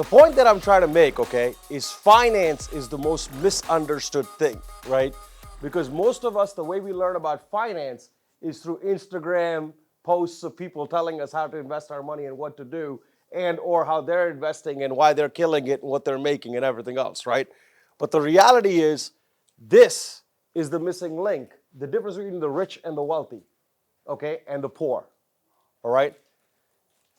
The point that I'm trying to make, okay, is finance is the most misunderstood thing, right? Because most of us, the way we learn about finance is through Instagram posts of people telling us how to invest our money and what to do, and or how they're investing and why they're killing it and what they're making and everything else, right? But the reality is, this is the missing link, the difference between the rich and the wealthy, okay, and the poor, all right?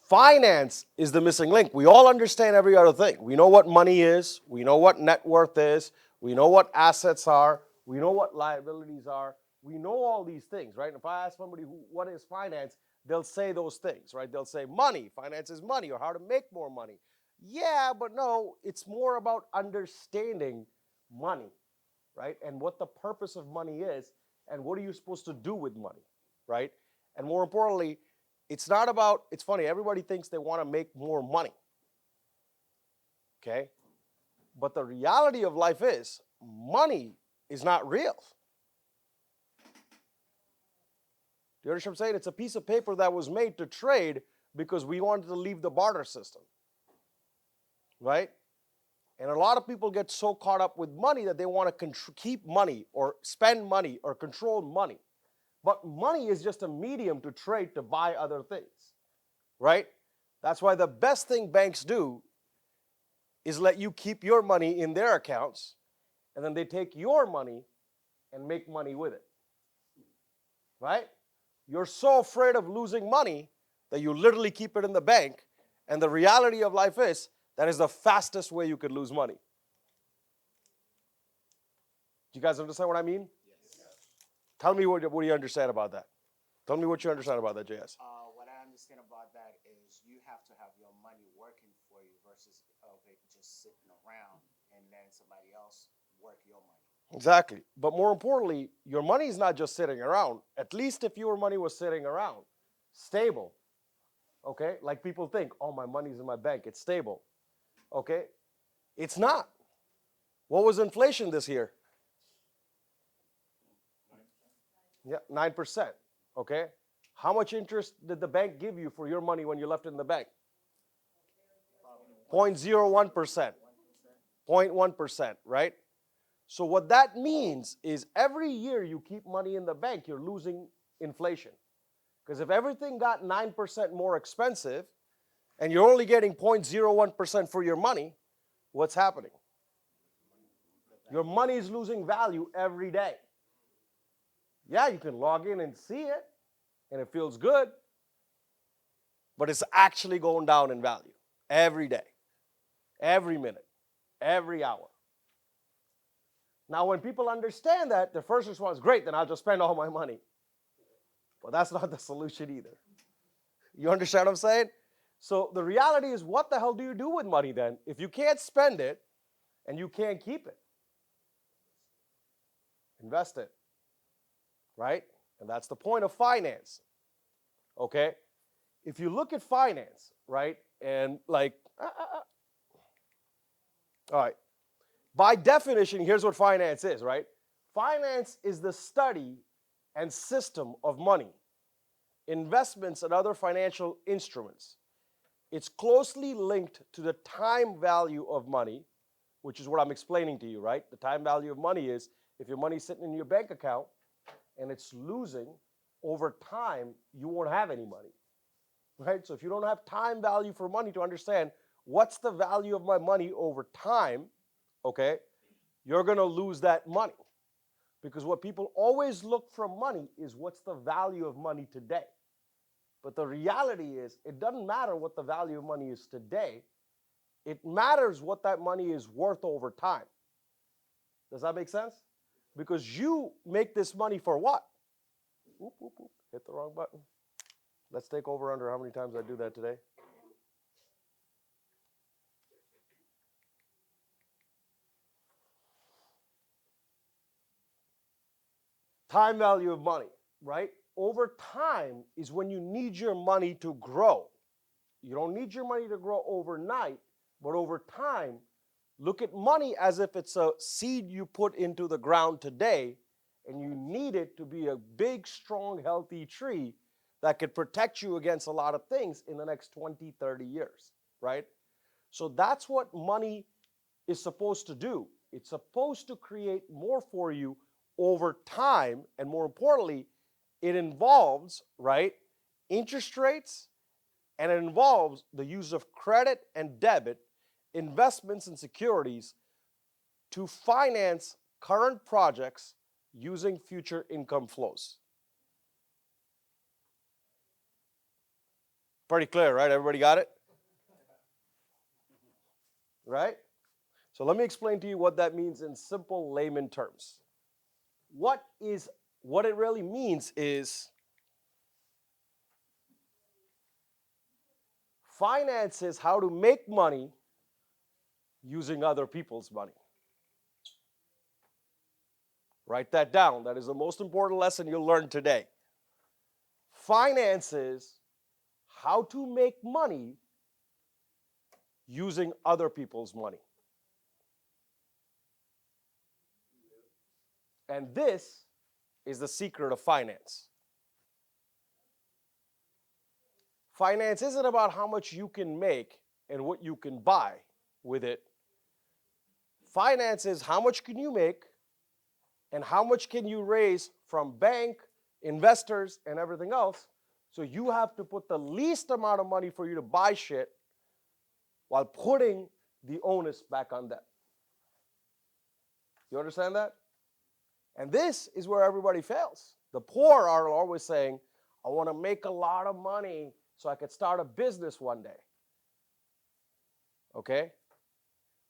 Finance is the missing link. We all understand every other thing. We know what money is. We know what net worth is. We know what assets are. We know what liabilities are. We know all these things, right? If I ask somebody what is finance, they'll say those things, right? They'll say money. Finance is money, or how to make more money. Yeah, but no, it's more about understanding money, right? And what the purpose of money is, and what are you supposed to do with money, right? And more importantly, it's not about, it's funny, everybody thinks they want to make more money, okay? But the reality of life is, money is not real. Do you understand what I'm saying? It's a piece of paper that was made to trade because we wanted to leave the barter system, right? And a lot of people get so caught up with money that they want to keep money or spend money or control money. But money is just a medium to trade to buy other things, right? That's why the best thing banks do is let you keep your money in their accounts, and then they take your money and make money with it, right? You're so afraid of losing money that you literally keep it in the bank, and the reality of life is that is the fastest way you could lose money. Do you guys understand what I mean? Yes. Tell me what do you understand about that? Tell me what you understand about that, JS. What I understand about that is you have to have your money working for you versus of it just sitting around and letting somebody else work your money. Exactly. But more importantly, your money is not just sitting around. At least if your money was sitting around, stable, okay? Like people think, oh, my money's in my bank, it's stable, okay? It's not. What was inflation this year? Yeah, 9%, okay? How much interest did the bank give you for your money when you left it in the bank? 0.01%, 0.1%, right? So what that means is every year you keep money in the bank, you're losing inflation. Because if everything got 9% more expensive and you're only getting 0.01% for your money, what's happening? Your money is losing value every day. Yeah, you can log in and see it, and it feels good, but it's actually going down in value every day, every minute, every hour. Now, when people understand that, their first response is, great, then I'll just spend all my money. But that's not the solution either. You understand what I'm saying? So the reality is, what the hell do you do with money then if you can't spend it and you can't keep it? Invest it, right? And that's the point of finance, okay? If you look at finance, right, and like, all right, by definition, here's what finance is, right? Finance is the study and system of money, investments, and other financial instruments. It's closely linked to the time value of money, which is what I'm explaining to you, right? The time value of money is if your money's sitting in your bank account and it's losing, over time, you won't have any money, right? So if you don't have time value for money to understand what's the value of my money over time, okay, you're going to lose that money. Because what people always look from money is what's the value of money today. But the reality is, it doesn't matter what the value of money is today. It matters what that money is worth over time. Does that make sense? Because you make this money for what? Whoop, whoop, whoop. Hit the wrong button. Let's take over under how many times I do that today. Time value of money, right? Over time is when you need your money to grow. You don't need your money to grow overnight, but over time, look at money as if it's a seed you put into the ground today, and you need it to be a big, strong, healthy tree that could protect you against a lot of things in the next 20, 30 years, right? So that's what money is supposed to do. It's supposed to create more for you over time, and more importantly, it involves, right, interest rates, and it involves the use of credit and debit, investments and securities to finance current projects using future income flows. Pretty clear, right? Everybody got it? Right? So let me explain to you what that means in simple layman terms. What it really means is finance is how to make money using other people's money. Write that down. That is the most important lesson you'll learn today. Finance is how to make money using other people's money. And this is the secret of finance. Finance isn't about how much you can make and what you can buy with it. Finance is how much can you make and how much can you raise from bank, investors, and everything else. So you have to put the least amount of money for you to buy shit while putting the onus back on them. You understand that? And this is where everybody fails. The poor are always saying, I want to make a lot of money so I could start a business one day. Okay?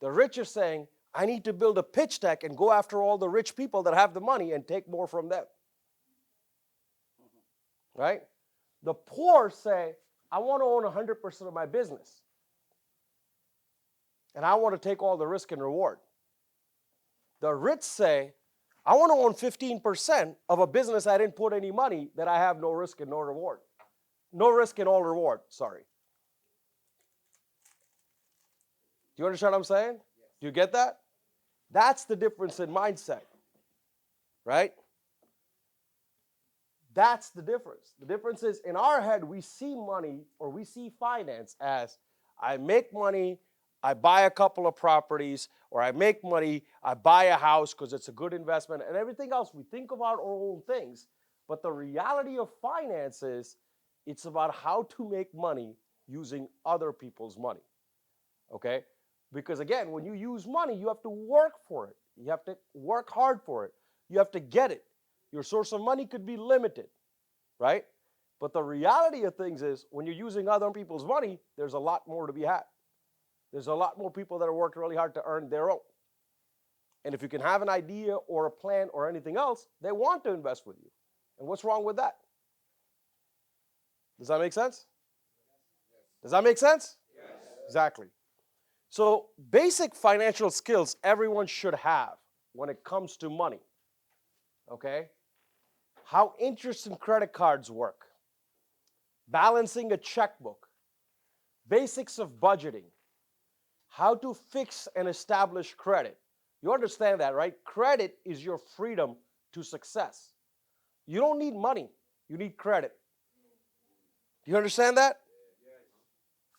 The rich are saying, I need to build a pitch deck and go after all the rich people that have the money and take more from them. Right? The poor say, I want to own 100% of my business. And I want to take all the risk and reward. The rich say, I want to own 15% of a business I didn't put any money that I have no risk and no reward. No risk and all reward, sorry. Do you understand what I'm saying? Do you get that? That's the difference in mindset, right? That's the difference. The difference is in our head, we see money or we see finance as I make money, I buy a couple of properties, or I make money, I buy a house because it's a good investment, and everything else, we think about our own things. But the reality of finance is it's about how to make money using other people's money, okay? Because again, when you use money, you have to work for it. You have to work hard for it. You have to get it. Your source of money could be limited, right? But the reality of things is when you're using other people's money, there's a lot more to be had. There's a lot more people that are working really hard to earn their own. And if you can have an idea or a plan or anything else, they want to invest with you. And what's wrong with that? Does that make sense? Does that make sense? Yes. Exactly. So basic financial skills everyone should have when it comes to money. Okay? How interest and credit cards work. Balancing a checkbook. Basics of budgeting. How to fix and establish credit. You understand that, right? Credit is your freedom to success. You don't need money. You need credit. Do you understand that?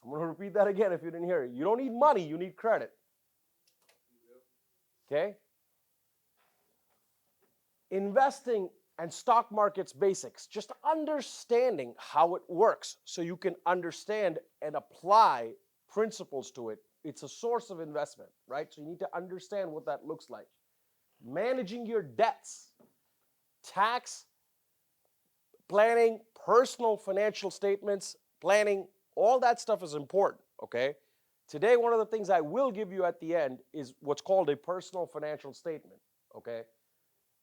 I'm going to repeat that again if you didn't hear it. You don't need money. You need credit. Okay? Investing and stock markets basics. Just understanding how it works so you can understand and apply principles to it. It's a source of investment, right? So you need to understand what that looks like. Managing your debts, tax planning, personal financial statements, planning, all that stuff is important, okay? Today, one of the things I will give you at the end is what's called a personal financial statement, okay?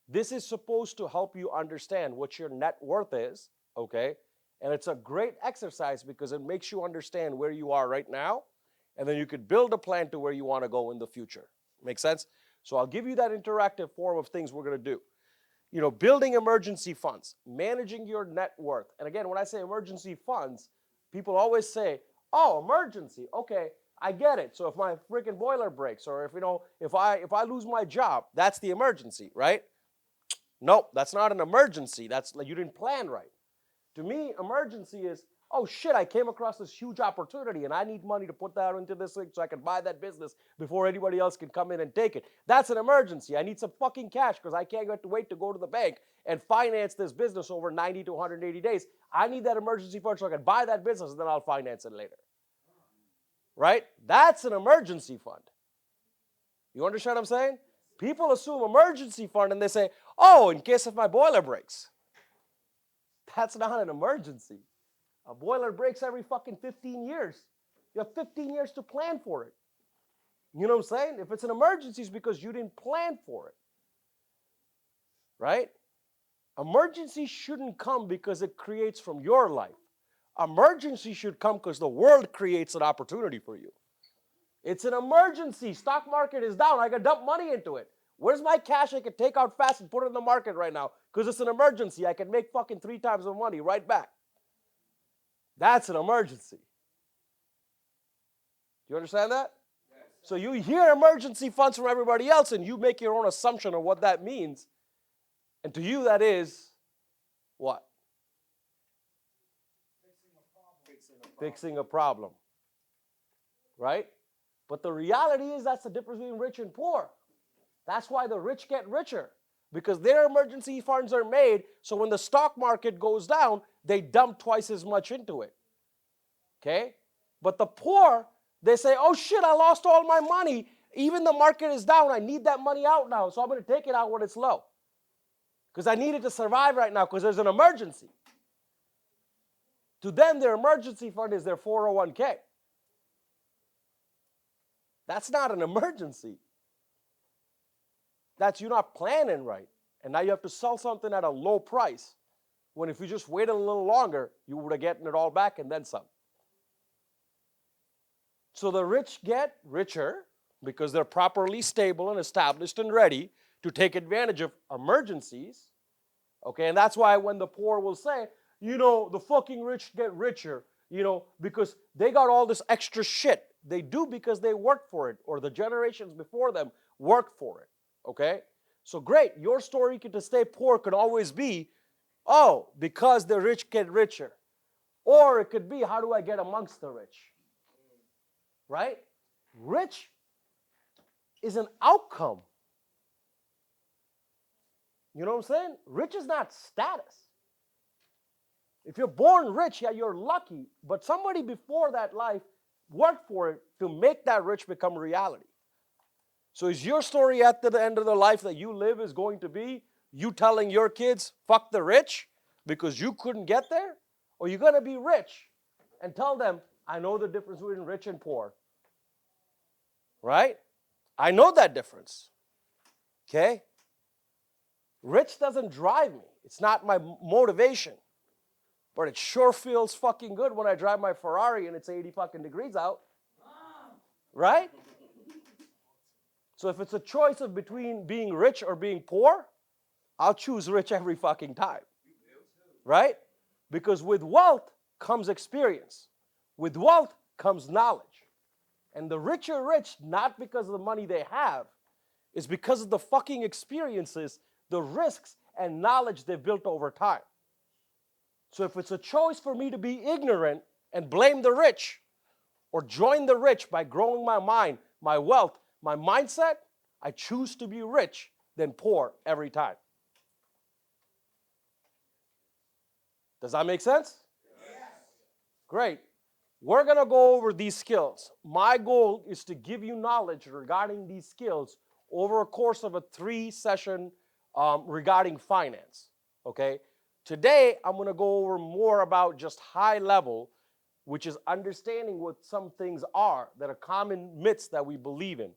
This is supposed to help you understand what your net worth is, okay? And it's a great exercise because it makes you understand where you are right now, and then you could build a plan to where you want to go in the future. Make sense? So I'll give you that interactive form of things we're going to do. You know, building emergency funds, managing your net worth. And again, when I say emergency funds, people always say, oh, emergency, okay, I get it. So if my freaking boiler breaks or if I lose my job, that's the emergency, right? Nope, that's not an emergency. That's like you didn't plan right. To me, emergency is oh shit, I came across this huge opportunity and I need money to put that into this thing so I can buy that business before anybody else can come in and take it. That's an emergency. I need some fucking cash because I can't get to wait to go to the bank and finance this business over 90 to 180 days. I need that emergency fund so I can buy that business and then I'll finance it later. Right? That's an emergency fund. You understand what I'm saying? People assume emergency fund and they say, oh, in case if my boiler breaks. That's not an emergency. A boiler breaks every fucking 15 years. You have 15 years to plan for it. You know what I'm saying? If it's an emergency, it's because you didn't plan for it. Right? Emergency shouldn't come because it creates from your life. Emergency should come because the world creates an opportunity for you. It's an emergency. Stock market is down. I can dump money into it. Where's my cash I can take out fast and put it in the market right now? Because it's an emergency. I can make fucking 3 times the money right back. That's an emergency. Do you understand that? Yes. So you hear emergency funds from everybody else and you make your own assumption of what that means. And to you that is what? Fixing a problem. Right? But the reality is that's the difference between rich and poor. That's why the rich get richer. Because their emergency funds are made so when the stock market goes down, they dump twice as much into it. Okay? But the poor, they say, oh shit, I lost all my money. Even the market is down. I need that money out now. So I'm going to take it out when it's low. Because I need it to survive right now because there's an emergency. To them, their emergency fund is their 401k. That's not an emergency. That's you not planning right. And now you have to sell something at a low price. When if you just waited a little longer, you would have gotten it all back and then some. So the rich get richer because they're properly stable and established and ready to take advantage of emergencies. Okay, and that's why when the poor will say, you know, the fucking rich get richer, you know, because they got all this extra shit. They do because they worked for it, or the generations before them worked for it. Okay? So great, your story to stay poor could always be, oh, because the rich get richer. Or it could be, how do I get amongst the rich? Right? Rich is an outcome. You know what I'm saying? Rich is not status. If you're born rich, yeah, you're lucky, but somebody before that life worked for it to make that rich become reality. So is your story at the end of the life that you live is going to be you telling your kids, fuck the rich, because you couldn't get there? Or you're going to be rich and tell them, I know the difference between rich and poor. Right? I know that difference. Okay? Rich doesn't drive me. It's not my motivation. But it sure feels fucking good when I drive my Ferrari and it's 80 fucking degrees out. Right? So if it's a choice of between being rich or being poor, I'll choose rich every fucking time. Right? Because with wealth comes experience. With wealth comes knowledge. And the rich are rich not because of the money they have. It's because of the fucking experiences, the risks, and knowledge they've built over time. So if it's a choice for me to be ignorant and blame the rich, or join the rich by growing my mind, my wealth, my mindset, I choose to be rich than poor every time. Does that make sense? Yes. Great. We're going to go over these skills. My goal is to give you knowledge regarding these skills over a course of a 3-session regarding finance. Okay? Today, I'm going to go over more about just high level, which is understanding what some things are that are common myths that we believe in.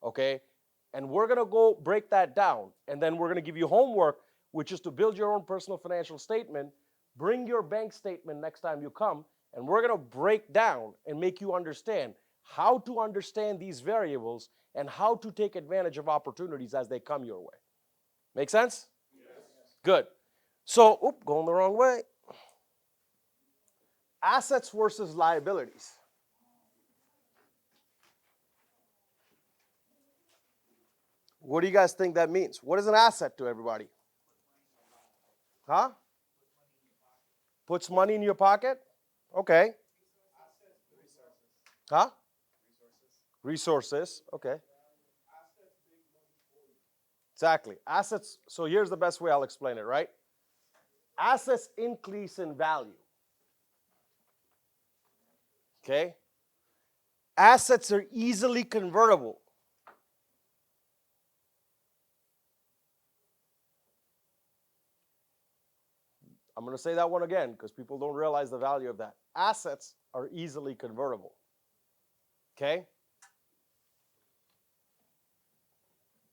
Okay? And we're going to go break that down. And then we're going to give you homework, which is to build your own personal financial statement. Bring your bank statement next time you come. And we're going to break down and make you understand how to understand these variables and how to take advantage of opportunities as they come your way. Make sense? Yes. Good. So, going the wrong way. Assets versus liabilities. What do you guys think that means? What is an asset to everybody? Huh? Puts money in your pocket? Okay. Huh? Resources. Okay. Exactly. Assets. So here's the best way I'll explain it, right? Assets increase in value. Okay? Assets are easily convertible. I'm going to say that one again because people don't realize the value of that. Assets are easily convertible. Okay?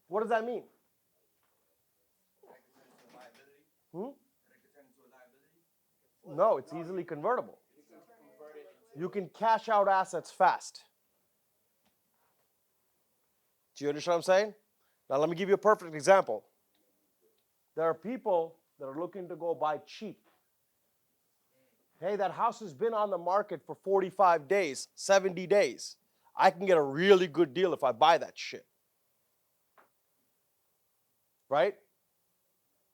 What does that mean? Hmm? No, it's easily convertible. You can cash out assets fast. Do you understand what I'm saying? Now, let me give you a perfect example. There are people that are looking to go buy cheap. Hey, that house has been on the market for 45 days, 70 days. I can get a really good deal if I buy that shit. Right?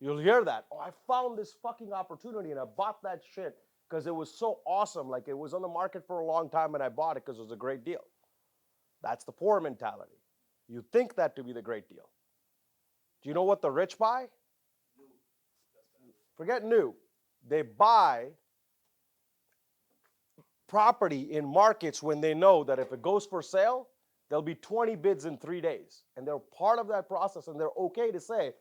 You'll hear that. Oh, I found this fucking opportunity and I bought that shit because it was so awesome. Like it was on the market for a long time and I bought it because it was a great deal. That's the poor mentality. You think that to be the great deal. Do you know what the rich buy? Forget new. They buy property in markets when they know that if it goes for sale, there'll be 20 bids in 3 days. And they're part of that process and they're okay to say,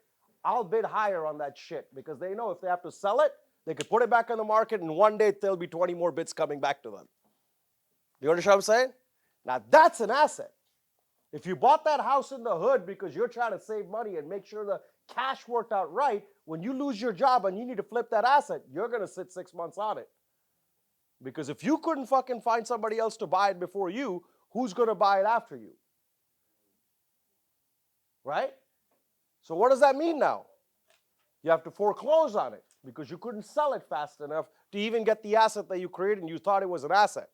I'll bid higher on that shit because they know if they have to sell it, they could put it back on the market and one day there'll be 20 more bids coming back to them. Do you understand what I'm saying? Now that's an asset. If you bought that house in the hood because you're trying to save money and make sure the cash worked out right, when you lose your job and you need to flip that asset, you're going to sit 6 months on it. Because if you couldn't fucking find somebody else to buy it before you, who's going to buy it after you? Right? So what does that mean now? You have to foreclose on it because you couldn't sell it fast enough to even get the asset that you created and you thought it was an asset.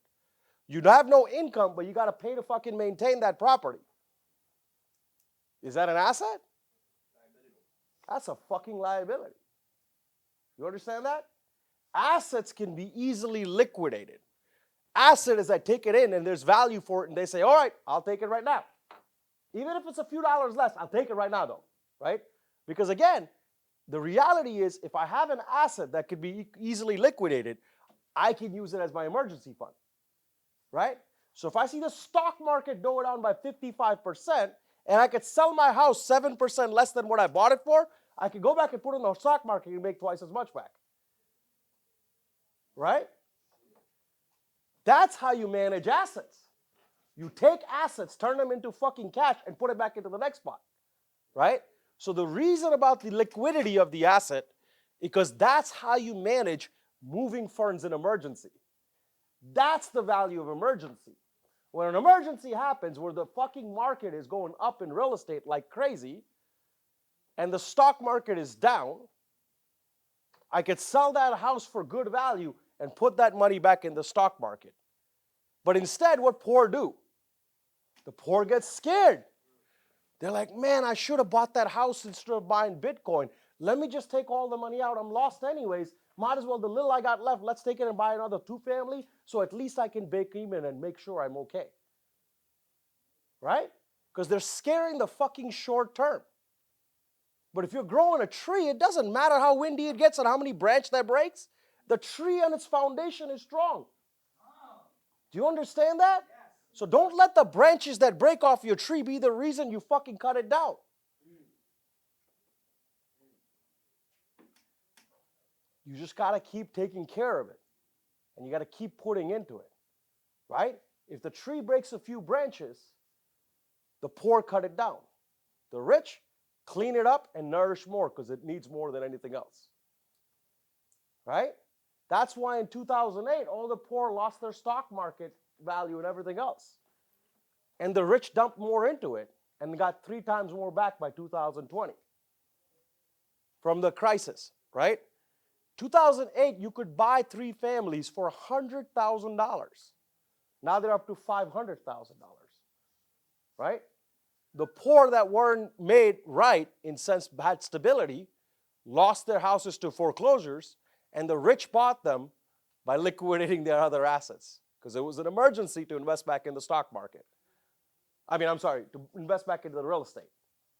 You have no income, but you got to pay to fucking maintain that property. Is that an asset? That's a fucking liability. You understand that? Assets can be easily liquidated. Asset is I take it in and there's value for it and they say, all right, I'll take it right now. Even if it's a few dollars less, I'll take it right now though, right? Because again, the reality is if I have an asset that could be easily liquidated, I can use it as my emergency fund, right? So if I see the stock market go down by 55% and I could sell my house 7% less than what I bought it for, I could go back and put it in the stock market and make twice as much back, right? That's how you manage assets. You take assets, turn them into fucking cash, and put it back into the next spot, right? So the reason about the liquidity of the asset, because that's how you manage moving funds in emergency. That's the value of emergency. When an emergency happens where the fucking market is going up in real estate like crazy, and the stock market is down, I could sell that house for good value and put that money back in the stock market. But instead, what poor do? The poor get scared. They're like, man, I should have bought that house instead of buying Bitcoin. Let me just take all the money out. I'm lost anyways. Might as well, the little I got left, let's take it and buy another 2-family so at least I can break even and make sure I'm okay. Right? Because they're scaring the fucking short term. But if you're growing a tree, it doesn't matter how windy it gets and how many branches that breaks. The tree on its foundation is strong. Do you understand that? So don't let the branches that break off your tree be the reason you fucking cut it down. You just got to keep taking care of it. And you got to keep putting into it. Right? If the tree breaks a few branches, the poor cut it down. The rich clean it up and nourish more because it needs more than anything else. Right? That's why in 2008, all the poor lost their stock market value and everything else. And the rich dumped more into it and got 3 times more back by 2020 from the crisis, right? 2008, you could buy 3 families for $100,000. Now they're up to $500,000, right? The poor that weren't made right in sense had stability, lost their houses to foreclosures, and the rich bought them by liquidating their other assets because it was an emergency to invest back in the stock market. I'm sorry, to invest back into the real estate,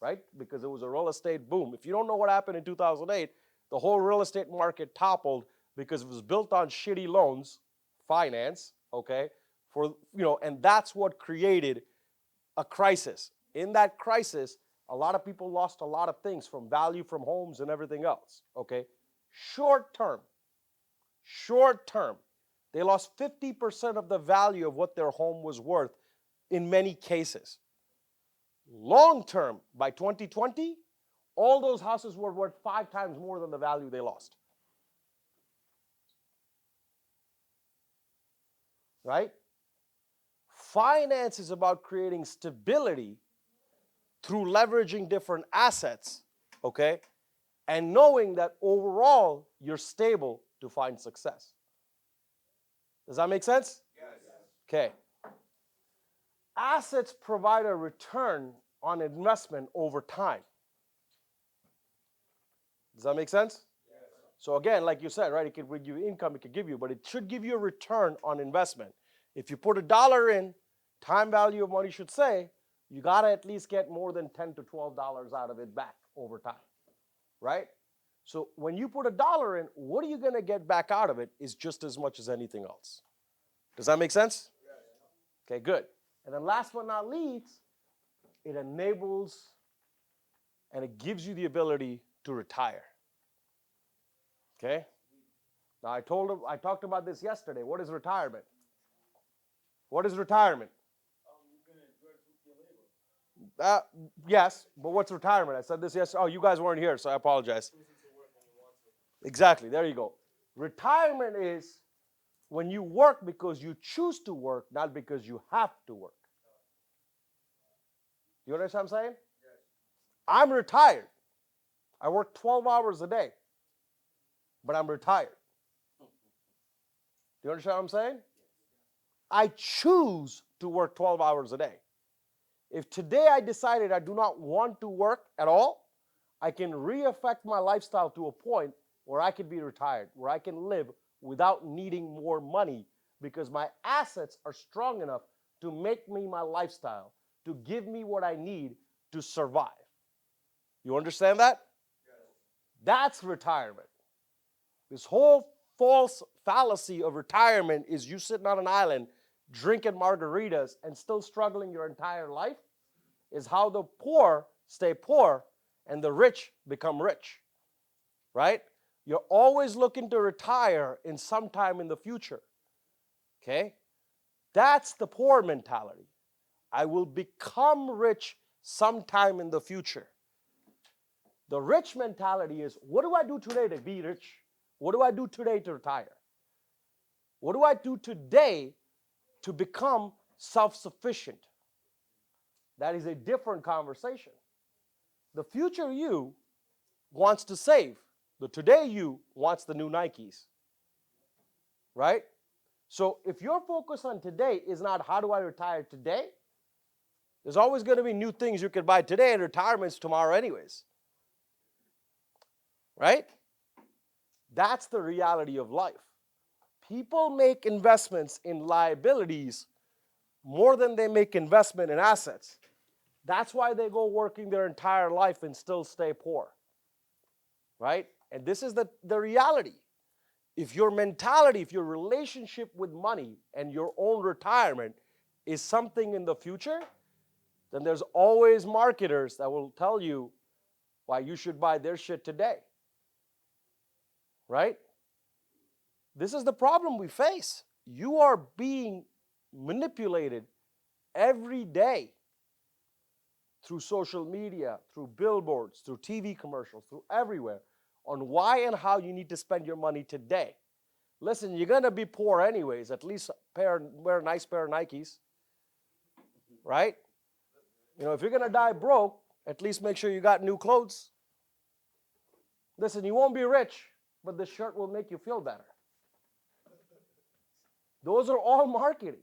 right? Because it was a real estate boom. If you don't know what happened in 2008, the whole real estate market toppled because it was built on shitty loans, finance, okay? And that's what created a crisis. In that crisis, a lot of people lost a lot of things from value from homes and everything else, okay? Short term, they lost 50% of the value of what their home was worth in many cases. Long term, by 2020, all those houses were worth 5 times more than the value they lost. Right? Finance is about creating stability through leveraging different assets, okay? And knowing that overall you're stable to find success. Does that make sense? Yes. Okay. Assets provide a return on investment over time. Does that make sense? Yes. So again, like you said, right, it could give you income, it could give you, but it should give you a return on investment. If you put $1 in, time value of money should say, you got to at least get more than $10 to $12 out of it back over time, right? So when you put $1 in, what are you going to get back out of it is just as much as anything else. Does that make sense? Yes. Okay, good. And then last but not least, it enables and it gives you the ability to retire. Okay? Now I talked about this yesterday. What is retirement? What is retirement? Yes, but what's retirement? I said this yesterday. Oh, you guys weren't here, so I apologize. Exactly, there you go. Retirement is when you work because you choose to work, not because you have to work. You understand what I'm saying? Yes. I'm retired. I work 12 hours a day, but I'm retired. Do you understand what I'm saying? I choose to work 12 hours a day. If today I decided I do not want to work at all, I can re-affect my lifestyle to a point where I can be retired, where I can live without needing more money because my assets are strong enough to make me my lifestyle, to give me what I need to survive. You understand that? Yes. That's retirement. This whole false fallacy of retirement is you sitting on an island drinking margaritas and still struggling your entire life is how the poor stay poor and the rich become rich, right? You're always looking to retire in some time in the future, okay? That's the poor mentality. I will become rich sometime in the future. The rich mentality is, what do I do today to be rich? What do I do today to retire? What do I do today to become self-sufficient? That is a different conversation. The future you wants to save. The today you wants the new Nikes. Right? So if your focus on today is not how do I retire today, there's always going to be new things you can buy today and retirement's tomorrow anyways. Right? That's the reality of life. People make investments in liabilities more than they make investment in assets. That's why they go working their entire life and still stay poor. Right? And this is the reality. If your mentality, if your relationship with money and your own retirement is something in the future, then there's always marketers that will tell you why you should buy their shit today. Right? This is the problem we face. You are being manipulated every day through social media, through billboards, through TV commercials, through everywhere on why and how you need to spend your money today. Listen, you're going to be poor anyways. At least wear a nice pair of Nikes. Right? If you're going to die broke, at least make sure you got new clothes. Listen, you won't be rich, but the shirt will make you feel better. Those are all marketing.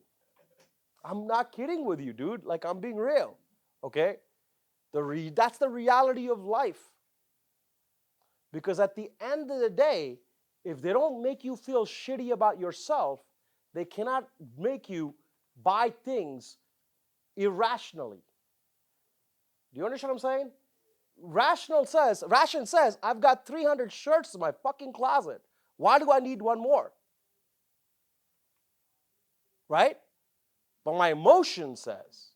I'm not kidding with you, dude. Like, I'm being real. Okay? That's the reality of life. Because at the end of the day, If they don't make you feel shitty about yourself, they cannot make you buy things irrationally. Do you understand what I'm saying? Ration says, I've got 300 shirts in my fucking closet. Why do I need one more? Right? But my emotion says,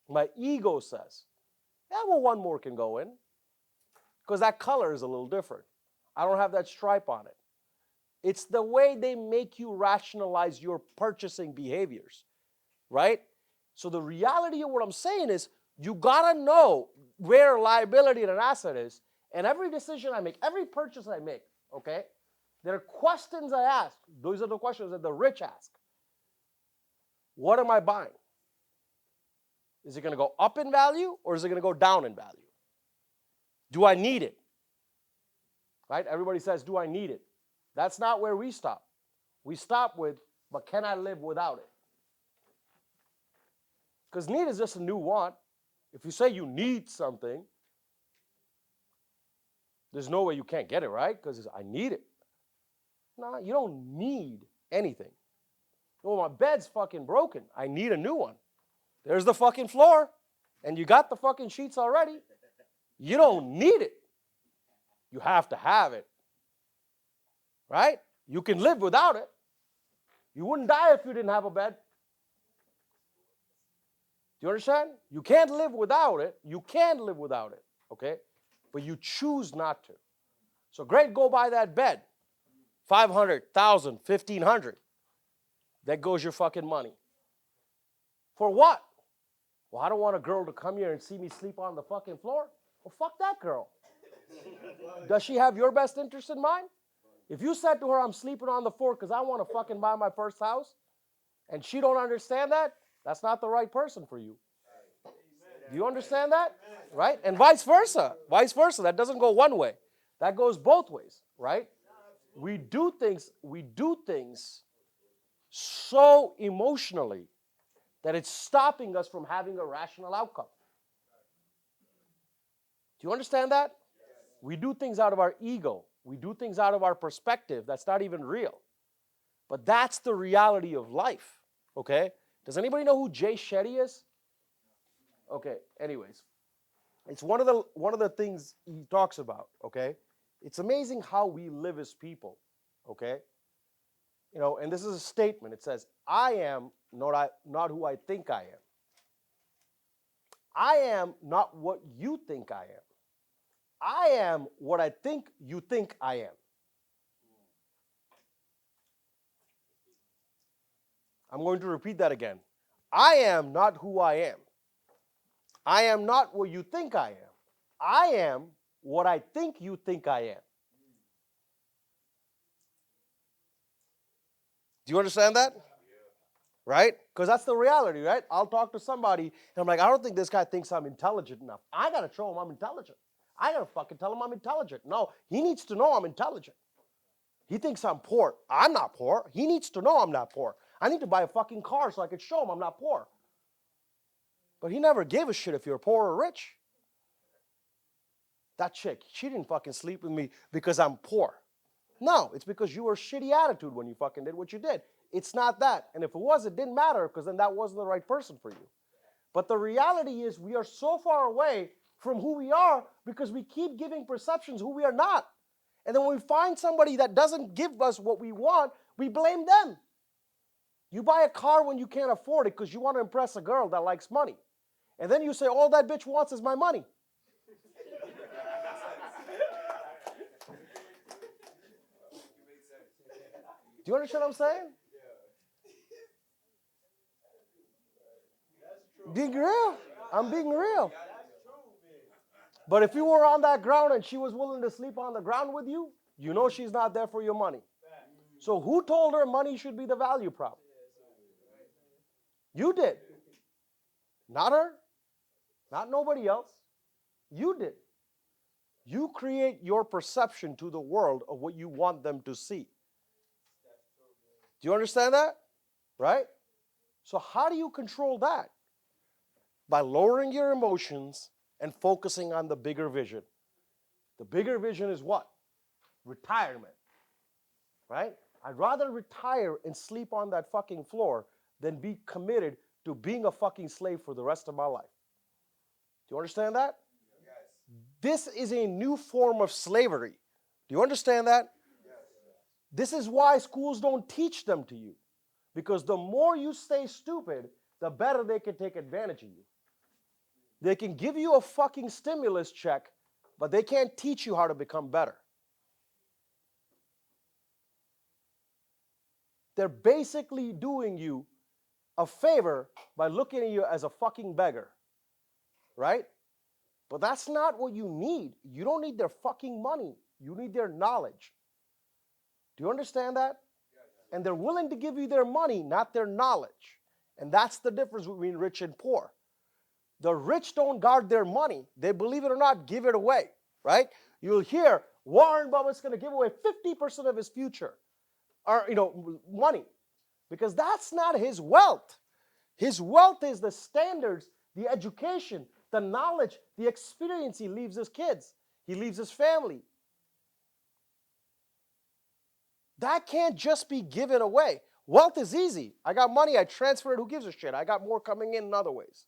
my ego says, yeah, well, one more can go in because that color is a little different. I don't have that stripe on it. It's the way they make you rationalize your purchasing behaviors, right? So the reality of what I'm saying is you gotta know where a liability and an asset is, and every decision I make, every purchase I make, okay, there are questions I ask. Those are the questions that the rich ask. What am I buying? Is it gonna go up in value or is it gonna go down in value? Do I need it? Right? Everybody says, do I need it? That's not where we stop. We stop with, but can I live without it? Because need is just a new want. If you say you need something, there's no way you can't get it, right? Because I need it. No, you don't need anything. Well, my bed's fucking broken. I need a new one. There's the fucking floor, and you got the fucking sheets already. You don't need it. You have to have it. Right? You can live without it. You wouldn't die if you didn't have a bed. Do you understand? You can't live without it. You can live without it, okay? But you choose not to. So great, go buy that bed. 500, 1,000, 1,500. That goes your fucking money. For what? Well, I don't want a girl to come here and see me sleep on the fucking floor. Well, fuck that girl. Does she have your best interest in mind? If you said to her, I'm sleeping on the floor because I want to fucking buy my first house, and she don't understand that, that's not the right person for you. Do you understand that? Right? And vice versa. Vice versa. That doesn't go one way. That goes both ways, right? We do things so emotionally that it's stopping us from having a rational outcome. Do you understand that? We do things out of our ego. We do things out of our perspective that's not even real. But that's the reality of life, okay? Does anybody know who Jay Shetty is? Okay, anyways. It's one of the things he talks about, okay? It's amazing how we live as people, okay? You know, and this is a statement. It says, I am not who I think I am. I am not what you think I am. I am what I think you think I am. I'm going to repeat that again. I am not who I am. I am not what you think I am. I am what I think you think I am. Do you understand that? Right? Because that's the reality, right? I'll talk to somebody, and I'm like, I don't think this guy thinks I'm intelligent enough. I got to show him I'm intelligent. I got to fucking tell him I'm intelligent. No, he needs to know I'm intelligent. He thinks I'm poor. I'm not poor. He needs to know I'm not poor. I need to buy a fucking car so I can show him I'm not poor. But he never gave a shit if you're poor or rich. That chick, she didn't fucking sleep with me because I'm poor. No, it's because you were a shitty attitude when you fucking did what you did. It's not that. And if it was, it didn't matter because then that wasn't the right person for you. But the reality is we are so far away from who we are because we keep giving perceptions who we are not. And then when we find somebody that doesn't give us what we want, we blame them. You buy a car when you can't afford it because you want to impress a girl that likes money. And then you say, all that bitch wants is my money. Do you understand what I'm saying? Being real. I'm being real. But if you were on that ground and she was willing to sleep on the ground with you, you know she's not there for your money. So who told her money should be the value prop? You did. Not her. Not nobody else. You did. You create your perception to the world of what you want them to see. Do you understand that? Right? So how do you control that? By lowering your emotions and focusing on the bigger vision. The bigger vision is what? Retirement. right? I'd rather retire and sleep on that fucking floor than be committed to being a fucking slave for the rest of my life. Do you understand that? This is a new form of slavery. Do you understand that? This is why schools don't teach them to you. Because the more you stay stupid, the better they can take advantage of you. They can give you a fucking stimulus check, but they can't teach you how to become better. They're basically doing you a favor by looking at you as a fucking beggar, right? But that's not what you need. You don't need their fucking money. You need their knowledge. Do you understand that? And they're willing to give you their money, not their knowledge. And that's the difference between rich and poor. The rich don't guard their money. They, believe it or not, give it away, right? You'll hear Warren Buffett's going to give away 50% of his future, or money, because that's not his wealth. His wealth is the standards, the education, the knowledge, the experience he leaves his kids. He leaves his family. That can't just be given away. Wealth is easy. I got money, I transfer it, who gives a shit? I got more coming in other ways.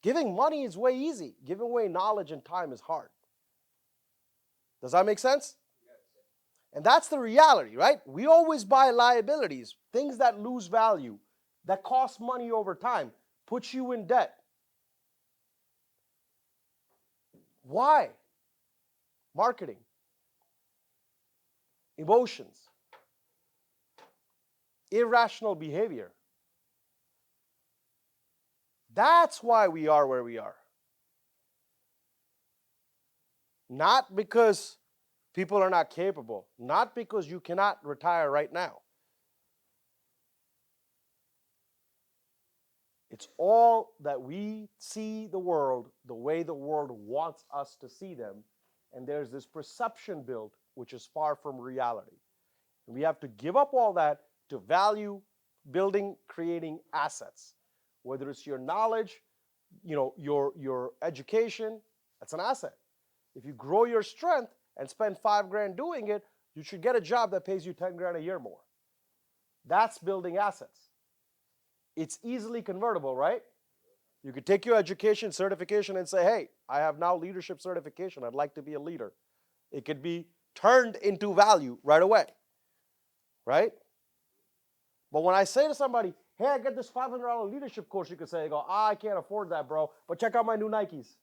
Giving money is way easy. Giving away knowledge and time is hard. Does that make sense? And that's the reality, right? We always buy liabilities, things that lose value, that cost money over time, put you in debt. Why? Marketing, emotions, irrational behavior. That's why we are where we are. Not because people are not capable, not because you cannot retire right now. It's all that we see the world the way the world wants us to see them, and there's this perception built which is far from reality. And we have to give up all that to value building, creating assets. Whether it's your knowledge, your education, that's an asset. If you grow your strength and spend $5,000 doing it, you should get a job that pays you $10,000 a year more. That's building assets. It's easily convertible, right? You could take your education certification and say, hey, I have now leadership certification. I'd like to be a leader. It could be turned into value right away, right? But when I say to somebody, hey, I get this $500 leadership course, you could say, I can't afford that, bro, but check out my new Nikes.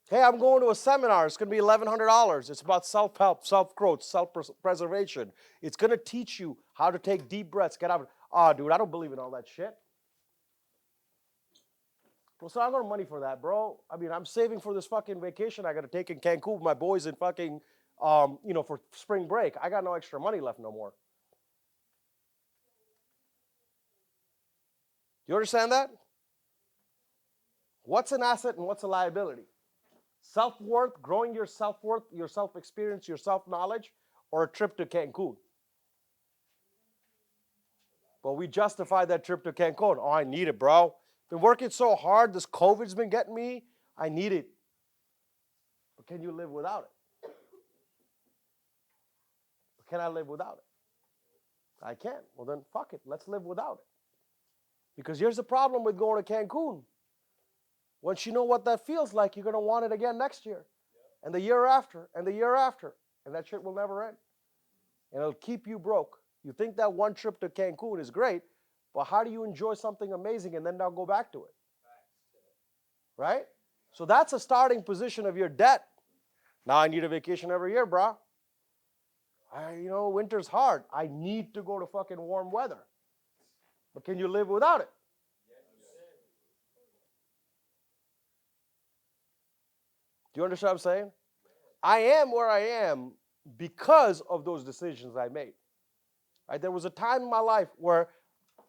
Hey, I'm going to a seminar. It's going to be $1,100. It's about self-help, self-growth, self-preservation. It's going to teach you how to take deep breaths, get out. Dude, I don't believe in all that shit. Well, so I got money for that, bro. I mean, I'm saving for this fucking vacation I got to take in Cancun with my boys in fucking, for spring break. I got no extra money left no more. You understand that? What's an asset and what's a liability? Self-worth, growing your self-worth, your self-experience, your self-knowledge, or a trip to Cancun? But we justify that trip to Cancun. Oh, I need it, bro. Been working so hard. This COVID's been getting me. I need it. But can you live without it? Can I live without it? I can't. Well, then fuck it. Let's live without it. Because here's the problem with going to Cancun. Once you know what that feels like, you're going to want it again next year. And the year after, and the year after. And that shit will never end. And it'll keep you broke. You think that one trip to Cancun is great, but how do you enjoy something amazing and then not go back to it? Right? So that's a starting position of your debt. Now I need a vacation every year, bro. Winter's hard. I need to go to fucking warm weather. But can you live without it? Do you understand what I'm saying? I am where I am because of those decisions I made. Right? There was a time in my life where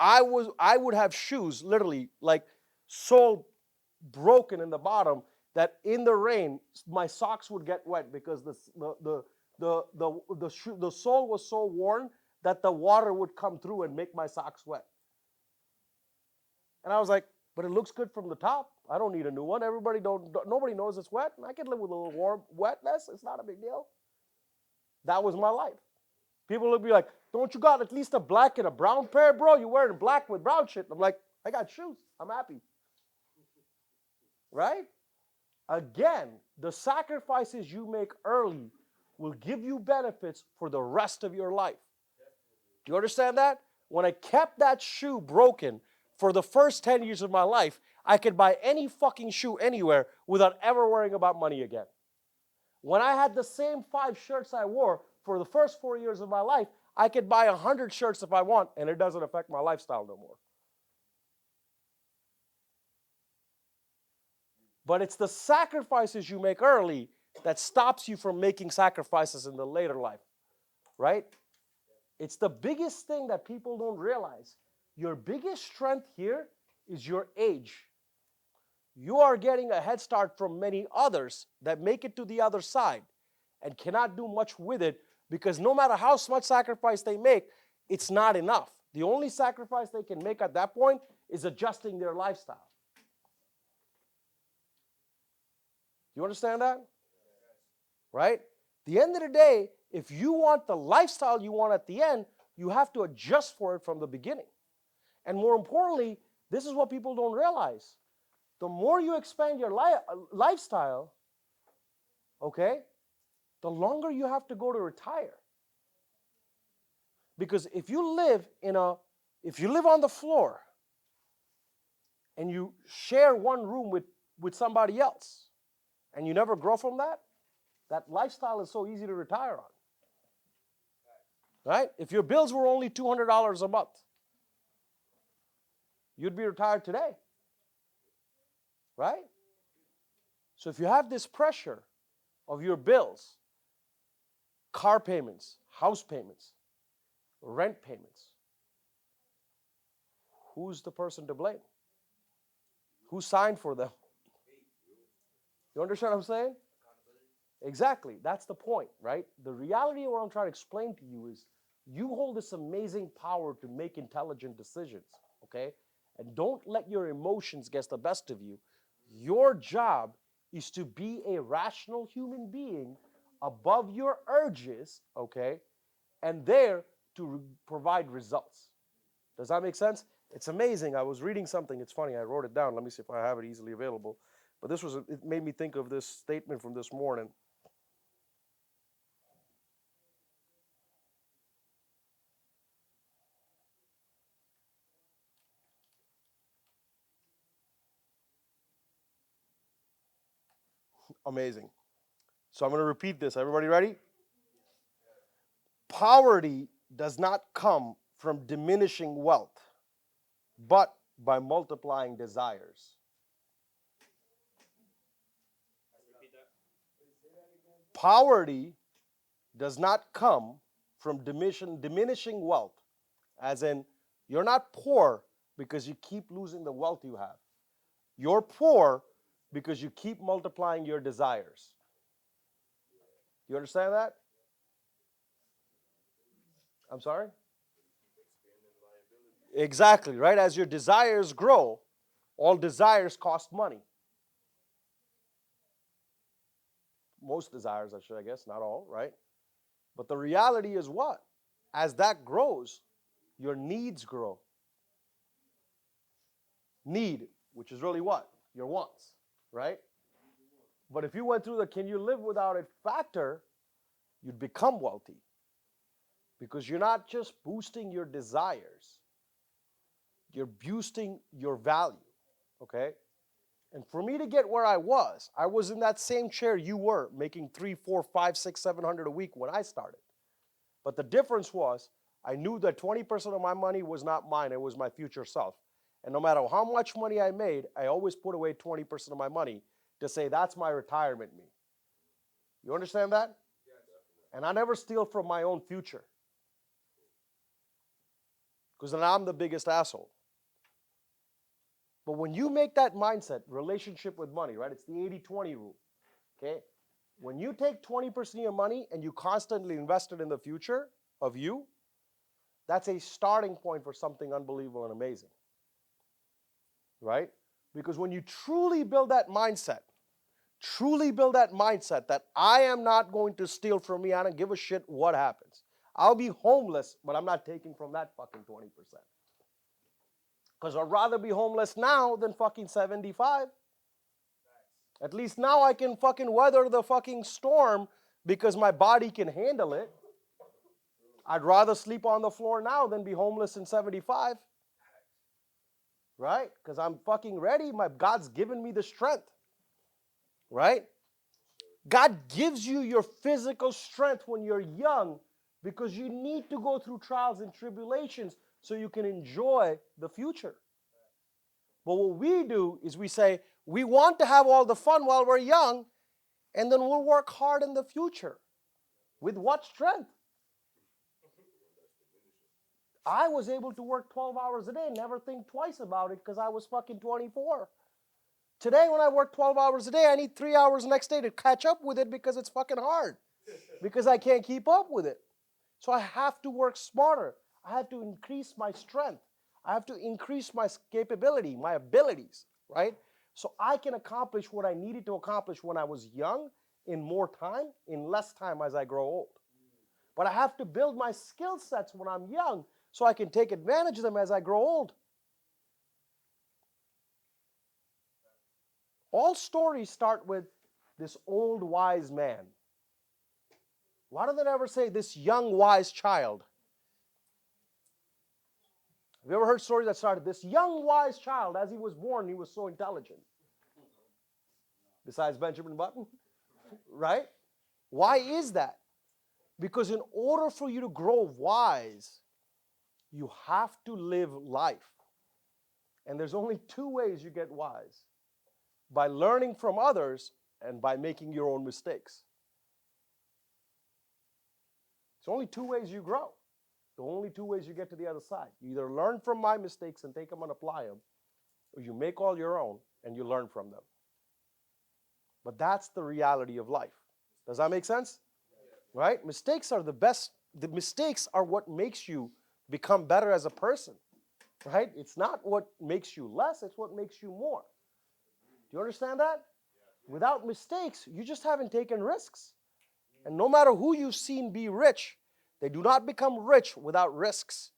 I would have shoes literally like so broken in the bottom that in the rain my socks would get wet because the sole was so worn that the water would come through and make my socks wet. And I was like, but it looks good from the top. I don't need a new one. Nobody knows it's wet. I can live with a little warm wetness. It's not a big deal. That was my life. People would be like, don't you got at least a black and a brown pair, bro? You wearing black with brown shit. I'm like, I got shoes. I'm happy. Right? Again, the sacrifices you make early will give you benefits for the rest of your life. Do you understand that? When I kept that shoe broken for the first 10 years of my life, I could buy any fucking shoe anywhere without ever worrying about money again. When I had the same 5 shirts I wore for the first 4 years of my life, I could buy 100 shirts if I want, and it doesn't affect my lifestyle no more. But it's the sacrifices you make early that stops you from making sacrifices in the later life, right? It's the biggest thing that people don't realize. Your biggest strength here is your age. You are getting a head start from many others that make it to the other side and cannot do much with it because no matter how much sacrifice they make, it's not enough. The only sacrifice they can make at that point is adjusting their lifestyle. You understand that? Right? The end of the day, if you want the lifestyle you want at the end, you have to adjust for it from the beginning. And more importantly, this is what people don't realize. The more you expand your lifestyle, okay, the longer you have to go to retire. Because if you live on the floor and you share one room with somebody else and you never grow from that, that lifestyle is so easy to retire on. Right? If your bills were only $200 a month, you'd be retired today. Right? So if you have this pressure of your bills, car payments, house payments, rent payments, who's the person to blame? Who signed for them? You understand what I'm saying? Exactly. That's the point, right? The reality of what I'm trying to explain to you is you hold this amazing power to make intelligent decisions, okay? And don't let your emotions get the best of you. Your job is to be a rational human being above your urges, okay? And there to provide results. Does that make sense? It's amazing. I was reading something. It's funny. I wrote it down. Let me see if I have it easily available. But it made me think of this statement from this morning. Amazing. So I'm going to repeat this. Everybody ready? Poverty does not come from diminishing wealth, but by multiplying desires. Poverty does not come from diminishing wealth, as in you're not poor because you keep losing the wealth you have. You're poor because you keep multiplying your desires. You understand that? I'm sorry? Exactly, right? As your desires grow, all desires cost money. Most desires, I guess, not all, right? But the reality is what? As that grows, your needs grow. Need, which is really what? Your wants, right? But if you went through the can you live without it factor, you'd become wealthy. Because you're not just boosting your desires, you're boosting your value, okay? And for me to get where I was in that same chair you were, making 3, 4, 5, 6, 700 a week when I started. But the difference was I knew that 20% of my money was not mine, it was my future self. And no matter how much money I made, I always put away 20% of my money to say that's my retirement me. You understand that? And I never steal from my own future. Because then I'm the biggest asshole. But when you make that mindset, relationship with money, right? It's the 80-20 rule, okay? When you take 20% of your money and you constantly invest it in the future of you, that's a starting point for something unbelievable and amazing, right? Because when you truly build that mindset that I am not going to steal from me, I don't give a shit what happens. I'll be homeless, but I'm not taking from that fucking 20%. Because I'd rather be homeless now than fucking 75. At least now I can fucking weather the fucking storm because my body can handle it. I'd rather sleep on the floor now than be homeless in 75. Right? Because I'm fucking ready. God's given me the strength. Right? God gives you your physical strength when you're young because you need to go through trials and tribulations so you can enjoy the future. But what we do is we say, we want to have all the fun while we're young, and then we'll work hard in the future. With what strength? I was able to work 12 hours a day and never think twice about it because I was fucking 24. Today, when I work 12 hours a day, I need 3 hours the next day to catch up with it because it's fucking hard. Because I can't keep up with it. So I have to work smarter. I have to increase my strength. I have to increase my capability, my abilities, right? So I can accomplish what I needed to accomplish when I was young in more time, in less time as I grow old. But I have to build my skill sets when I'm young so I can take advantage of them as I grow old. All stories start with this old wise man. Why do they never say this young wise child? Have you ever heard stories that started, this young wise child, as he was born, he was so intelligent? Besides Benjamin Button, right? Why is that? Because in order for you to grow wise, you have to live life. And there's only two ways you get wise. By learning from others and by making your own mistakes. There's only two ways you grow. The only two ways you get to the other side. You either learn from my mistakes and take them and apply them, or you make all your own and you learn from them. But that's the reality of life. Does that make sense? Right? Mistakes are the best. The mistakes are what makes you become better as a person. Right? It's not what makes you less, it's what makes you more. Do you understand that? Without mistakes, you just haven't taken risks. And no matter who you've seen be rich, they do not become rich without risks.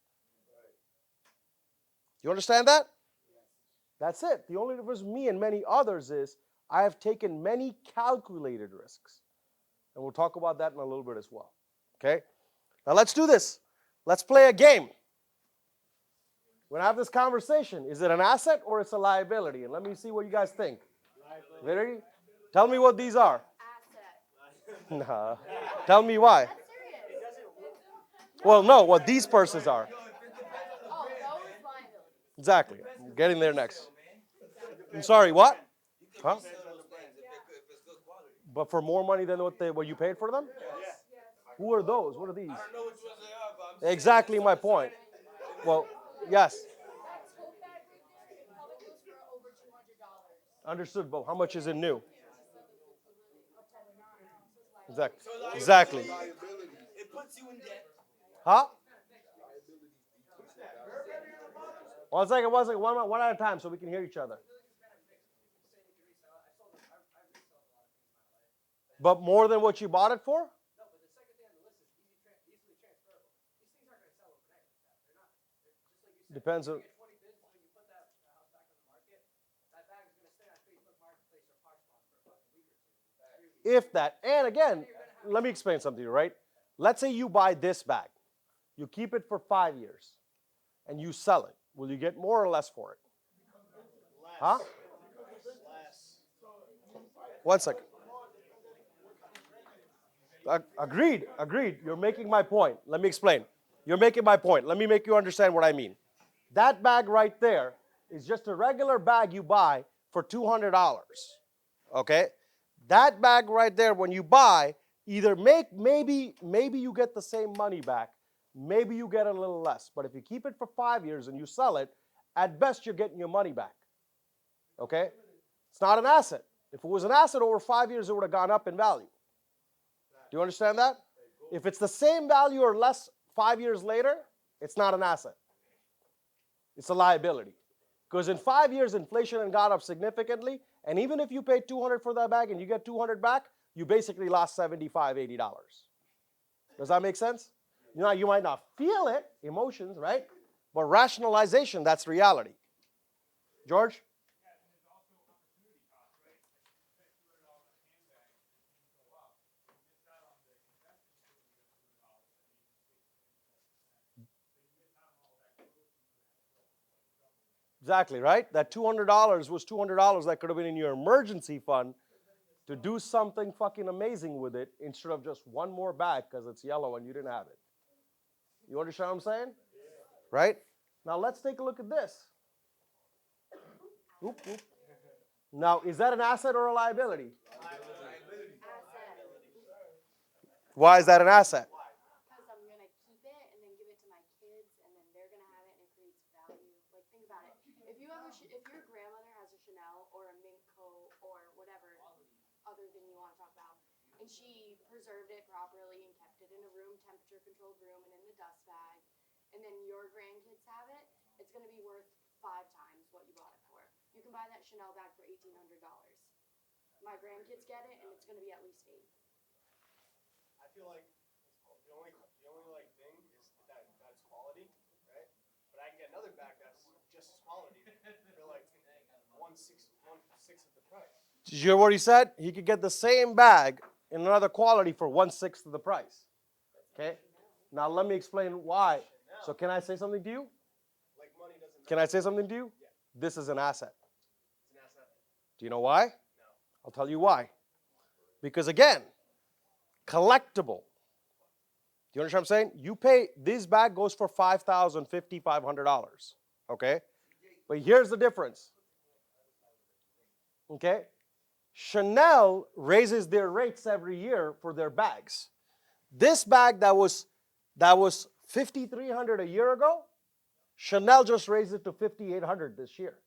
Do you understand that? That's it. The only difference with me and many others is I have taken many calculated risks. And we'll talk about that in a little bit as well. Okay? Now let's do this. Let's play a game. We're going to have this conversation. Is it an asset or it's a liability? And let me see what you guys think. Ready? Tell me what these are. Asset. Nah. Tell me why. Well, no, what these purses are. Oh, those liabilities. Exactly. I'm getting there next. I'm sorry, what? Huh? But for more money than what you paid for them? Yes. Who are those? What are these? I don't know which ones they are, but exactly my point. Well, yes. Understood, but how much is it new? Exactly. Exactly. It puts you in debt. Huh? One second, one at a time so we can hear each other. But more than what you bought it for? No, but the second thing on the list is easily transferable. These things aren't going to sell overnight like that. They're not. They're just like you said. Depends on. You get 20 bids when you put that house back on the market. That bag is going to stay on Facebook Marketplace or Poshmark for a fucking week or two. If that. And again, let me explain something to you, right? Let's say you buy this bag. You keep it for 5 years. And you sell it. Will you get more or less for it? Less. Huh? Less. 1 second. Agreed. You're making my point. Let me explain. You're making my point. Let me make you understand what I mean. That bag right there is just a regular bag you buy for $200. Okay? That bag right there, when you buy, either maybe you get the same money back, maybe you get a little less. But if you keep it for 5 years and you sell it, at best you're getting your money back. Okay? It's not an asset. If it was an asset over 5 years, it would have gone up in value. Do you understand that? If it's the same value or less 5 years later, it's not an asset. It's a liability. Because in 5 years, inflation had gone up significantly, and even if you pay 200 for that bag and you get 200 back, you basically lost 75, $80. Does that make sense? You might not feel it, emotions, right? But rationalization, that's reality. George? Exactly, right? That $200 was $200 that could have been in your emergency fund to do something fucking amazing with it instead of just one more bag because it's yellow and you didn't have it. You understand what I'm saying? Right? Now let's take a look at this. Oop, oop. Now, is that an asset or a liability? Why is that an asset? Because I'm gonna keep it and then give it to my kids, and then they're gonna have it, and it creates value. Like, think about it. If you have if your grandmother has a Chanel or a mink coat or whatever other thing you want to talk about, and she preserved it properly and kept it in a room temperature controlled room and in the dust bag, and then your grandkids have it, it's gonna be worth 5 times what you bought it for. You can buy that Chanel bag for $1,800. My grandkids get it, and it's gonna be at least 8. I feel like the only like thing is that it's quality, right? But I can get another bag that's just as quality for like one sixth of the price. Did you hear what he said? He could get the same bag in another quality for 1/6 of the price. Okay? Now let me explain why. So can I say something to you? Like money doesn't. Can I say something to you? Yeah. This is an asset. It's an asset. Do you know why? No. I'll tell you why. Because again, collectible. Do you understand what I'm saying? You pay, this bag goes for $5,000, $5,000, $500. Okay? But here's the difference. Okay? Chanel raises their rates every year for their bags. This bag that was $5,300 a year ago, Chanel just raised it to $5,800 this year.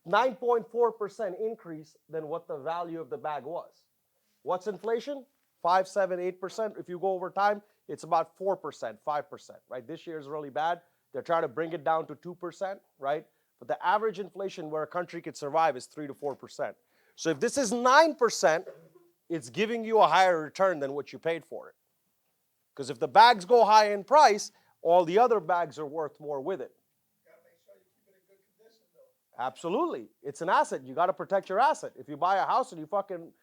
9.4% increase than what the value of the bag was. What's inflation? 5, 7, 8%. If you go over time, it's about 4%, 5%, right? This year is really bad. They're trying to bring it down to 2%, right? But the average inflation where a country could survive is 3 to 4%. So if this is 9%, it's giving you a higher return than what you paid for it. Because if the bags go high in price, all the other bags are worth more with it. Absolutely. It's an asset. You got to protect your asset. If you buy a house and you fucking,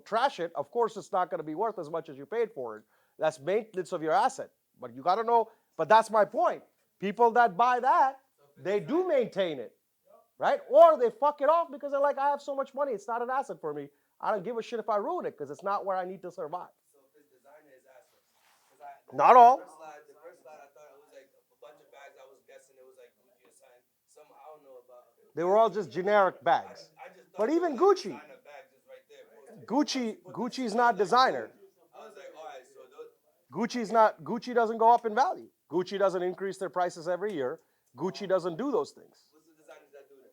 trash it, of course it's not going to be worth as much as you paid for it. That's maintenance of your asset. But you got to know, but that's my point. People that buy that, they do maintain it, right? Or they fuck it off because they're like, I have so much money, it's not an asset for me. I don't give a shit if I ruin it because it's not where I need to survive. So if it's designer, it's assets. Not all. The first slide, I thought it was like a bunch of bags. I was guessing it was like Gucci or something. Some I don't know about. They were all just generic bags. I just But thought even it was Gucci, like designer bags is right there. Gucci's not designer. I was like, all right, so those. Gucci doesn't go up in value. Gucci doesn't increase their prices every year. Gucci doesn't do those things. What's the designers that do that?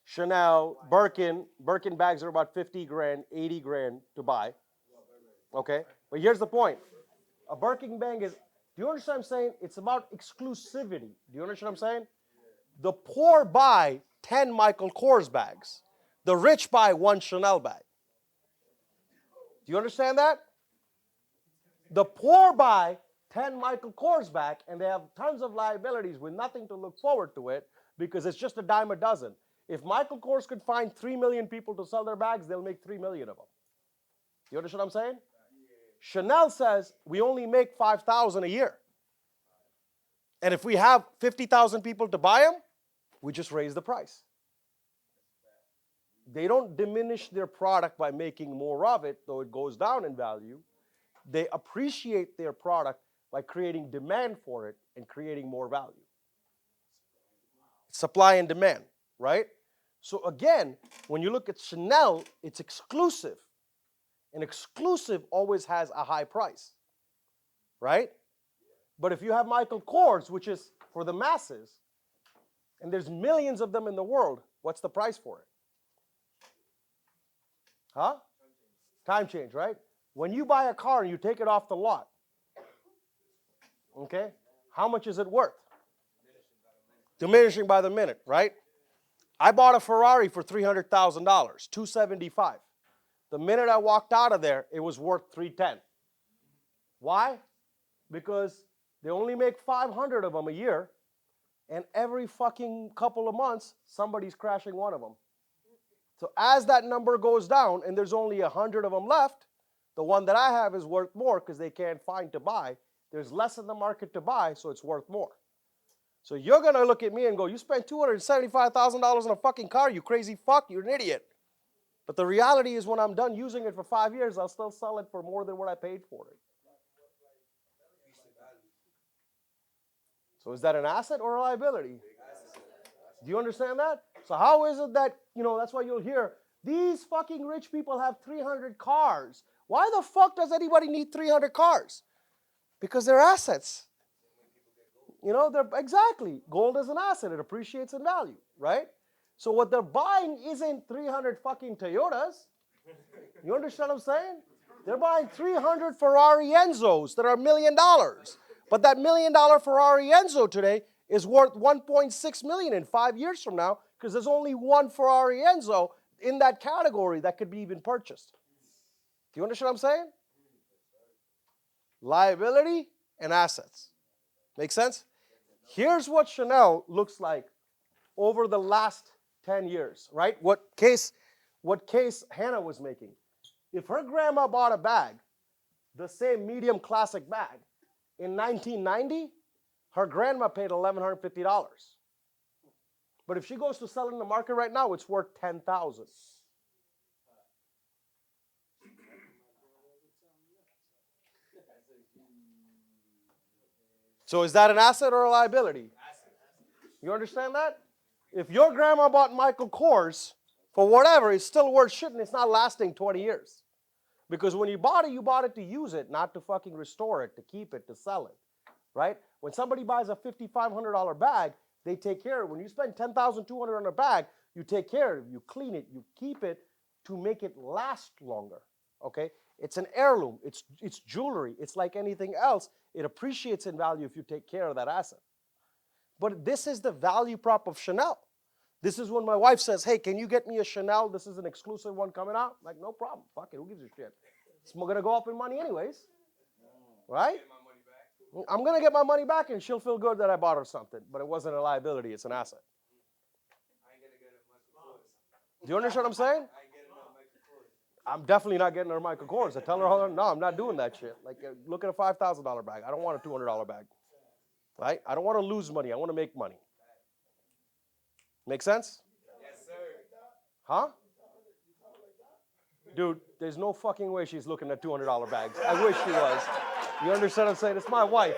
Chanel, Chanel, Birkin bags are about 50 grand, 80 grand to buy. Okay? But here's the point. A Birkin bag is, do you understand what I'm saying? It's about exclusivity. Do you understand what I'm saying? The poor buy 10 Michael Kors bags. The rich buy 1 Chanel bag. Do you understand that? The poor buy 10 Michael Kors back and they have tons of liabilities with nothing to look forward to it because it's just a dime a dozen. If Michael Kors could find 3 million people to sell their bags, they'll make 3 million of them. You understand what I'm saying? Chanel says we only make 5,000 a year. And if we have 50,000 people to buy them, we just raise the price. They don't diminish their product by making more of it, though it goes down in value. They appreciate their product by creating demand for it and creating more value. Supply and demand, right? So again, when you look at Chanel, it's exclusive. And exclusive always has a high price, right? But if you have Michael Kors, which is for the masses, and there's millions of them in the world, what's the price for it? Huh? Time change, right? When you buy a car and you take it off the lot, okay, how much is it worth? Diminishing by the minute, right? I bought a Ferrari for $300,000, $275. The minute I walked out of there, it was worth $310. Why? Because they only make 500 of them a year, and every fucking couple of months, somebody's crashing one of them. So as that number goes down, and there's only 100 of them left, the one that I have is worth more because they can't find to buy. There's less in the market to buy, so it's worth more. So you're going to look at me and go, you spent $275,000 on a fucking car, you crazy fuck, you're an idiot. But the reality is when I'm done using it for 5 years, I'll still sell it for more than what I paid for it. So is that an asset or a liability? Do you understand that? So how is it that, that's why you'll hear, these fucking rich people have 300 cars. Why the fuck does anybody need 300 cars? Because they're assets. Exactly. Gold is an asset. It appreciates in value, right? So what they're buying isn't 300 fucking Toyotas. You understand what I'm saying? They're buying 300 Ferrari Enzos that are $1 million. But that $1 million Ferrari Enzo today is worth $1.6 million in 5 years from now because there's only one Ferrari Enzo in that category that could be even purchased. Do you understand what I'm saying? Liability and assets. Make sense? Here's what Chanel looks like over the last 10 years, right? What case Hannah was making. If her grandma bought a bag, the same medium classic bag, in 1990, her grandma paid $1,150. But if she goes to sell it in the market right now, it's worth $10,000. So is that an asset or a liability? You understand that? If your grandma bought Michael Kors for whatever, it's still worth shit and it's not lasting 20 years. Because when you bought it to use it, not to fucking restore it, to keep it, to sell it. Right? When somebody buys a $5,500 bag, they take care of it. When you spend $10,200 on a bag, you take care of it, you clean it, you keep it to make it last longer. Okay? It's an heirloom. It's jewelry. It's like anything else. It appreciates in value if you take care of that asset. But this is the value prop of Chanel. This is when my wife says, hey, can you get me a Chanel? This is an exclusive one coming out. I'm like, no problem. Fuck it. Who gives a shit? It's going to go up in money anyways. Right? I'm going to get my money back and she'll feel good that I bought her something. But it wasn't a liability. It's an asset. Do you understand what I'm saying? I'm definitely not getting her Michael Kors. I tell her, no, I'm not doing that shit. Like, look at a $5,000 bag. I don't want a $200 bag. Right? I don't want to lose money. I want to make money. Make sense? Yes, sir. Huh? Dude, there's no fucking way she's looking at $200 bags. I wish she was. You understand what I'm saying? It's my wife.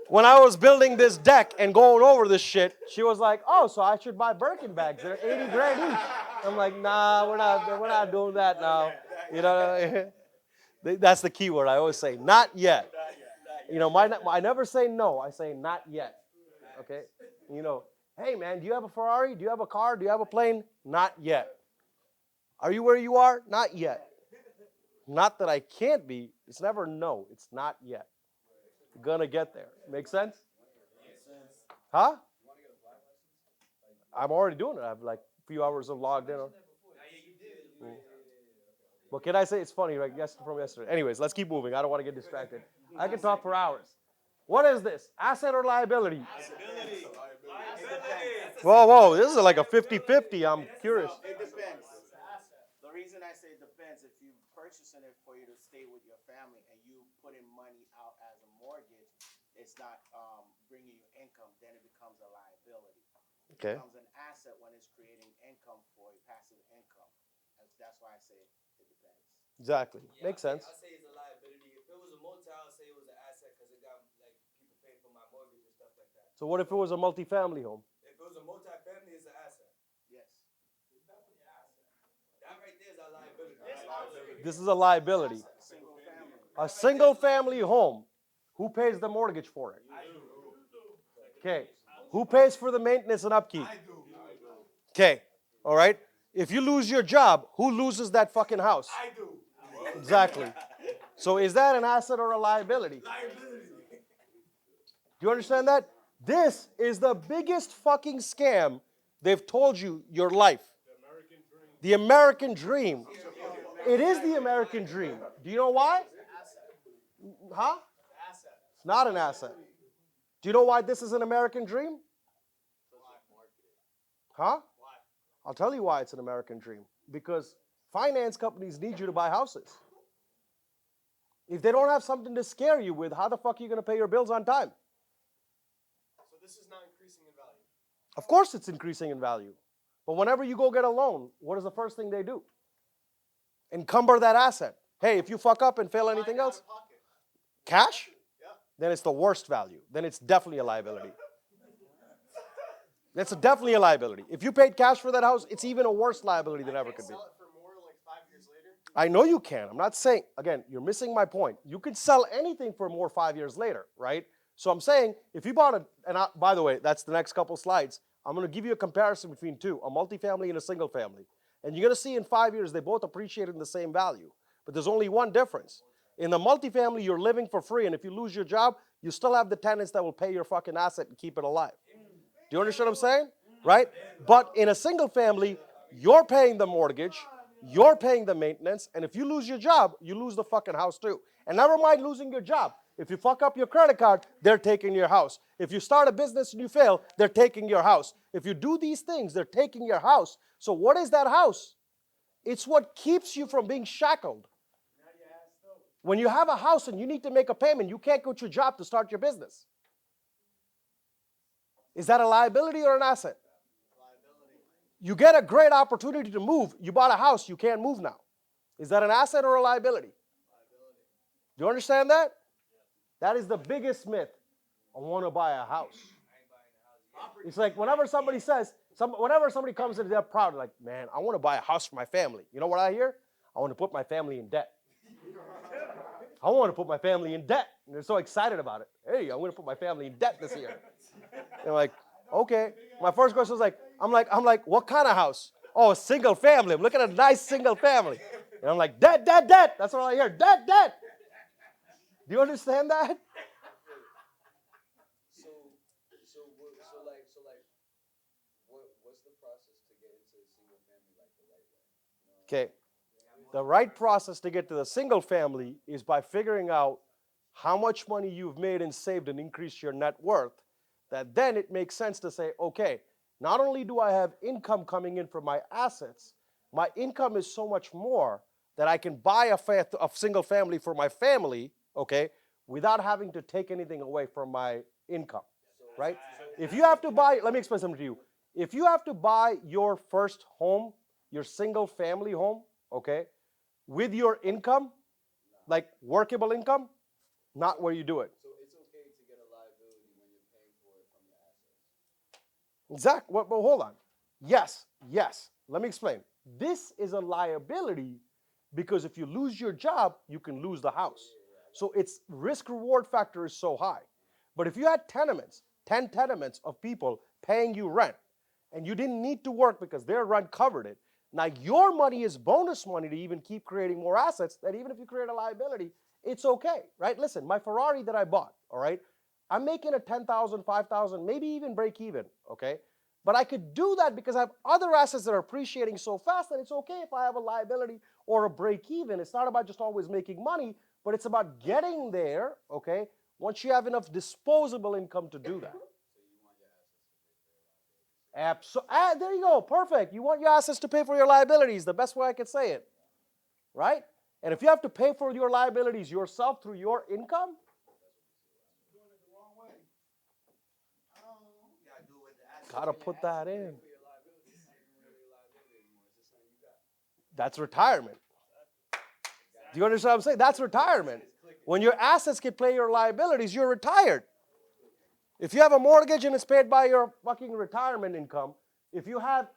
When I was building this deck and going over this shit, she was like, oh, so I should buy Birkin bags. They're 80 grand each. I'm like, nah, we're not doing that now. You know, that's the key word I always say, not yet. You know, I never say no. I say not yet. Okay? You know, hey, man, do you have a Ferrari? Do you have a car? Do you have a plane? Not yet. Are you where you are? Not yet. Not that I can't be. It's never no. It's not yet. Gonna get there. Make sense? Huh? I'm already doing it. I have like a few hours of logged in. But can I say it's funny, right? From yesterday. Anyways, let's keep moving. I don't want to get distracted. I can talk for hours. What is this? Asset or liability? Liability. Whoa. This is like a 50-50. I'm curious. It depends. The reason I say it depends, if you're purchasing it for you to stay with your family and you putting money out as a mortgage, it's not bringing you income, then it becomes a liability. Okay. It becomes an asset when it's creating income for you, passive income. That's why I say it depends. Exactly. Yeah, Makes sense. I say it's a liability. If it was a motel, I'd say it was an asset because it got like people paying for my mortgage and stuff like that. So what if it was a multifamily home? If it was a multi-family, it's an asset. Yes. That right there is a liability. This is a liability. Single family. A single family home. Who pays the mortgage for it? Okay. Who pays for the maintenance and upkeep? Okay. All right. If you lose your job, who loses that fucking house? I do. Exactly. So is that an asset or a liability? Liability. Do you understand that? This is the biggest fucking scam they've told you your life. The American dream. It is the American dream. Do you know why? Huh? It's not an asset. Do you know why this is an American dream? Huh? I'll tell you why it's an American dream. Because finance companies need you to buy houses. If they don't have something to scare you with, how the fuck are you going to pay your bills on time? So this is not increasing in value. Of course it's increasing in value. But whenever you go get a loan, what is the first thing they do? Encumber that asset. Hey, if you fuck up and fail anything else, cash? Then it's the worst value. Then it's definitely a liability. That's definitely a liability. If you paid cash for that house, it's even a worse liability than ever could be. Sell it for more like 5 years later. I know you can. I'm not saying, again, you're missing my point. You can sell anything for more 5 years later, right? So I'm saying, if you bought by the way, that's the next couple slides. I'm going to give you a comparison between two, a multifamily and a single family. And you're going to see in 5 years, they both appreciate in the same value. But there's only one difference. In the multifamily, you're living for free. And if you lose your job, you still have the tenants that will pay your fucking asset and keep it alive. Do you understand what I'm saying? Right? But in a single family, you're paying the mortgage, you're paying the maintenance, and if you lose your job, you lose the fucking house too. And never mind losing your job. If you fuck up your credit card, they're taking your house. If you start a business and you fail, they're taking your house. If you do these things, they're taking your house. So what is that house? It's what keeps you from being shackled. When you have a house and you need to make a payment, you can't go to your job to start your business. Is that a liability or an asset? Liability. You get a great opportunity to move. You bought a house, you can't move now. Is that an asset or a liability? Liability. Do you understand that? That is the biggest myth. I want to buy a house. It's like whenever somebody says, whenever somebody comes in, they're proud, like, man, I want to buy a house for my family. You know what I hear? I want to put my family in debt. I want to put my family in debt. And they're so excited about it. Hey, I'm going to put my family in debt this year. They're like, okay. My first question was like, I'm like, what kind of house? Oh, a single family. I'm looking at a nice single family. And I'm like, debt, debt, debt. That's what I hear. Debt, debt. Do you understand that? What's the process to get into a single family like the right way? Okay. The right process to get to the single family is by figuring out how much money you've made and saved and increased your net worth. That then it makes sense to say, okay, not only do I have income coming in from my assets, my income is so much more that I can buy a single family for my family, okay, without having to take anything away from my income, right? If you have to buy, let me explain something to you. If you have to buy your first home, your single family home, okay, with your income, like workable income, not where you do it. So it's okay to get a liability when you're paying for it from your assets. Exactly. Well, hold on. Yes. Let me explain. This is a liability because if you lose your job, you can lose the house. So its risk-reward factor is so high. But if you had tenements, 10 tenements of people paying you rent, and you didn't need to work because their rent covered it, now your money is bonus money to even keep creating more assets, that even if you create a liability, it's okay, right? Listen, my Ferrari that I bought, all right, I'm making a 10,000, 5,000, maybe even break even, okay? But I could do that because I have other assets that are appreciating so fast that it's okay if I have a liability or a break even. It's not about just always making money, but it's about getting there, okay, once you have enough disposable income to do that. There you go, perfect. You want your assets to pay for your liabilities, the best way I could say it, right? And if you have to pay for your liabilities yourself through your income, gotta put that in. That's retirement. Do you understand what I'm saying? That's retirement. When your assets can pay your liabilities, you're retired. If you have a mortgage and it's paid by your fucking retirement income, if you have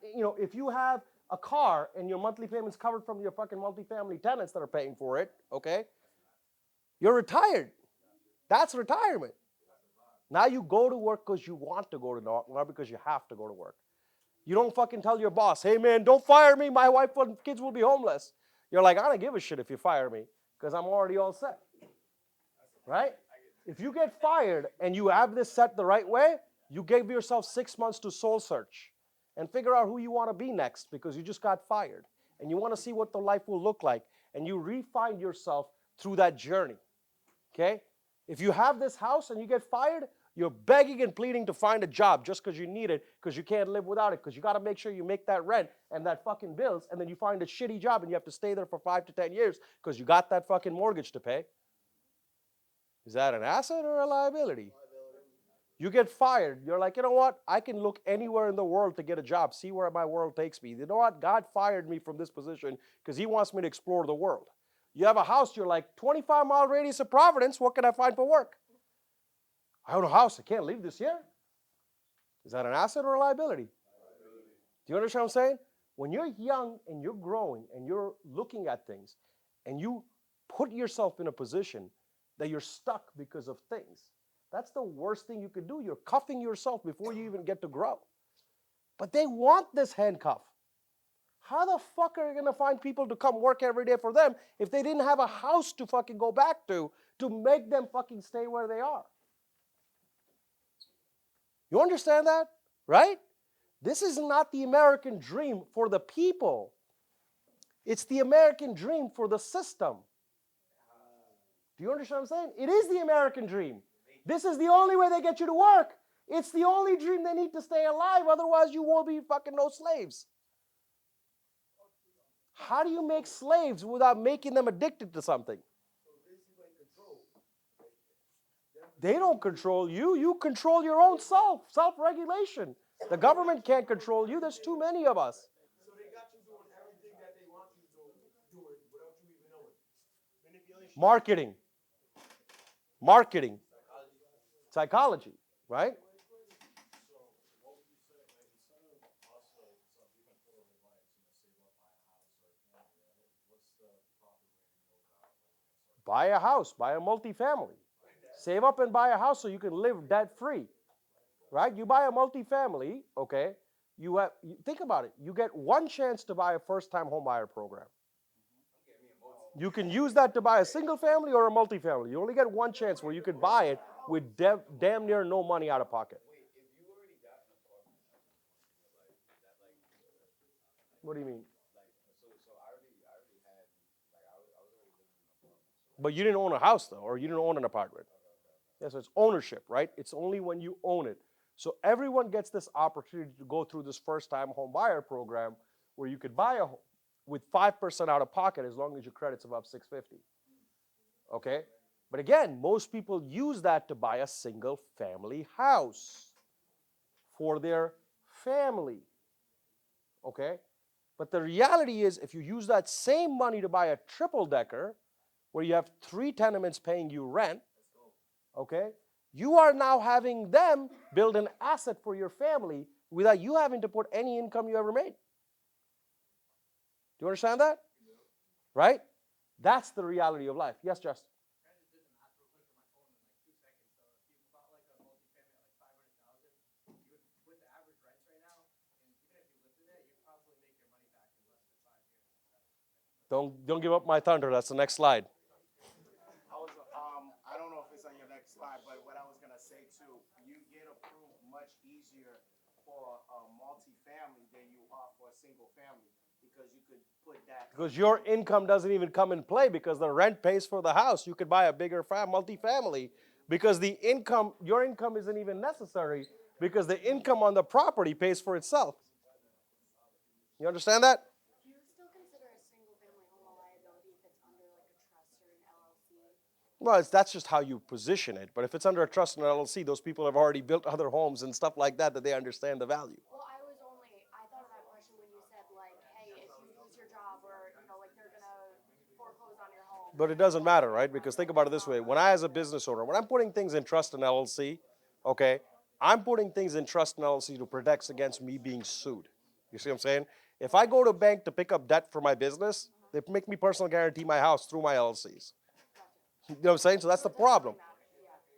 a car and your monthly payment's covered from your fucking multifamily tenants that are paying for it, okay, you're retired. That's retirement. Now you go to work because you want to go to work, not because you have to go to work. You don't fucking tell your boss, hey man, don't fire me, my wife and kids will be homeless. You're like, I don't give a shit if you fire me because I'm already all set. Right? If you get fired and you have this set the right way, you gave yourself 6 months to soul search and figure out who you want to be next because you just got fired and you want to see what the life will look like and you refine yourself through that journey. Okay? If you have this house and you get fired, you're begging and pleading to find a job just because you need it, because you can't live without it, because you got to make sure you make that rent and that fucking bills, and then you find a shitty job and you have to stay there for 5 to 10 years because you got that fucking mortgage to pay. Is that an asset or a liability? You get fired. You're like, you know what? I can look anywhere in the world to get a job, see where my world takes me. You know what? God fired me from this position because he wants me to explore the world. You have a house, you're like, 25-mile radius of Providence, what can I find for work? I own a house, I can't leave this year. Is that an asset or a liability? Do you understand what I'm saying? When you're young and you're growing and you're looking at things and you put yourself in a position that you're stuck because of things, that's the worst thing you could do. You're cuffing yourself before you even get to grow. But they want this handcuff. How the fuck are you going to find people to come work every day for them if they didn't have a house to fucking go back to make them fucking stay where they are? You understand that? Right? This is not the American dream for the people. It's the American dream for the system. Do you understand what I'm saying? It is the American dream. This is the only way they get you to work. It's the only dream they need to stay alive. Otherwise, you won't be fucking no slaves. How do you make slaves without making them addicted to something? They don't control you. You control your own self-regulation. The government can't control you. There's too many of us. So they got you doing everything that they want you to do it without you even knowing. Manipulation. Marketing. Psychology, right? Buy a house, buy a multifamily. Save up and buy a house so you can live debt-free, right? You buy a multifamily, okay? Think about it. You get one chance to buy a first-time home buyer program. You can use that to buy a single family or a multifamily. You only get one chance where you could buy it with damn near no money out of pocket. What do you mean? But you didn't own a house, though, or you didn't own an apartment. Yeah, so it's ownership, right? It's only when you own it. So everyone gets this opportunity to go through this first-time home buyer program where you could buy a home with 5% out of pocket as long as your credit's above 650. Okay? But again, most people use that to buy a single-family house for their family. Okay? But the reality is, if you use that same money to buy a triple-decker, where you have 3 tenements paying you rent, okay, you are now having them build an asset for your family without you having to put any income you ever made. Do you understand that? Right? That's the reality of life. Yes, Justin? Don't give up my thunder. That's the next slide. I don't know if it's on your next slide, but what I was gonna say too, you get approved much easier for a multi-family than you are for a single family because you could put that. Because your income doesn't even come in play because the rent pays for the house. You could buy a bigger multi-family because your income isn't even necessary because the income on the property pays for itself. You understand that? Do you still consider a single-family home a liability if it's under like a trust or an LLC? Well, that's just how you position it. But if it's under a trust and LLC, those people have already built other homes and stuff like that they understand the value. Well, I thought of that question when you said like, hey, if you lose your job or, like they're gonna foreclose on your home. But it doesn't matter, right? Because think about it this way. When I, as a business owner, when I'm putting things in trust and LLC, okay, I'm putting things in trust and LLC to protect against me being sued. You see what I'm saying? If I go to a bank to pick up debt for my business, they make me personal guarantee my house through my LLCs. You know what I'm saying? So that's the problem.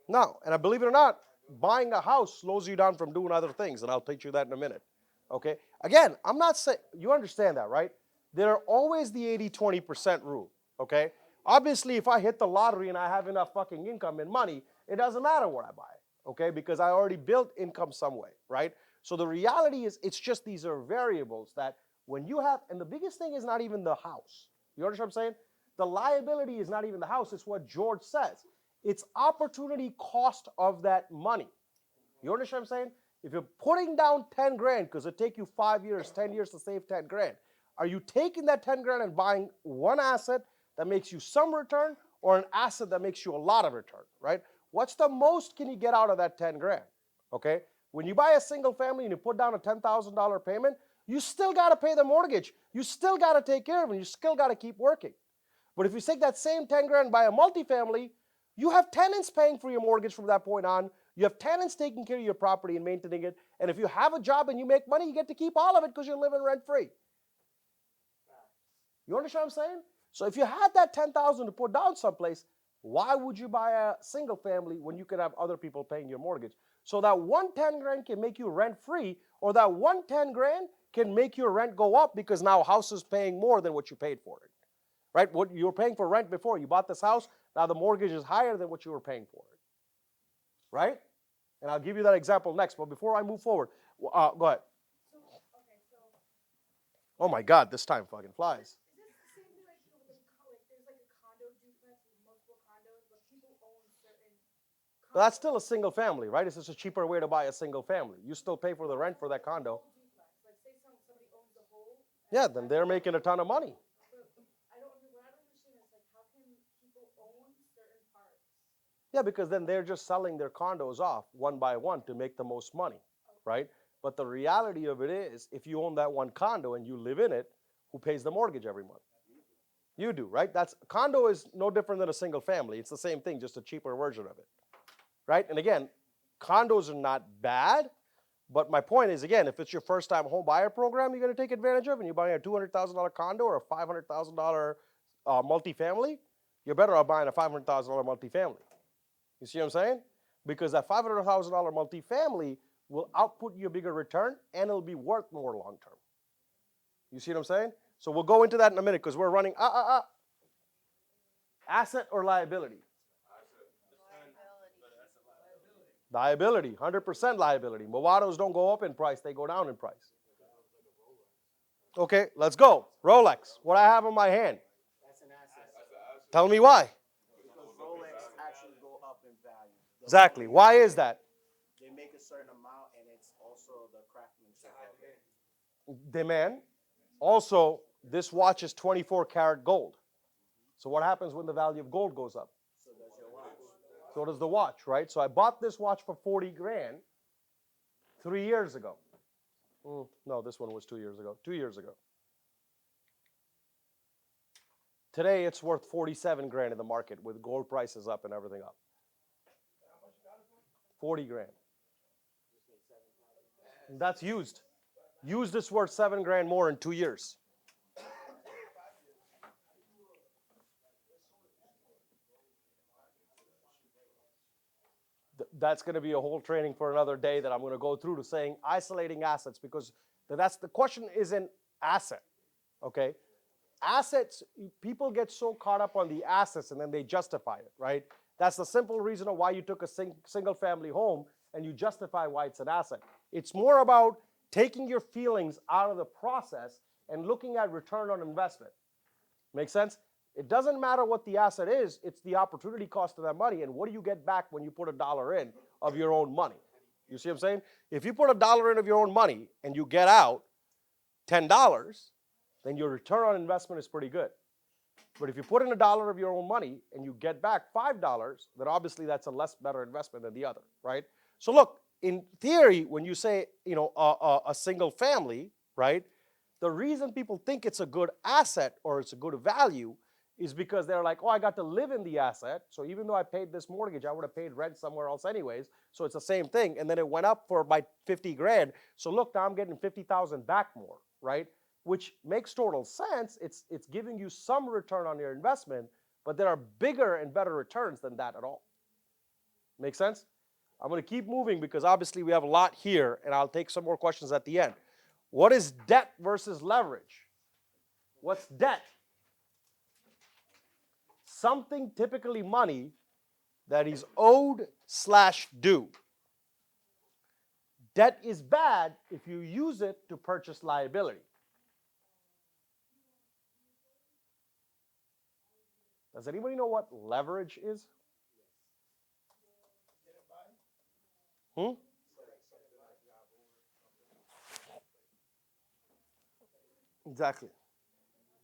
No, and I believe it or not, buying a house slows you down from doing other things, and I'll teach you that in a minute. Okay? Again, I'm not saying, you understand that, right? There are always the 80-20% rule, okay? Obviously, if I hit the lottery and I have enough fucking income and money, it doesn't matter what I buy, okay? Because I already built income some way, right? So the reality is it's just these are variables that when you have, and the biggest thing is not even the house. You understand what I'm saying? The liability is not even the house, it's what George says. It's opportunity cost of that money. You understand what I'm saying? If you're putting down 10 grand, because it take you 5 years, 10 years to save 10 grand, are you taking that 10 grand and buying one asset that makes you some return or an asset that makes you a lot of return, right? What's the most can you get out of that 10 grand, okay? When you buy a single family and you put down a $10,000 payment, you still got to pay the mortgage. You still got to take care of it. You still got to keep working. But if you take that same 10 grand and buy a multifamily, you have tenants paying for your mortgage from that point on. You have tenants taking care of your property and maintaining it. And if you have a job and you make money, you get to keep all of it because you're living rent free. You understand what I'm saying? So if you had that 10,000 to put down someplace, why would you buy a single family when you could have other people paying your mortgage? So that 110 grand can make you rent free, or that 110 grand can make your rent go up because now house is paying more than what you paid for it. Right? What you were paying for rent before, you bought this house, now the mortgage is higher than what you were paying for it. Right? And I'll give you that example next, but before I move forward, go ahead. Oh my God, this time fucking flies. Is this the same thing like with there's like a condo duplex with multiple condos, but people own certain condos? That's still a single family, right? It's just a cheaper way to buy a single family. You still pay for the rent for that condo. Duplex. Like say somebody owns the whole. Yeah, then they're making a ton of money. But I don't understand is like how can people own certain parts? Yeah, because then they're just selling their condos off one by one to make the most money, right? But the reality of it is, if you own that one condo and you live in it, who pays the mortgage every month? You do, right? That's condo is no different than a single family. It's the same thing, just a cheaper version of it, right? And again, condos are not bad, but my point is, again, if it's your first-time home buyer program you're going to take advantage of, and you're buying a $200,000 condo or a $500,000 multifamily, you're better off buying a $500,000 multifamily. You see what I'm saying? Because that $500,000 multifamily will output you a bigger return, and it'll be worth more long term. You see what I'm saying? So we'll go into that in a minute because we're running. Asset or liability? Liability, 100% liability. Movados don't go up in price, they go down in price. Okay, let's go. Rolex, what I have in my hand. That's an asset. Tell me why. Because Rolex actually go up in value. Exactly. Why is that? They make a certain amount, and it's also the craftsmanship of it. Demand. Also, this watch is 24 karat gold. So what happens when the value of gold goes up? So does your watch. So does the watch, right? So I bought this watch for 40 grand 3 years ago. No, this one was 2 years ago. 2 years ago. Today it's worth 47 grand in the market with gold prices up and everything up. 40 grand. That's used. Used is worth 7 grand more in 2 years. That's going to be a whole training for another day that I'm going to go through to saying isolating assets, because that's the question is an asset, okay? Assets, people get so caught up on the assets and then they justify it, right? That's the simple reason of why you took a single family home and you justify why it's an asset. It's more about taking your feelings out of the process and looking at return on investment. Make sense? It doesn't matter what the asset is, it's the opportunity cost of that money, and what do you get back when you put $1 in of your own money? You see what I'm saying? If you put $1 in of your own money and you get out $10, then your return on investment is pretty good. But if you put in $1 of your own money and you get back $5, then obviously that's a less better investment than the other, right? So look, in theory, when you say, a single family, right, the reason people think it's a good asset or it's a good value is because they're like, oh, I got to live in the asset, so even though I paid this mortgage, I would have paid rent somewhere else anyways, so it's the same thing, and then it went up for by 50 grand, so look, now I'm getting 50,000 back more, right? Which makes total sense. It's giving you some return on your investment, but there are bigger and better returns than that at all. Make sense? I'm going to keep moving because obviously we have a lot here, and I'll take some more questions at the end. What is debt versus leverage? What's debt? Something, typically money, that is owed slash due. Debt is bad if you use it to purchase liability. Does anybody know what leverage is? Hmm? Exactly.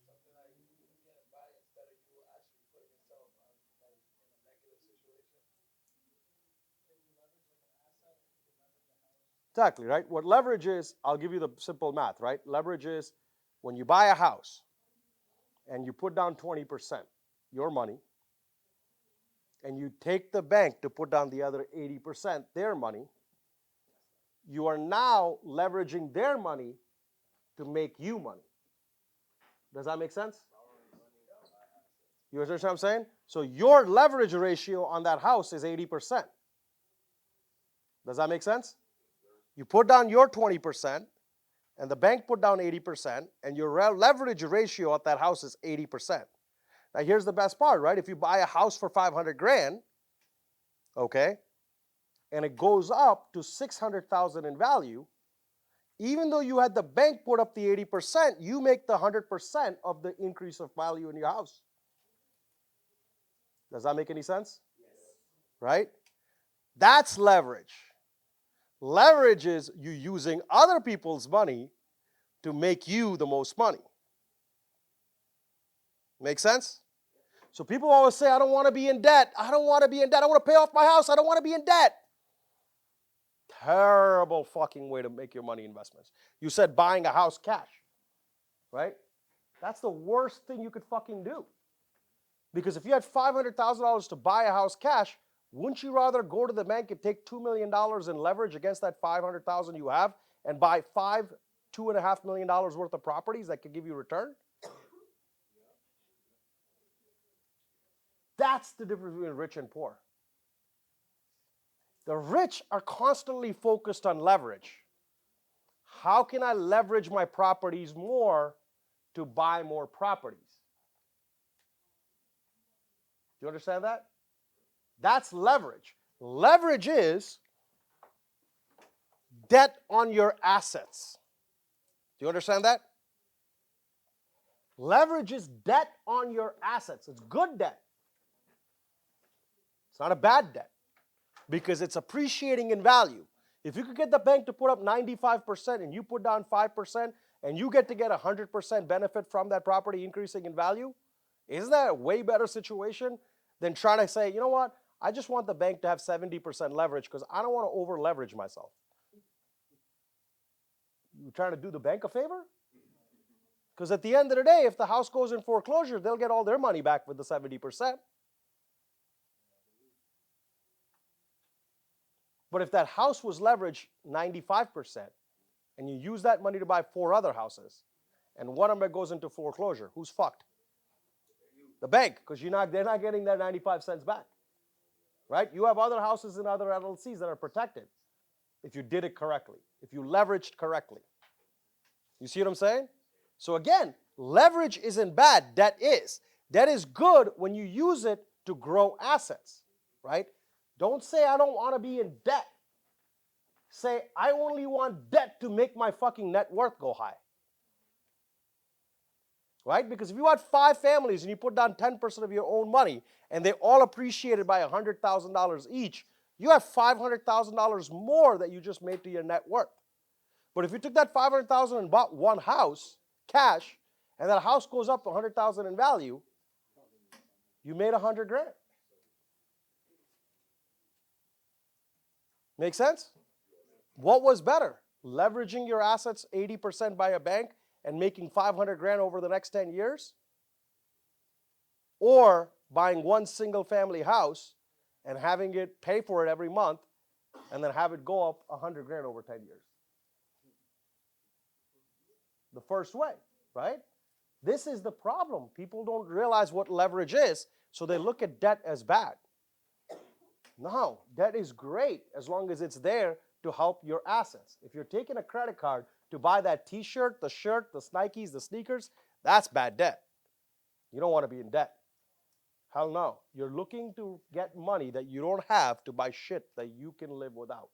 Something that you can't buy instead of you actually putting yourself on like in a negative situation. Can you leverage like an asset? Like you can leverage a house. Exactly, right? What leverage is, I'll give you the simple math, right? Leverage is when you buy a house and you put down 20%, your money, and you take the bank to put down the other 80%, their money, you are now leveraging their money to make you money. Does that make sense? You understand what I'm saying? So your leverage ratio on that house is 80%. Does that make sense? You put down your 20%, and the bank put down 80%, and your leverage ratio at that house is 80%. Now here's the best part, right? If you buy a house for 500 grand, okay, and it goes up to 600,000 in value, even though you had the bank put up the 80%, you make the 100% of the increase of value in your house. Does that make any sense? Yes. Right? That's leverage. Leverage is you using other people's money to make you the most money. Make sense? So people always say, I don't want to be in debt. I don't want to be in debt. I want to pay off my house. I don't want to be in debt. Terrible fucking way to make your money investments. You said buying a house cash, right? That's the worst thing you could fucking do. Because if you had $500,000 to buy a house cash, wouldn't you rather go to the bank and take $2 million in leverage against that $500,000 you have and buy $2.5 million worth of properties that could give you return? That's the difference between rich and poor. The rich are constantly focused on leverage. How can I leverage my properties more to buy more properties? Do you understand that? That's leverage. Leverage is debt on your assets. Do you understand that? Leverage is debt on your assets. It's good debt. It's not a bad debt because it's appreciating in value. If you could get the bank to put up 95% and you put down 5% and you get to get 100% benefit from that property increasing in value, isn't that a way better situation than trying to say, you know what, I just want the bank to have 70% leverage because I don't want to over leverage myself. You trying to do the bank a favor? Because at the end of the day, if the house goes in foreclosure, they'll get all their money back with the 70%. But if that house was leveraged 95% and you use that money to buy 4 other houses and one of them goes into foreclosure, who's fucked? The bank, because they're not getting that 95 cents back. Right? You have other houses in other LLCs that are protected if you did it correctly, if you leveraged correctly. You see what I'm saying? So again, leverage isn't bad, debt is. Debt is good when you use it to grow assets, right? Don't say I don't want to be in debt. Say I only want debt to make my fucking net worth go high. Right? Because if you had 5 families and you put down 10% of your own money and they all appreciated by $100,000 each, you have $500,000 more that you just made to your net worth. But if you took that $500,000 and bought one house, cash, and that house goes up to $100,000 in value, you made $100 grand. Make sense? What was better? Leveraging your assets 80% by a bank and making 500 grand over the next 10 years? Or buying one single family house and having it pay for it every month and then have it go up 100 grand over 10 years? The first way, right? This is the problem. People don't realize what leverage is, so they look at debt as bad. No, debt is great as long as it's there to help your assets. If you're taking a credit card to buy that t-shirt, the shirt, the Nikes, the sneakers, that's bad debt. You don't want to be in debt. Hell no. You're looking to get money that you don't have to buy shit that you can live without.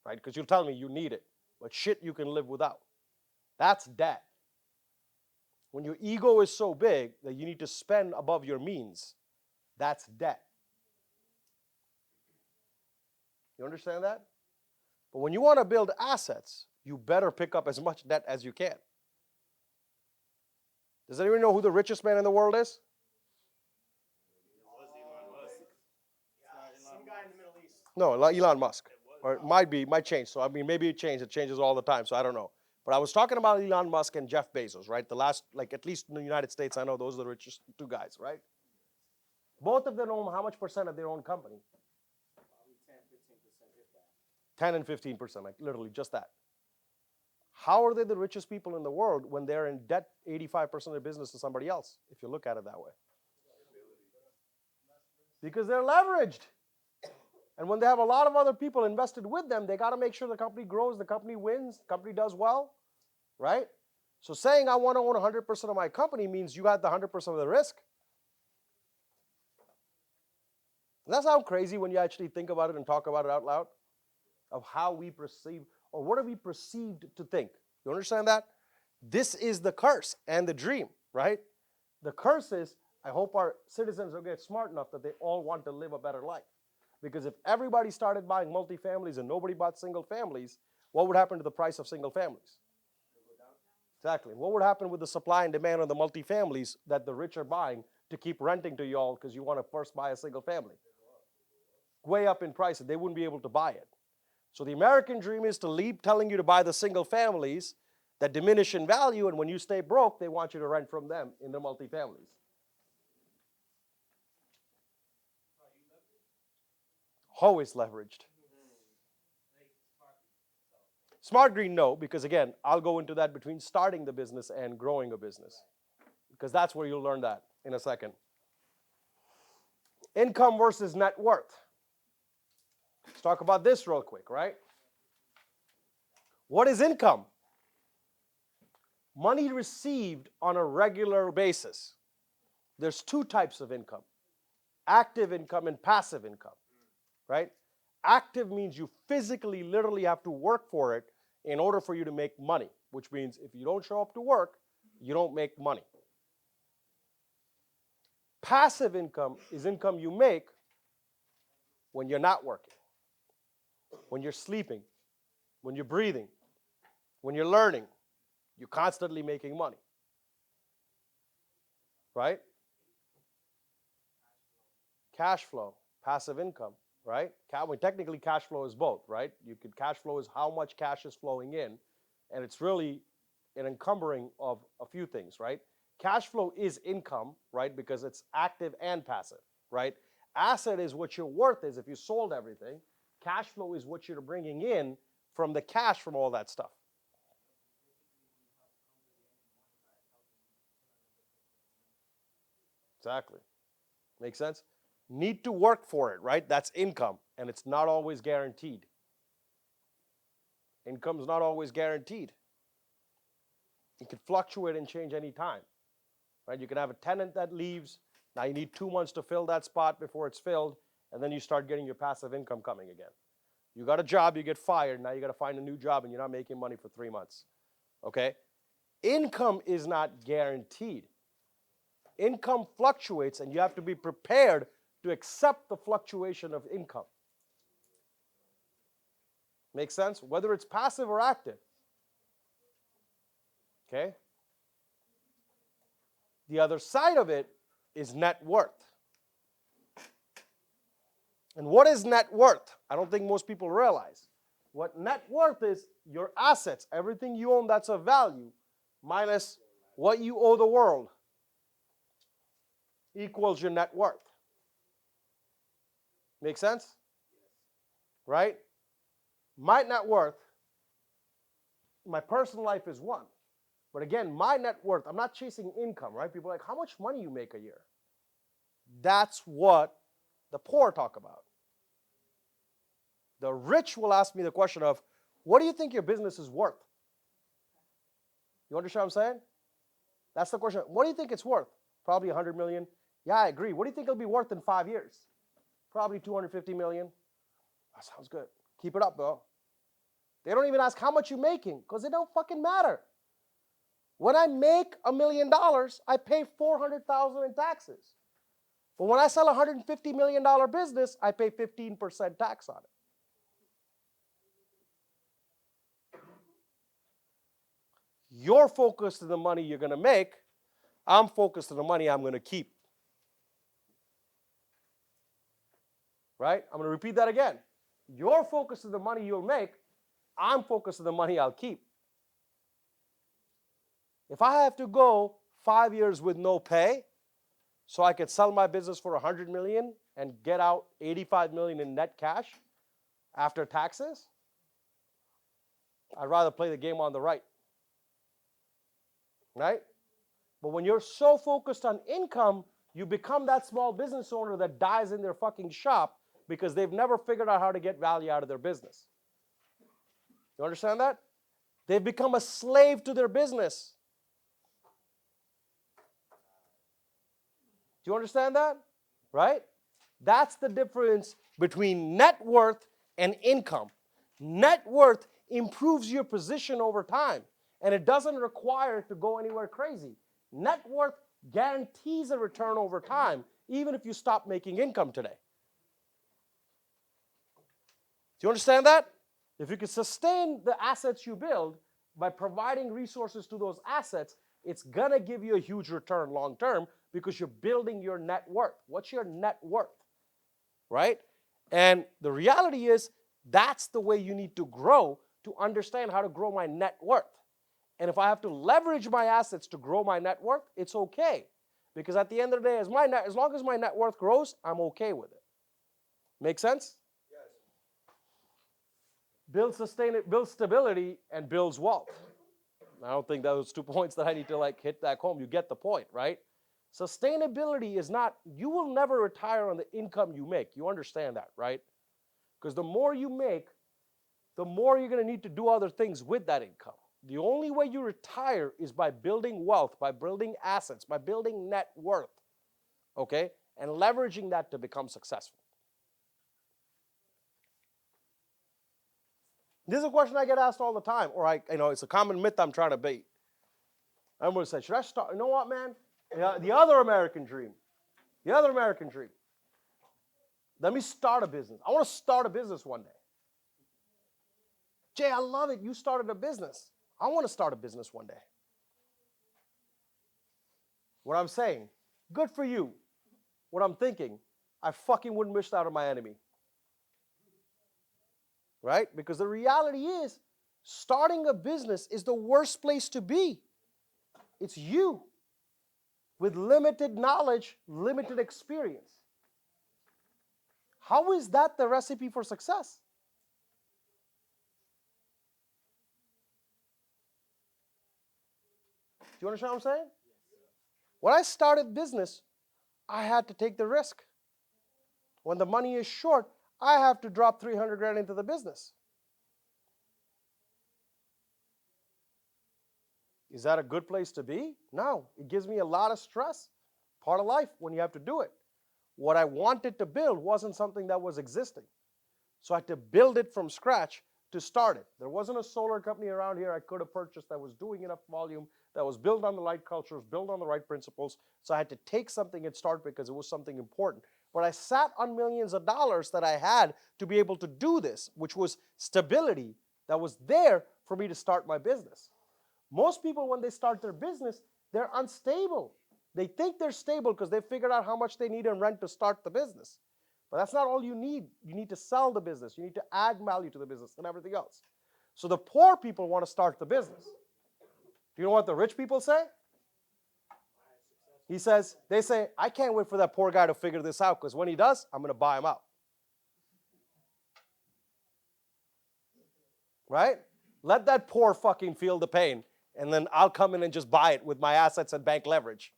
Right? Because you'll tell me you need it, but shit you can live without. That's debt. When your ego is so big that you need to spend above your means, that's debt. You understand that? But when you want to build assets, you better pick up as much debt as you can. Does anyone know who the richest man in the world is? Some guy in the Middle East. No, Elon Musk. Or it might change. So I mean, maybe it changes all the time. So I don't know. But I was talking about Elon Musk and Jeff Bezos, right? The last, like at least in the United States, I know those are the richest two guys, right? Both of them own how much percent of their own company? Probably 10, 15% if that. 10 and 15%, like literally just that. How are they the richest people in the world when they're in debt 85% of their business to somebody else, if you look at it that way? Because they're leveraged. And when they have a lot of other people invested with them, they got to make sure the company grows, the company wins, the company does well, right? So saying I want to own 100% of my company means you got the 100% of the risk. Does that sound crazy when you actually think about it and talk about it out loud? Of how we perceive, or what are we perceived to think? You understand that? This is the curse and the dream, right? The curse is, I hope our citizens will get smart enough that they all want to live a better life. Because if everybody started buying multifamilies and nobody bought single families, what would happen to the price of single families? Exactly. What would happen with the supply and demand on the multifamilies that the rich are buying to keep renting to y'all because you want to first buy a single family? Way up in price, and they wouldn't be able to buy it. So the American dream is to leave telling you to buy the single families that diminish in value, and when you stay broke, they want you to rent from them in the multifamilies. Always leveraged. Smart green, no, because again, I'll go into that between starting the business and growing a business, because that's where you'll learn that in a second. Income versus net worth. Let's talk about this real quick, right? What is income? Money received on a regular basis. There's two types of income: active income and passive income, right? Active means you physically, literally have to work for it in order for you to make money, which means if you don't show up to work, you don't make money. Passive income is income you make when you're not working, when you're sleeping, when you're breathing, when you're learning. You're constantly making money, right? Cash flow, passive income, right? Technically, cash flow is both, right? Cash flow is how much cash is flowing in, and it's really an encumbering of a few things, right? Cash flow is income, right? Because it's active and passive, right? Asset is what your worth is if you sold everything. Cash flow is what you're bringing in from the cash from all that stuff. Exactly. Make sense? Need to work for it, right? That's income, and it's not always guaranteed. Income's not always guaranteed. It could fluctuate and change any time, right? You can have a tenant that leaves. Now you need 2 months to fill that spot before it's filled, and then you start getting your passive income coming again. You got a job, you get fired, now you got to find a new job, and you're not making money for 3 months, okay? Income is not guaranteed. Income fluctuates, and you have to be prepared to accept the fluctuation of income. Make sense? Whether it's passive or active. Okay? The other side of it is net worth. And what is net worth? I don't think most people realize. What net worth is, your assets, everything you own that's of value, minus what you owe the world, equals your net worth. Make sense? Right? My net worth, my personal life is one. But again, my net worth, I'm not chasing income, right? People are like, how much money you make a year? That's what the poor talk about. The rich will ask me the question of, what do you think your business is worth? You understand what I'm saying? That's the question. What do you think it's worth? Probably 100 million. Yeah, I agree. What do you think it'll be worth in 5 years? Probably 250 million. That sounds good. Keep it up, bro. They don't even ask how much you're making because it don't fucking matter. When I make $1 million, I pay $400,000 in taxes. But when I sell a $150 million business, I pay 15% tax on it. You're focused on the money you're going to make. I'm focused on the money I'm going to keep. Right? I'm going to repeat that again. You're focused on the money you'll make. I'm focused on the money I'll keep. If I have to go 5 years with no pay so I could sell my business for 100 million and get out 85 million in net cash after taxes, I'd rather play the game on the right. Right? But when you're so focused on income, you become that small business owner that dies in their fucking shop because they've never figured out how to get value out of their business. You understand that? They've become a slave to their business. Do you understand that? Right? That's the difference between net worth and income. Net worth improves your position over time, and it doesn't require it to go anywhere crazy. Net worth guarantees a return over time, even if you stop making income today. Do you understand that? If you can sustain the assets you build by providing resources to those assets, it's going to give you a huge return long term because you're building your net worth. What's your net worth? Right? And the reality is that's the way you need to grow to understand how to grow my net worth. And if I have to leverage my assets to grow my net worth, it's okay. Because at the end of the day, as long as my net worth grows, I'm okay with it. Make sense? Build stability and builds wealth. I don't think those 2 points that I need to hit back home. You get the point, right? Sustainability is not, you will never retire on the income you make. You understand that, right? Because the more you make, the more you're going to need to do other things with that income. The only way you retire is by building wealth, by building assets, by building net worth, okay? And leveraging that to become successful. This is a question I get asked all the time, or it's a common myth I'm trying to bait. I'm going to say, should I start? You know what, man? The other American dream. The other American dream. Let me start a business. I want to start a business one day. Jay, I love it. You started a business. I want to start a business one day. What I'm saying, good for you. What I'm thinking, I fucking wouldn't wish that on my enemy. Right? Because the reality is, starting a business is the worst place to be. It's you with limited knowledge, limited experience. How is that the recipe for success? Do you understand what I'm saying? When I started business, I had to take the risk. When the money is short, I have to drop 300 grand into the business. Is that a good place to be? No. It gives me a lot of stress. Part of life when you have to do it. What I wanted to build wasn't something that was existing. So I had to build it from scratch to start it. There wasn't a solar company around here I could have purchased that was doing enough volume, that was built on the right cultures, built on the right principles. So I had to take something and start because it was something important. But I sat on millions of dollars that I had to be able to do this, which was stability that was there for me to start my business. Most people, when they start their business, they're unstable. They think they're stable because they figured out how much they need in rent to start the business. But that's not all you need. You need to sell the business. You need to add value to the business and everything else. So the poor people want to start the business. Do you know what the rich people say? They say, I can't wait for that poor guy to figure this out because when he does, I'm going to buy him out. Right? Let that poor fucking feel the pain, and then I'll come in and just buy it with my assets and bank leverage.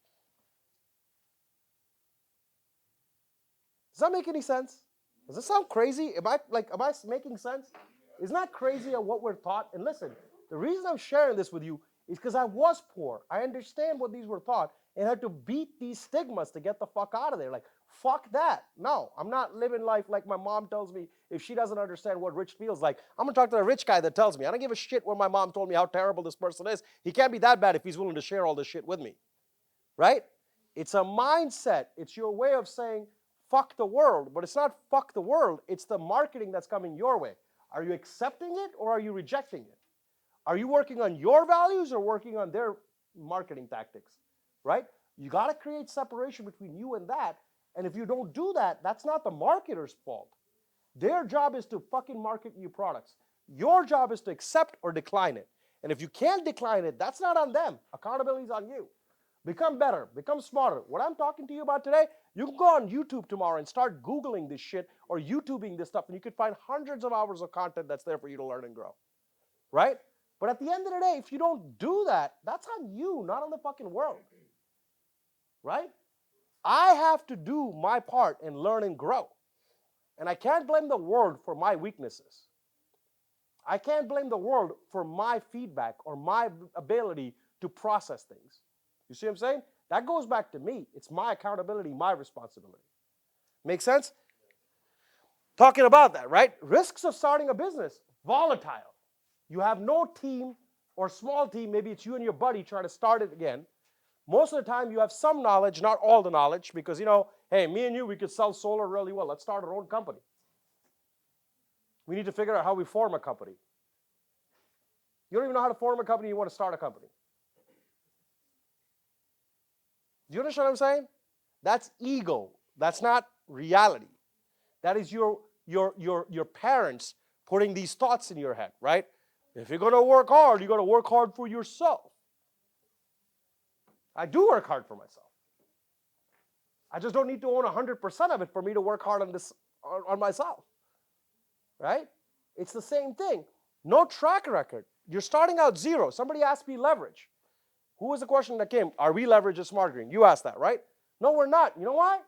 Does that make any sense? Does this sound crazy? Am I making sense? Isn't that crazy at what we're taught? And listen, the reason I'm sharing this with you is because I was poor. I understand what these were taught, and had to beat these stigmas to get the fuck out of there. Like, fuck that. No, I'm not living life like my mom tells me. If she doesn't understand what rich feels like, I'm going to talk to the rich guy that tells me. I don't give a shit when my mom told me how terrible this person is. He can't be that bad if he's willing to share all this shit with me. Right? It's a mindset. It's your way of saying, fuck the world. But it's not fuck the world. It's the marketing that's coming your way. Are you accepting it or are you rejecting it? Are you working on your values or working on their marketing tactics? Right? You got to create separation between you and that. And if you don't do that, that's not the marketer's fault. Their job is to fucking market you products. Your job is to accept or decline it. And if you can't decline it, that's not on them. Accountability is on you. Become better. Become smarter. What I'm talking to you about today, you can go on YouTube tomorrow and start Googling this shit or YouTubing this stuff, and you can find hundreds of hours of content that's there for you to learn and grow. Right? But at the end of the day, if you don't do that, that's on you, not on the fucking world. Right? I have to do my part and learn and grow. And I can't blame the world for my weaknesses. I can't blame the world for my feedback or my ability to process things. You see what I'm saying? That goes back to me. It's my accountability, my responsibility. Make sense? Talking about that, right? Risks of starting a business, volatile. You have no team or small team. Maybe it's you and your buddy trying to start it again. Most of the time you have some knowledge, not all the knowledge, because, hey, me and you, we could sell solar really well. Let's start our own company. We need to figure out how we form a company. You don't even know how to form a company, you want to start a company. Do you understand what I'm saying? That's ego. That's not reality. That is your parents putting these thoughts in your head, right? If you're going to work hard, you're going to work hard for yourself. I do work hard for myself. I just don't need to own 100% of it for me to work hard on myself. Right? It's the same thing. No track record. You're starting out zero. Somebody asked me leverage. Who was the question that came? Are we leverage at Smart Green? You asked that, right? No, we're not. You know why?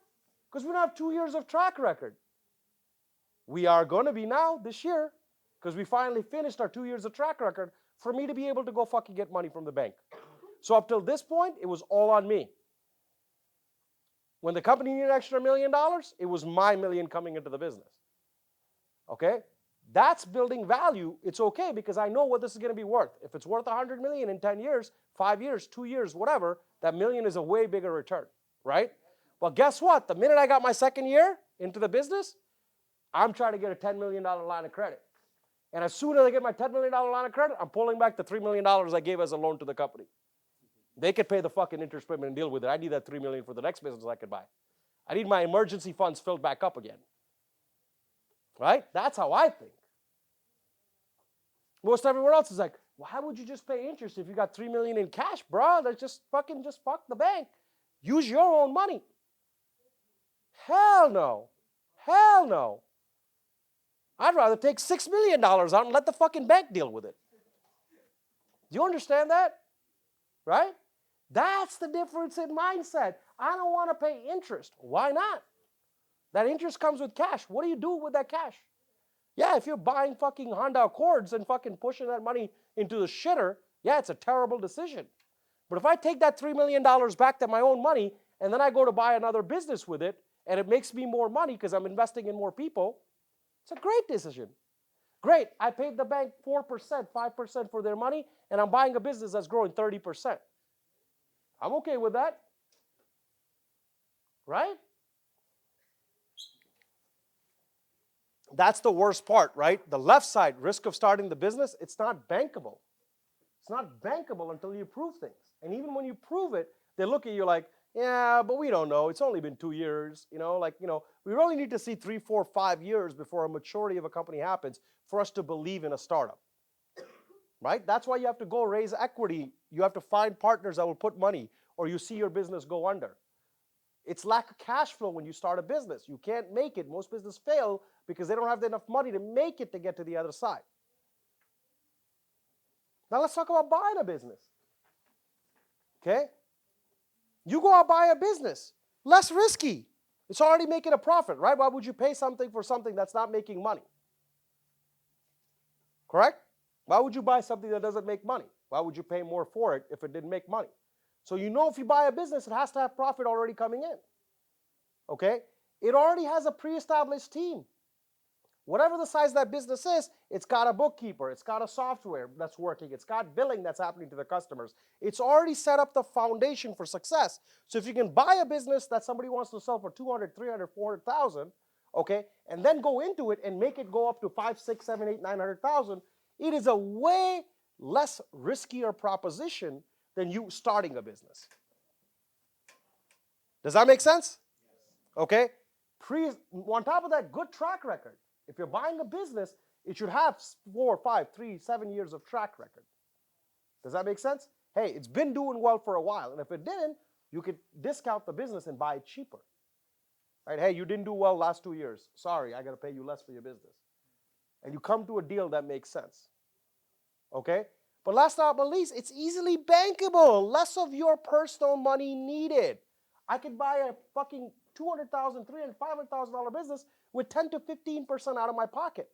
Because we don't have 2 years of track record. We are going to be now this year because we finally finished our 2 years of track record for me to be able to go fucking get money from the bank. So up till this point, it was all on me. When the company needed an extra $1 million, it was my million coming into the business. Okay? That's building value. It's okay because I know what this is going to be worth. If it's worth $100 million in 10 years, 5 years, 2 years, whatever, that million is a way bigger return, right? Well, guess what? The minute I got my second year into the business, I'm trying to get a $10 million line of credit. And as soon as I get my $10 million line of credit, I'm pulling back the $3 million I gave as a loan to the company. They could pay the fucking interest payment and deal with it. I need that $3 million for the next business I could buy. I need my emergency funds filled back up again. Right? That's how I think. Most everyone else is like, why would you just pay interest if you got $3 million in cash, bro? That's just fuck the bank. Use your own money. Hell no. Hell no. I'd rather take $6 million out and let the fucking bank deal with it. Do you understand that? Right? That's the difference in mindset. I don't want to pay interest. Why not? That interest comes with cash. What do you do with that cash? Yeah, if you're buying fucking Honda Accords and fucking pushing that money into the shitter, yeah, it's a terrible decision. But if I take that $3 million back to my own money and then I go to buy another business with it and it makes me more money because I'm investing in more people, it's a great decision. Great, I paid the bank 4%, 5% for their money and I'm buying a business that's growing 30%. I'm okay with that. Right? That's the worst part, right? The left side, risk of starting the business, it's not bankable. It's not bankable until you prove things. And even when you prove it, they look at you like, yeah, but we don't know. It's only been 2 years. We really need to see 3, 4, 5 years before a maturity of a company happens for us to believe in a startup. Right? That's why you have to go raise equity. You have to find partners that will put money or you see your business go under. It's lack of cash flow when you start a business. You can't make it. Most businesses fail because they don't have enough money to make it to get to the other side. Now let's talk about buying a business. Okay? You go out buy a business. Less risky. It's already making a profit, right? Why would you pay something for something that's not making money? Correct? Why would you buy something that doesn't make money? Why would you pay more for it if it didn't make money? So you know if you buy a business, it has to have profit already coming in. Okay? It already has a pre-established team. Whatever the size of that business is, it's got a bookkeeper, it's got a software that's working, it's got billing that's happening to the customers. It's already set up the foundation for success. So if you can buy a business that somebody wants to sell for 200, 300, 400,000, okay, and then go into it and make it go up to 5, 6, 7, 8, 900,000, it is a way less riskier proposition than you starting a business. Does that make sense? Okay? On top of that, good track record. If you're buying a business, it should have 4, 5, 3, 7 years of track record. Does that make sense? Hey, it's been doing well for a while, and if it didn't, you could discount the business and buy it cheaper. Right? Hey, you didn't do well last 2 years. Sorry, I got to pay you less for your business. And you come to a deal that makes sense. Okay? But last but not least, it's easily bankable. Less of your personal money needed. I could buy a fucking $200,000, $300,000, $500,000 business with 10 to 15% out of my pocket.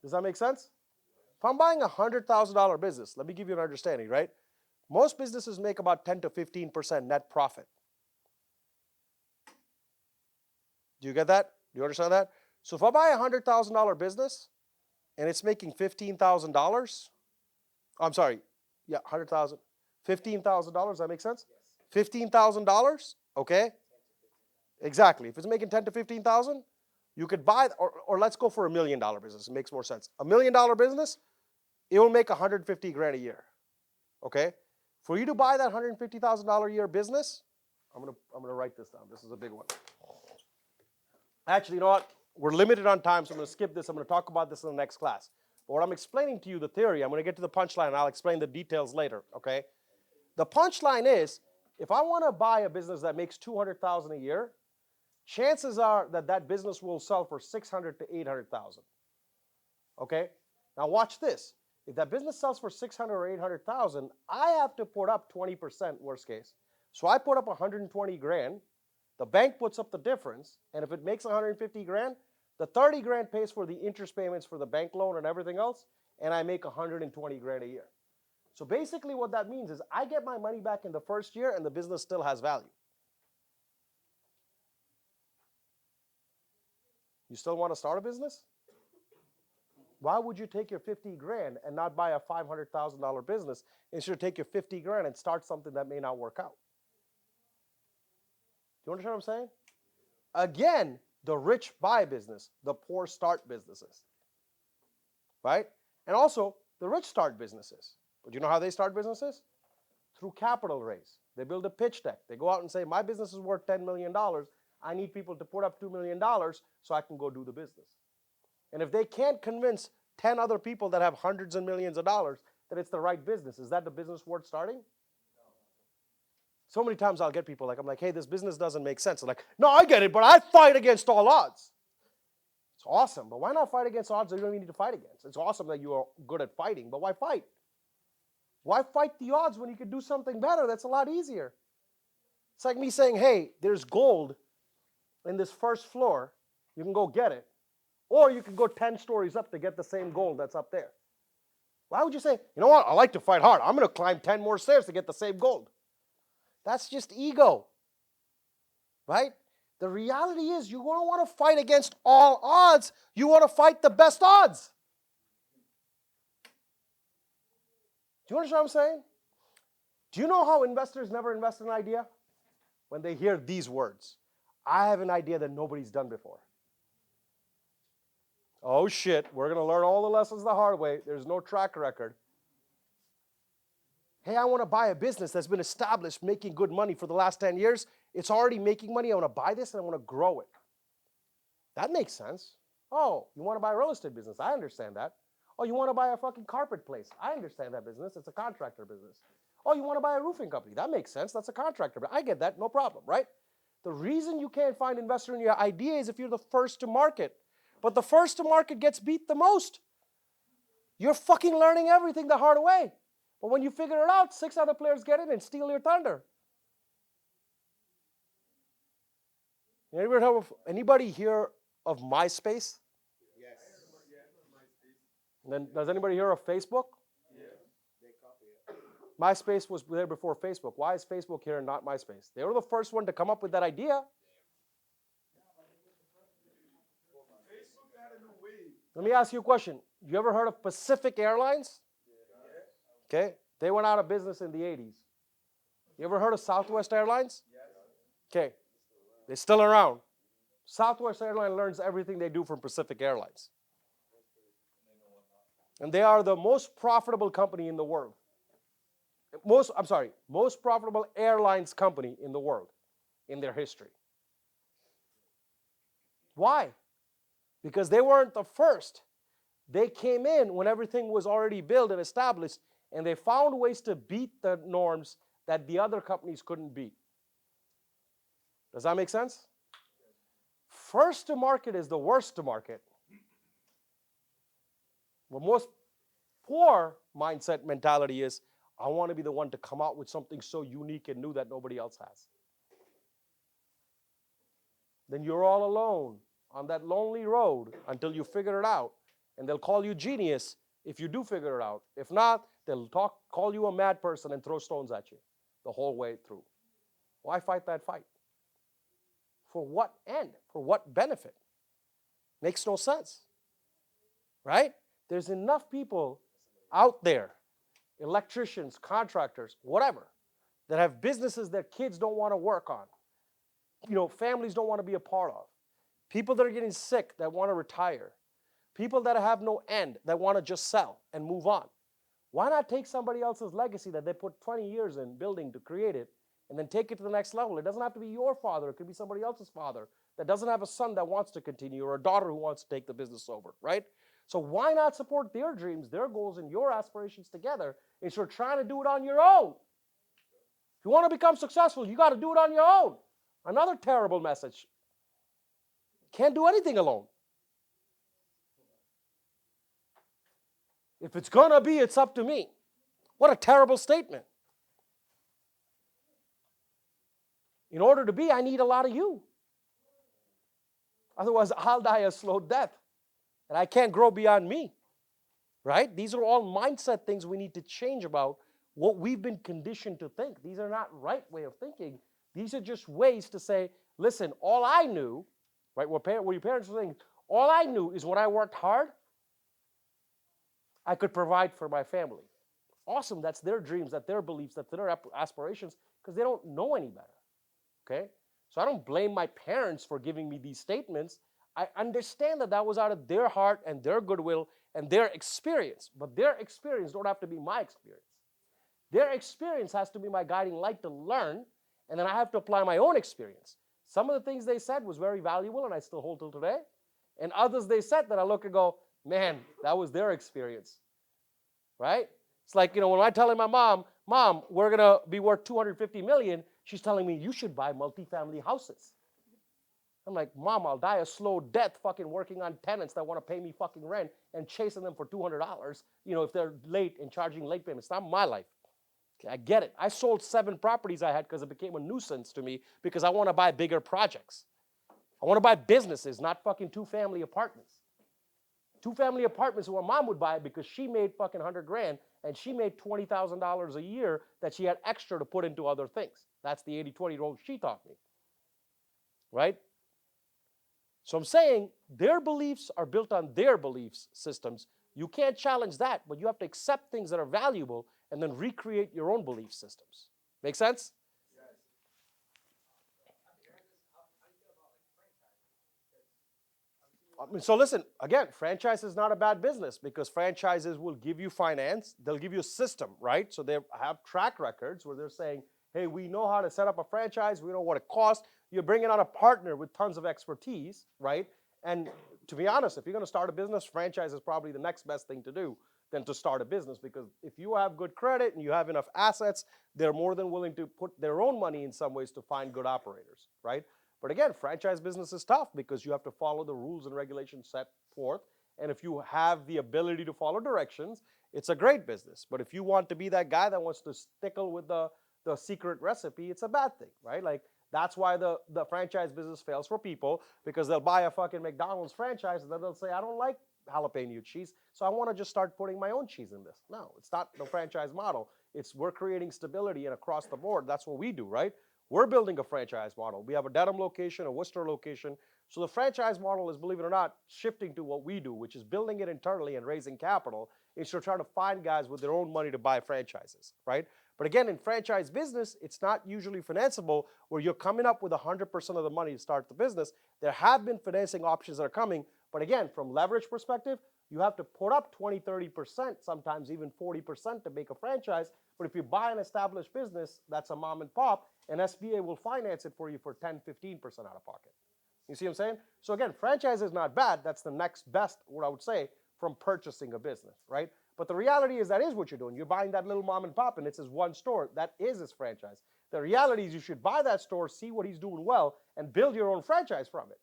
Does that make sense? If I'm buying a $100,000 business, let me give you an understanding, right? Most businesses make about 10 to 15% net profit. Do you get that? Do you understand that? So if I buy a $100,000 business and it's making $15,000, I'm sorry, yeah, 100,000, $15,000, that make sense? $15,000, okay? Exactly. If it's making 10 to 15,000, you could buy, or let's go for $1 million business. It makes more sense. $1 million business, it will make 150 grand a year, okay? For you to buy that $150,000 a year business, I'm gonna write this down. This is a big one. Actually, you know what? We're limited on time, so I'm gonna skip this. I'm gonna talk about this in the next class. But what I'm explaining to you, the theory, I'm gonna get to the punchline, and I'll explain the details later, okay? The punchline is, if I wanna buy a business that makes $200,000 a year, chances are that that business will sell for $600,000 to $800,000. Okay? Now watch this. If that business sells for $600,000 or $800,000, I have to put up 20% worst case. So I put up 120 grand. The bank puts up the difference, and if it makes 150 grand, the 30 grand pays for the interest payments for the bank loan and everything else, and I make 120 grand a year. So basically what that means is I get my money back in the first year and the business still has value. You still want to start a business? Why would you take your 50 grand and not buy a $500,000 business instead of take your 50 grand and start something that may not work out? Do you understand what I'm saying? Again, the rich buy business, the poor start businesses. Right? And also, the rich start businesses. But you know how they start businesses? Through capital raise. They build a pitch deck. They go out and say, my business is worth $10 million. I need people to put up $2 million so I can go do the business. And if they can't convince 10 other people that have hundreds and millions of dollars that it's the right business, is that the business worth starting? So many times I'll get people I'm like, hey, this business doesn't make sense. I'm like, no, I get it, but I fight against all odds. It's awesome, but why not fight against odds that you don't even need to fight against? It's awesome that you are good at fighting, but why fight? Why fight the odds when you could do something better that's a lot easier? It's like me saying, hey, there's gold in this first floor. You can go get it. Or you can go 10 stories up to get the same gold that's up there. Why would you say, you know what, I like to fight hard. I'm going to climb 10 more stairs to get the same gold. That's just ego, right? The reality is you don't want to fight against all odds. You want to fight the best odds. Do you understand what I'm saying? Do you know how investors never invest in an idea? When they hear these words, I have an idea that nobody's done before. Oh shit, we're going to learn all the lessons the hard way. There's no track record. Hey, I want to buy a business that's been established making good money for the last 10 years. It's already making money. I want to buy this and I want to grow it. That makes sense. Oh, you want to buy a real estate business? I understand that. Oh, you want to buy a fucking carpet place? I understand that business. It's a contractor business. Oh, you want to buy a roofing company? That makes sense. That's a contractor. But I get that. No problem, right? The reason you can't find investor in your idea is if you're the first to market. But the first to market gets beat the most. You're fucking learning everything the hard way. But when you figure it out, 6 other players get in and steal your thunder. Anybody hear of MySpace? Yes. And then, does anybody hear of Facebook? MySpace was there before Facebook. Why is Facebook here and not MySpace? They were the first one to come up with that idea. Facebook had a new wave. Let me ask you a question. You ever heard of Pacific Airlines? Okay. They went out of business in the 80s. You ever heard of Southwest Airlines? Okay. They're still around. Southwest Airlines learns everything they do from Pacific Airlines. And they are the most profitable company in the world. Most profitable airlines company in the world in their history. Why? Because they weren't the first. They came in when everything was already built and established, and they found ways to beat the norms that the other companies couldn't beat. Does that make sense? First to market is the worst to market. What most poor mindset mentality is, I want to be the one to come out with something so unique and new that nobody else has. Then you're all alone on that lonely road until you figure it out. And they'll call you genius if you do figure it out. If not, they'll call you a mad person and throw stones at you the whole way through. Why fight that fight? For what end? For what benefit? Makes no sense. Right? There's enough people out there, electricians, contractors, whatever, that have businesses that kids don't want to work on. Families don't want to be a part of. People that are getting sick that want to retire. People that have no end that want to just sell and move on. Why not take somebody else's legacy that they put 20 years in building to create it and then take it to the next level? It doesn't have to be your father. It could be somebody else's father that doesn't have a son that wants to continue or a daughter who wants to take the business over, right? So why not support their dreams, their goals, and your aspirations together instead of trying to do it on your own? If you want to become successful, you got to do it on your own. Another terrible message. Can't do anything alone. If it's going to be, it's up to me. What a terrible statement. In order to be, I need a lot of you. Otherwise, I'll die a slow death. And I can't grow beyond me. Right? These are all mindset things we need to change about what we've been conditioned to think. These are not right way of thinking. These are just ways to say, listen, all I knew, right, what your parents were saying, all I knew is when I worked hard, I could provide for my family. Awesome, that's their dreams, that's their beliefs, that's their aspirations, because they don't know any better, okay? So I don't blame my parents for giving me these statements. I understand that that was out of their heart and their goodwill and their experience, but their experience don't have to be my experience. Their experience has to be my guiding light to learn, and then I have to apply my own experience. Some of the things they said was very valuable, and I still hold till today, and others they said that I look and go, man, that was their experience, right? It's like, when I tell my mom, we're going to be worth $250 million, she's telling me, you should buy multifamily houses. I'm like, Mom, I'll die a slow death fucking working on tenants that want to pay me fucking rent and chasing them for $200, if they're late and charging late payments. It's not my life. Okay, I get it. I sold 7 properties I had because it became a nuisance to me because I want to buy bigger projects. I want to buy businesses, not fucking 2-family apartments. 2-family apartments where Mom would buy it because she made fucking $100,000 and she made $20,000 a year that she had extra to put into other things. That's the 80-20 rule she taught me. Right? So I'm saying their beliefs are built on their beliefs systems. You can't challenge that, but you have to accept things that are valuable and then recreate your own belief systems. Make sense? So listen, again, franchise is not a bad business because franchises will give you finance. They'll give you a system, right? So they have track records where they're saying, hey, we know how to set up a franchise. We know what it costs. You're bringing on a partner with tons of expertise, right? And to be honest, if you're going to start a business, franchise is probably the next best thing to do than to start a business because if you have good credit and you have enough assets, they're more than willing to put their own money in some ways to find good operators, right? But again, franchise business is tough because you have to follow the rules and regulations set forth. And if you have the ability to follow directions, it's a great business. But if you want to be that guy that wants to stickle with the secret recipe, it's a bad thing, right? Like That's why the franchise business fails for people, because they'll buy a fucking McDonald's franchise and then they'll say, I don't like jalapeno cheese, so I want to just start putting my own cheese in this. No, it's not the franchise model. It's we're creating stability and across the board. That's what we do, right? We're building a franchise model. We have a Dedham location, a Worcester location. So the franchise model is, believe it or not, shifting to what we do, which is building it internally and raising capital instead of trying to find guys with their own money to buy franchises, right? But again, in franchise business, it's not usually financeable where you're coming up with 100% of the money to start the business. There have been financing options that are coming, but again, from leverage perspective, you have to put up 20, 30%, sometimes even 40% to make a franchise. But if you buy an established business, that's a mom and pop, and SBA will finance it for you for 10, 15% out of pocket. You see what I'm saying? So again, franchise is not bad. That's the next best, what I would say, from purchasing a business, right? But the reality is that is what you're doing. You're buying that little mom and pop, and it's his one store. That is his franchise. The reality is you should buy that store, see what he's doing well, and build your own franchise from it,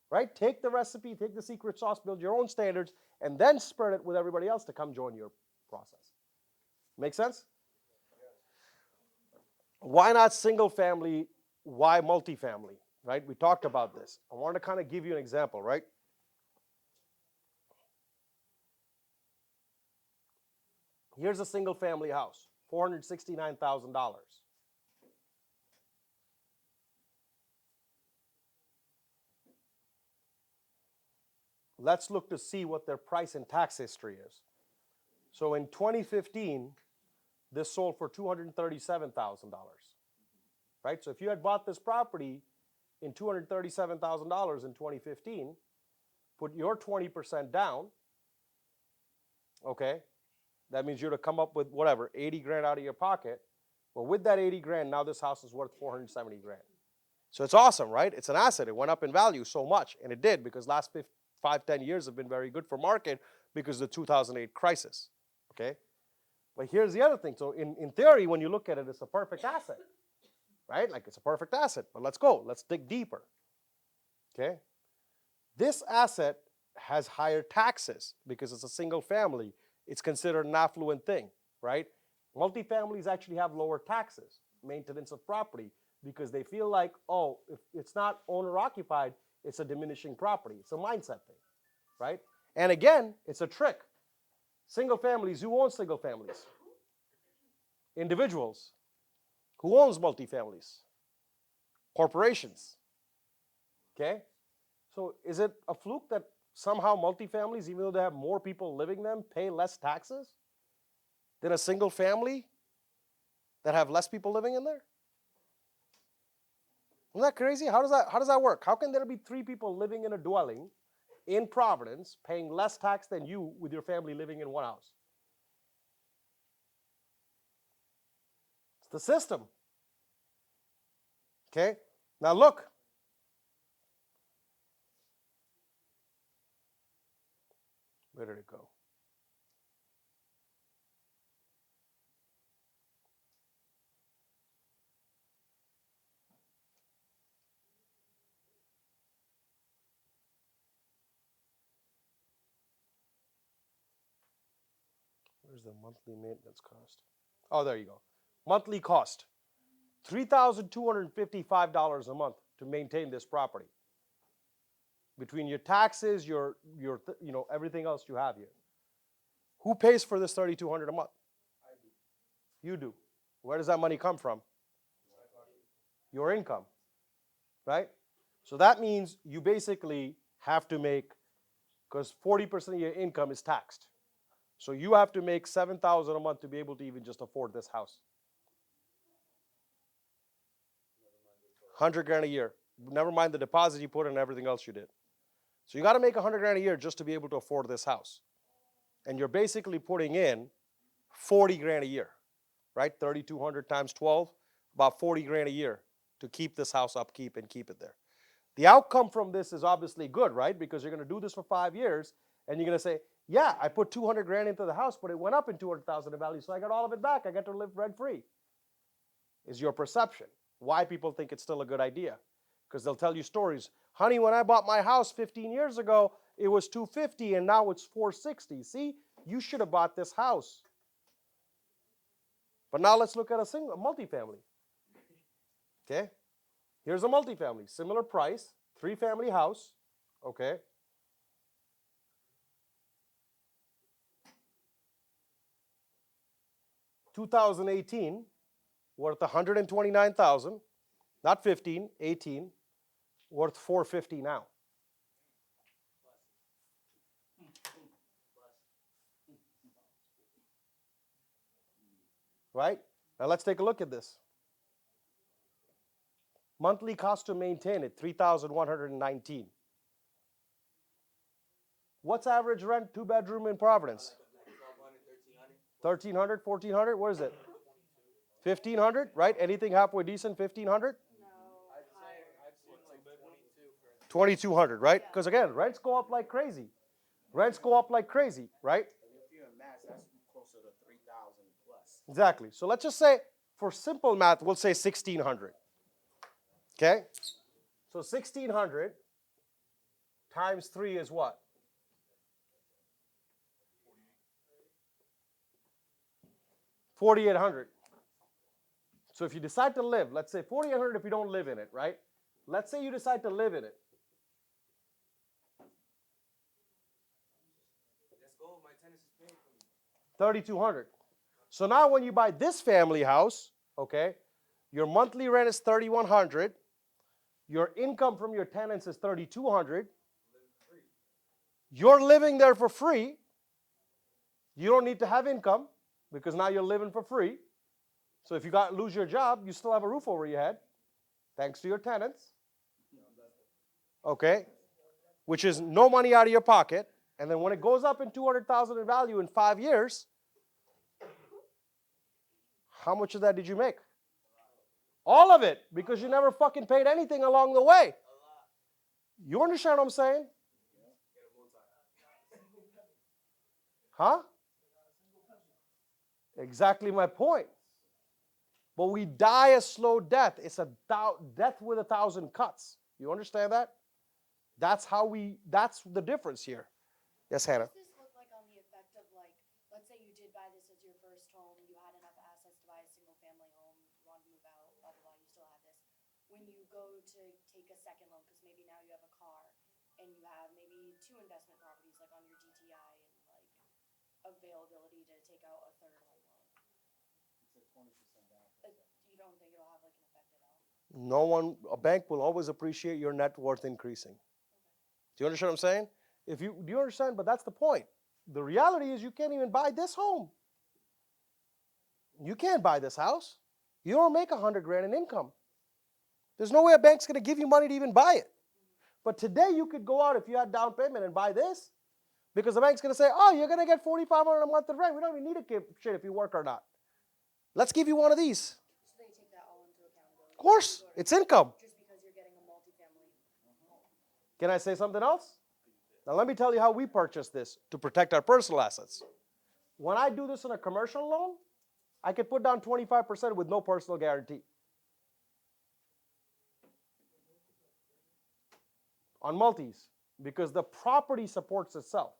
right? Take the recipe, take the secret sauce, build your own standards, and then spread it with everybody else to come join your process. Make sense? Why not single family? Why multifamily, right? We talked about this. I want to kind of give you an example, right? Here's a single family house, $469,000. Let's look to see what their price and tax history is. So in 2015, this sold for $237,000, right? So if you had bought this property in $237,000 in 2015, put your 20% down, okay? That means you're to come up with whatever, 80 grand out of your pocket. Well, with that 80 grand, now this house is worth 470 grand. So it's awesome, right? It's an asset. It went up in value so much, and it did because last 5, 10 years have been very good for market because of the 2008 crisis, okay? But here's the other thing. So in theory, when you look at it, it's a perfect asset, right? Like it's a perfect asset. But let's go. Let's dig deeper, okay? This asset has higher taxes because it's a single family. It's considered an affluent thing, right? Multifamilies actually have lower taxes, maintenance of property, because they feel like, oh, if it's not owner occupied, it's a diminishing property. It's a mindset thing, right? And again, it's a trick. Single families, who owns single families? Individuals. Who owns multifamilies? Corporations. Okay? So is it a fluke that somehow multifamilies, even though they have more people living in them, pay less taxes than a single family that have less people living in there? Isn't that crazy? How does that work? How can there be 3 people living in a dwelling in Providence paying less tax than you with your family living in one house? It's the system. Okay? Now look. Where did it go? Where's the monthly maintenance cost? Oh, there you go. Monthly cost, $3,255 a month to maintain this property. Between your taxes, your everything else you have here. Who pays for this $3,200 a month? I do. You do. Where does that money come from? Your income, right? So that means you basically have to make, because 40% of your income is taxed. So you have to make $7,000 a month to be able to even just afford this house. 100 grand a year. Never mind the deposit you put in and everything else you did. So you got to make 100 grand a year just to be able to afford this house. And you're basically putting in 40 grand a year, right? 3,200 times 12, about 40 grand a year to keep this house upkeep and keep it there. The outcome from this is obviously good, right? Because you're going to do this for 5 years and you're going to say, yeah, I put 200 grand into the house, but it went up in 200,000 in value, so I got all of it back. I get to live rent-free. Is your perception. Why people think it's still a good idea. Because they'll tell you stories. Honey, when I bought my house 15 years ago, it was $250 and now it's $460. See, you should have bought this house. But now let's look at a multifamily. Okay? Here's a multifamily, similar price, 3-family house, okay? $2,018, worth $129,000, not 15, 18, worth $450 now. Right? Now let's take a look at this. Monthly cost to maintain it, $3,119. What's average rent, 2-bedroom in Providence? 1,300, 1,400, what is it? 1,500, right? Anything halfway decent, 1,500? No, higher. 2,200, right? Because again, rents go up like crazy. Rents go up like crazy, right? If you're in Mass, that's closer to 3,000 plus. Exactly. So let's just say, for simple math, we'll say 1,600. Okay? So 1,600 times 3 is what? 4,800. So if you decide to live, let's say 4,800 if you don't live in it, right? Let's say you decide to live in it. Let's go. My tennis is paid for me. 3,200. So now when you buy this family house, okay, your monthly rent is 3,100. Your income from your tenants is 3,200. You're living there for free. You don't need to have income because now you're living for free. So if you lose your job, you still have a roof over your head, thanks to your tenants. Okay, which is no money out of your pocket. And then when it goes up in 200,000 in value in 5 years, how much of that did you make? All of it, because you never fucking paid anything along the way. You understand what I'm saying? Huh? Exactly my point. But we die a slow death. It's a death with 1,000 cuts. You understand that? That's the difference here. Yes, Hannah. What does this look like on the effect of, like, let's say you did buy this as your first home, you had enough assets to buy a single family home, you wanted to move out, blah, blah, blah, you still have this. When you go to take a second loan, because maybe now you have a car, and you have maybe 2 investment properties, like on your DTI, and like availability to take out a third home loan. It's a 20% down. You don't think it'll have like an effect at all? A bank will always appreciate your net worth increasing. Do you understand what I'm saying? Do you understand? But that's the point. The reality is you can't even buy this home. You can't buy this house. You don't make 100 grand in income. There's no way a bank's going to give you money to even buy it. But today you could go out if you had down payment and buy this, because the bank's going to say, oh, you're going to get $4,500 a month of rent. We don't even need to give shit if you work or not. Let's give you one of these. So they take that all into accountability? Of course, it's income. Just because you're getting a multifamily. Can I say something else? Now let me tell you how we purchase this to protect our personal assets. When I do this on a commercial loan, I could put down 25% with no personal guarantee. On multis, because the property supports itself.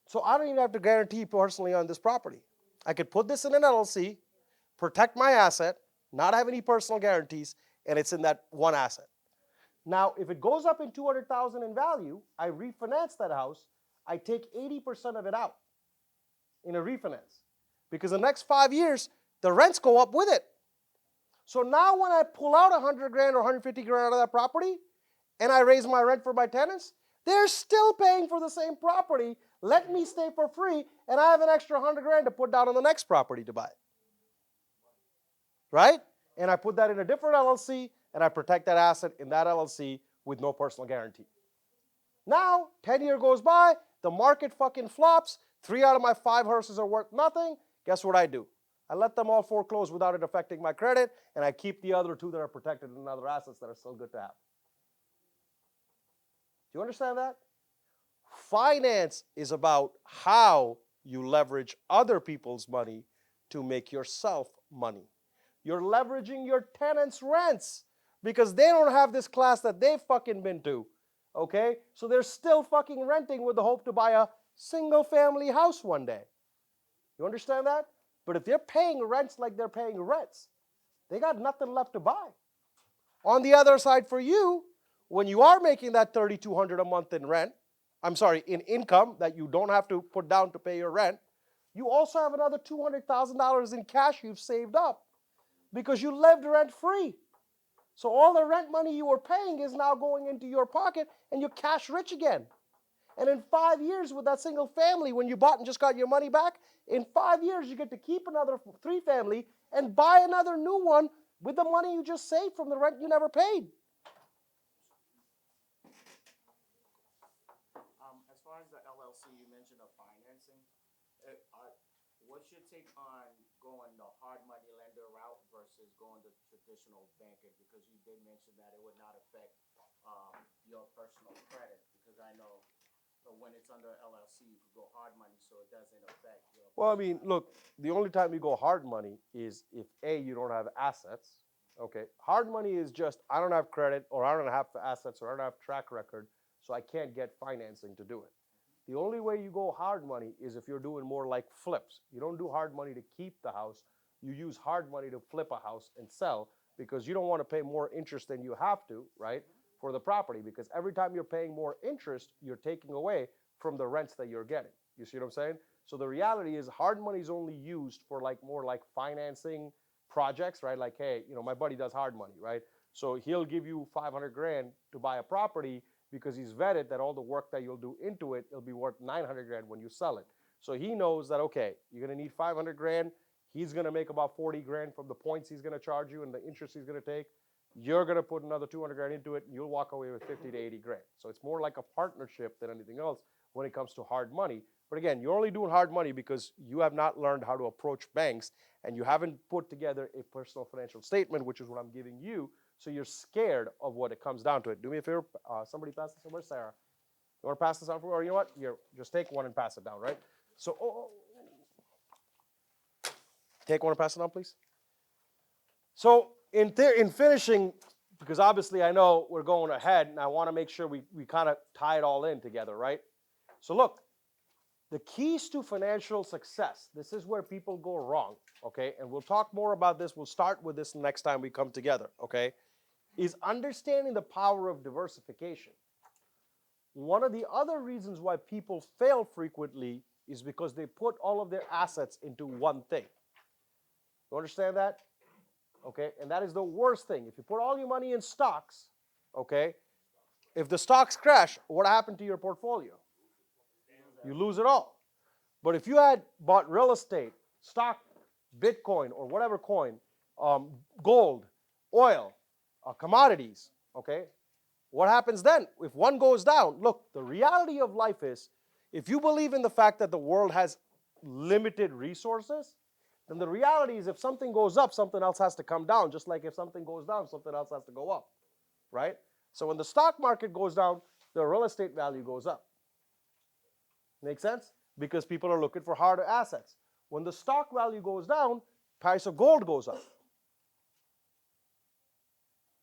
So I don't even have to guarantee personally on this property. I could put this in an LLC, protect my asset, not have any personal guarantees, and it's in that one asset. Now, if it goes up in 200,000 in value, I refinance that house, I take 80% of it out in a refinance. Because the next 5 years, the rents go up with it. So now when I pull out 100 grand or 150 grand out of that property, and I raise my rent for my tenants, they're still paying for the same property. Let me stay for free, and I have an extra 100 grand to put down on the next property to buy. Right? And I put that in a different LLC, and I protect that asset in that LLC with no personal guarantee. Now, 10 years goes by, the market fucking flops, 3 out of my 5 houses are worth nothing. Guess what I do? I let them all foreclose without it affecting my credit, and I keep the other 2 that are protected in other assets that are still good to have. Do you understand that? Finance is about how you leverage other people's money to make yourself money. You're leveraging your tenants' rents because they don't have this class that they've fucking been to. Okay? So they're still fucking renting with the hope to buy a single family house one day. You understand that? But if they're paying rents like they're paying rents, they got nothing left to buy. On the other side for you, when you are making that $3,200 a month in rent, in income that you don't have to put down to pay your rent, you also have another $200,000 in cash you've saved up because you lived rent free. So all the rent money you were paying is now going into your pocket and you're cash rich again. And in 5 years with that single family, when you bought and just got your money back, in 5 years you get to keep another 3 family and buy another new one with the money you just saved from the rent you never paid. As far as the LLC, you mentioned of financing. What's your take on going the hard money lender route versus going the traditional banking? Because you did mention that it would not affect your personal credit. Because I know when it's under LLC, you could go hard money, so it doesn't affect your. Well, I mean, look, the only time you go hard money is if A, you don't have assets. Okay, hard money is just I don't have credit or I don't have assets or I don't have track record, so I can't get financing to do it. The only way you go hard money is if you're doing more like flips. You don't do hard money to keep the house. You use hard money to flip a house and sell because you don't want to pay more interest than you have to, right, for the property because every time you're paying more interest, you're taking away from the rents that you're getting. You see what I'm saying? So the reality is hard money is only used for like more like financing projects, right? Like, hey, my buddy does hard money, right? So he'll give you 500 grand to buy a property because he's vetted that all the work that you'll do into it, it'll be worth 900 grand when you sell it. So he knows that, okay, you're going to need 500 grand. He's going to make about 40 grand from the points he's going to charge you and the interest he's going to take. You're going to put another 200 grand into it and you'll walk away with 50 to 80 grand. So it's more like a partnership than anything else when it comes to hard money. But again, you're only doing hard money because you have not learned how to approach banks and you haven't put together a personal financial statement, which is what I'm giving you. So you're scared of what it comes down to it. Do me a favor, somebody pass this over, Sarah. You want to pass this on for me? Or you know what? Here, just take one and pass it down, right? So, take one and pass it on, please. So in finishing, because obviously I know we're going ahead and I want to make sure we kind of tie it all in together, right? So look, the keys to financial success, this is where people go wrong, okay? And we'll talk more about this. We'll start with this next time we come together, okay? Is understanding the power of diversification. One of the other reasons why people fail frequently is because they put all of their assets into one thing. You understand that? Okay, and that is the worst thing. If you put all your money in stocks, okay, if the stocks crash, what happened to your portfolio? You lose it all. But if you had bought real estate, stock, Bitcoin, or whatever coin, gold, oil, commodities, okay, what happens then? If one goes down, look, the reality of life is if you believe in the fact that the world has limited resources, then the reality is if something goes up, something else has to come down, just like if something goes down, something else has to go up, right? So when the stock market goes down, the real estate value goes up. Make sense? Because people are looking for harder assets. When the stock value goes down, price of gold goes up.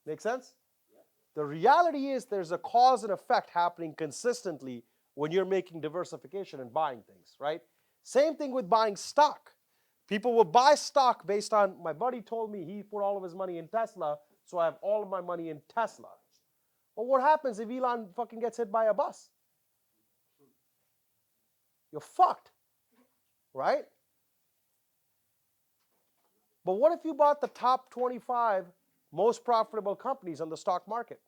Make sense? The reality is there's a cause and effect happening consistently when you're making diversification and buying things, right? Same thing with buying stock. People will buy stock based on, my buddy told me he put all of his money in Tesla, so I have all of my money in Tesla. Well, what happens if Elon fucking gets hit by a bus? You're fucked, right? But what if you bought the top 25 most profitable companies on the stock market?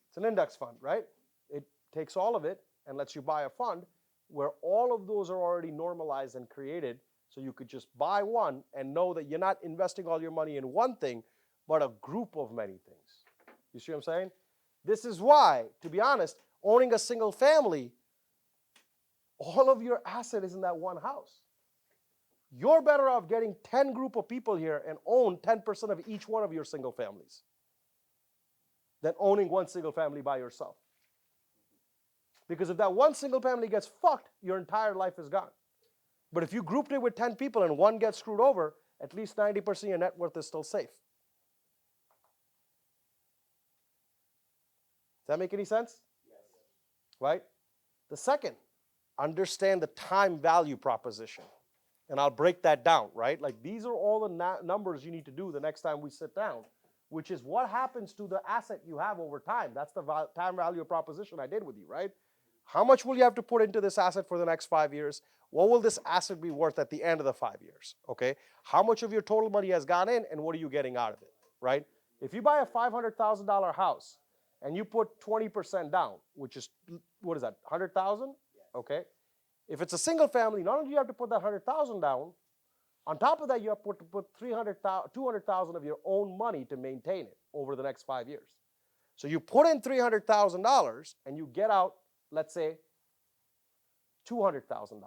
It's an index fund, right? It takes all of it and lets you buy a fund where all of those are already normalized and created, so you could just buy one and know that you're not investing all your money in one thing, but a group of many things. You see what I'm saying? This is why, to be honest, owning a single family, all of your asset is in that one house. You're better off getting 10 group of people here and own 10% of each one of your single families than owning one single family by yourself. Because if that one single family gets fucked, your entire life is gone. But if you grouped it with 10 people and one gets screwed over, at least 90% of your net worth is still safe. Does that make any sense? Yes. Right? The second, understand the time value proposition. And I'll break that down, right? Like these are all the numbers you need to do the next time we sit down, which is what happens to the asset you have over time. That's the time value proposition I did with you, right? How much will you have to put into this asset for the next 5 years? What will this asset be worth at the end of the 5 years? Okay? How much of your total money has gone in and what are you getting out of it, right? If you buy a $500,000 house and you put 20% down, which is, what is that, 100,000? Okay? If it's a single family, not only do you have to put that 100,000 down, on top of that, you have to put 200,000 of your own money to maintain it over the next 5 years. So you put in $300,000 and you get out, let's say, $200,000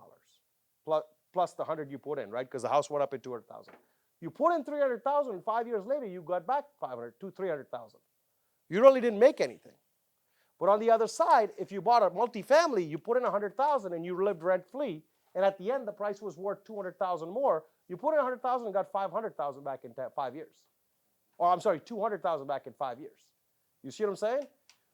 plus the 100 you put in, right? Because the house went up in 200,000. You put in 300,000, and 5 years later you got back 300,000. You really didn't make anything. But on the other side, if you bought a multifamily, you put in 100,000 and you lived rent-free, and at the end the price was worth 200,000 more. You put in 100,000 and got 500,000 back in 5 years. Or I'm sorry, 200,000 back in 5 years. You see what I'm saying?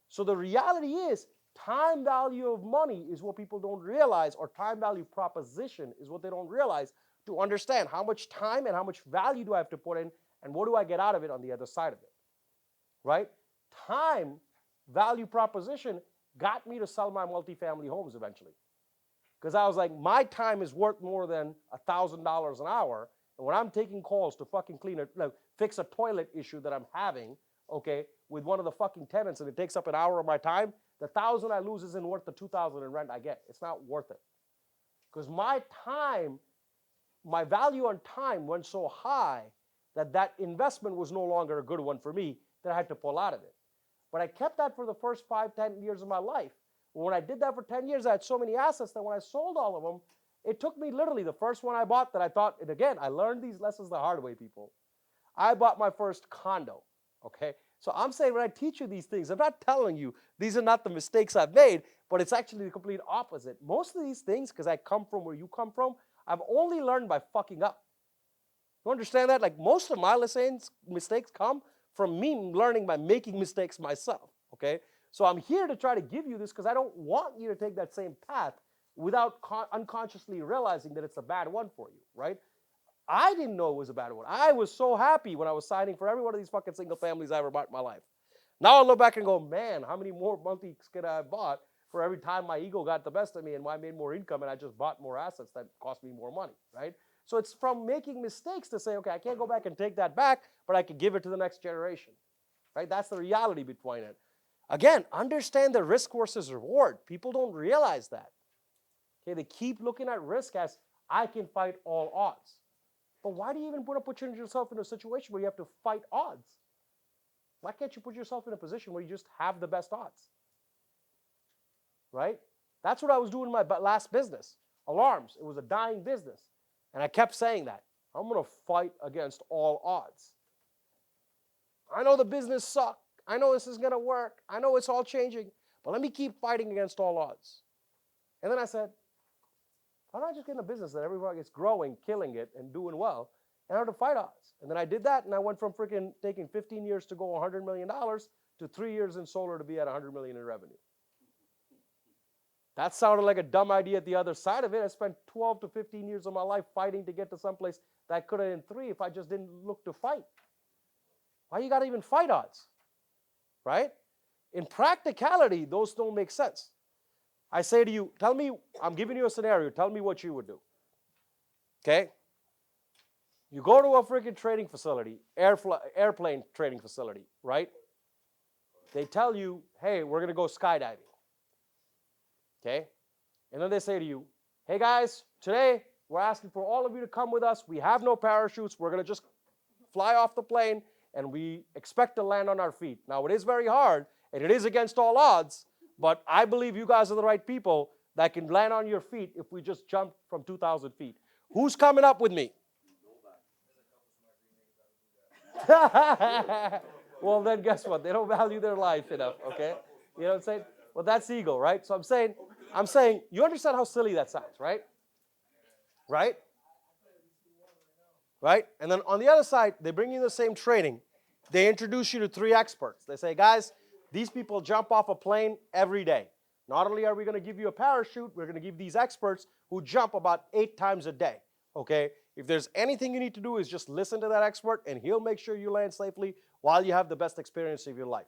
So the reality is, time value of money is what people don't realize, or time value proposition is what they don't realize to understand how much time and how much value do I have to put in and what do I get out of it on the other side of it, right? Time value proposition got me to sell my multifamily homes eventually. Because I was like, my time is worth more than $1,000 an hour. And when I'm taking calls to fucking fix a toilet issue that I'm having, okay, with one of the fucking tenants, and it takes up an hour of my time, the 1,000 I lose isn't worth the 2,000 in rent I get. It's not worth it. Because my time, my value on time went so high that that investment was no longer a good one for me, that I had to pull out of it. But I kept that for the first 5, 10 years of my life. When I did that for 10 years, I had so many assets that when I sold all of them, it took me literally the first one I bought that I thought, and again, I learned these lessons the hard way, people. I bought my first condo, okay? So I'm saying when I teach you these things, I'm not telling you these are not the mistakes I've made, but it's actually the complete opposite. Most of these things, because I come from where you come from, I've only learned by fucking up. You understand that? Like most of my mistakes come from me learning by making mistakes myself, okay? So I'm here to try to give you this because I don't want you to take that same path without unconsciously realizing that it's a bad one for you, right? I didn't know it was a bad one. I was so happy when I was signing for every one of these fucking single families I ever bought in my life. Now I look back and go, man, how many more multis could I have bought for every time my ego got the best of me and I made more income and I just bought more assets that cost me more money, right? So it's from making mistakes to say, okay, I can't go back and take that back, but I can give it to the next generation, right? That's the reality between it. Again, understand the risk versus reward. People don't realize that. Okay, they keep looking at risk as I can fight all odds. But why do you even want to put yourself in a situation where you have to fight odds? Why can't you put yourself in a position where you just have the best odds? Right? That's what I was doing in my last business, alarms. It was a dying business. And I kept saying that. I'm going to fight against all odds. I know the business sucks. I know this is going to work. I know it's all changing. But let me keep fighting against all odds. And then I said, why don't I just get in a business that everybody is growing, killing it, and doing well, and I have to fight odds? And then I did that, and I went from freaking taking 15 years to go $100 million to 3 years in solar to be at $100 million in revenue. That sounded like a dumb idea at the other side of it. I spent 12 to 15 years of my life fighting to get to someplace that I could have in 3 if I just didn't look to fight. Why you got to even fight odds? Right? In practicality, those don't make sense. I say to you, tell me, I'm giving you a scenario, tell me what you would do. Okay? You go to a freaking trading facility, airplane trading facility, right? They tell you, hey, we're going to go skydiving. Okay? And then they say to you, hey guys, today we're asking for all of you to come with us. We have no parachutes. We're going to just fly off the plane and we expect to land on our feet. Now, it is very hard and it is against all odds, but I believe you guys are the right people that can land on your feet if we just jump from 2,000 feet. Who's coming up with me? Well, then guess what? They don't value their life enough, okay? You know what I'm saying? Well, that's ego, right? So I'm saying, you understand how silly that sounds, right? Right? Right? And then on the other side, they bring you the same training. They introduce you to 3 experts. They say, guys, these people jump off a plane every day. Not only are we going to give you a parachute, we're going to give these experts who jump about 8 times a day. Okay? If there's anything you need to do is just listen to that expert and he'll make sure you land safely while you have the best experience of your life.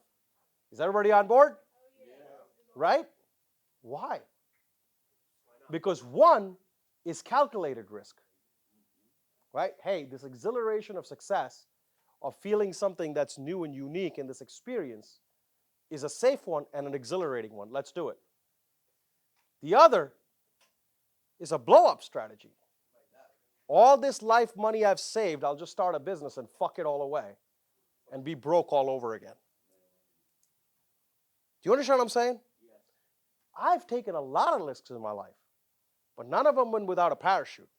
Is everybody on board? Right? Why? Because one is calculated risk. Right? Hey, this exhilaration of success, of feeling something that's new and unique in this experience, is a safe one and an exhilarating one. Let's do it. The other is a blow-up strategy. All this life money I've saved, I'll just start a business and fuck it all away and be broke all over again. Do you understand what I'm saying? I've taken a lot of risks in my life, but none of them went without a parachute.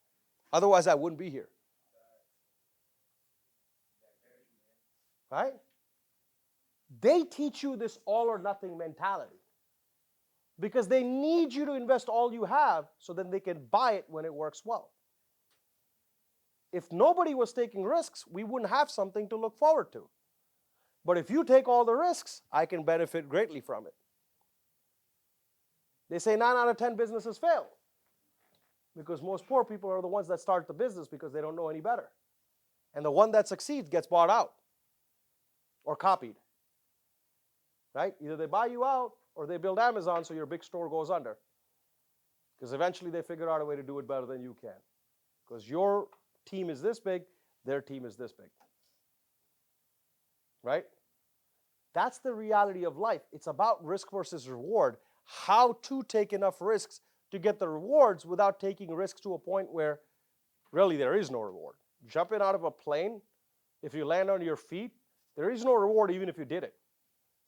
Otherwise, I wouldn't be here. Right? They teach you this all or nothing mentality because they need you to invest all you have so then they can buy it when it works well. If nobody was taking risks, we wouldn't have something to look forward to. But if you take all the risks, I can benefit greatly from it. They say 9 out of 10 businesses fail because most poor people are the ones that start the business because they don't know any better. And the one that succeeds gets bought out or copied. Right? Either they buy you out or they build Amazon so your big store goes under. Because eventually they figure out a way to do it better than you can. Because your team is this big, their team is this big. Right? That's the reality of life. It's about risk versus reward. How to take enough risks to get the rewards without taking risks to a point where really there is no reward. Jumping out of a plane, if you land on your feet, there is no reward even if you did it.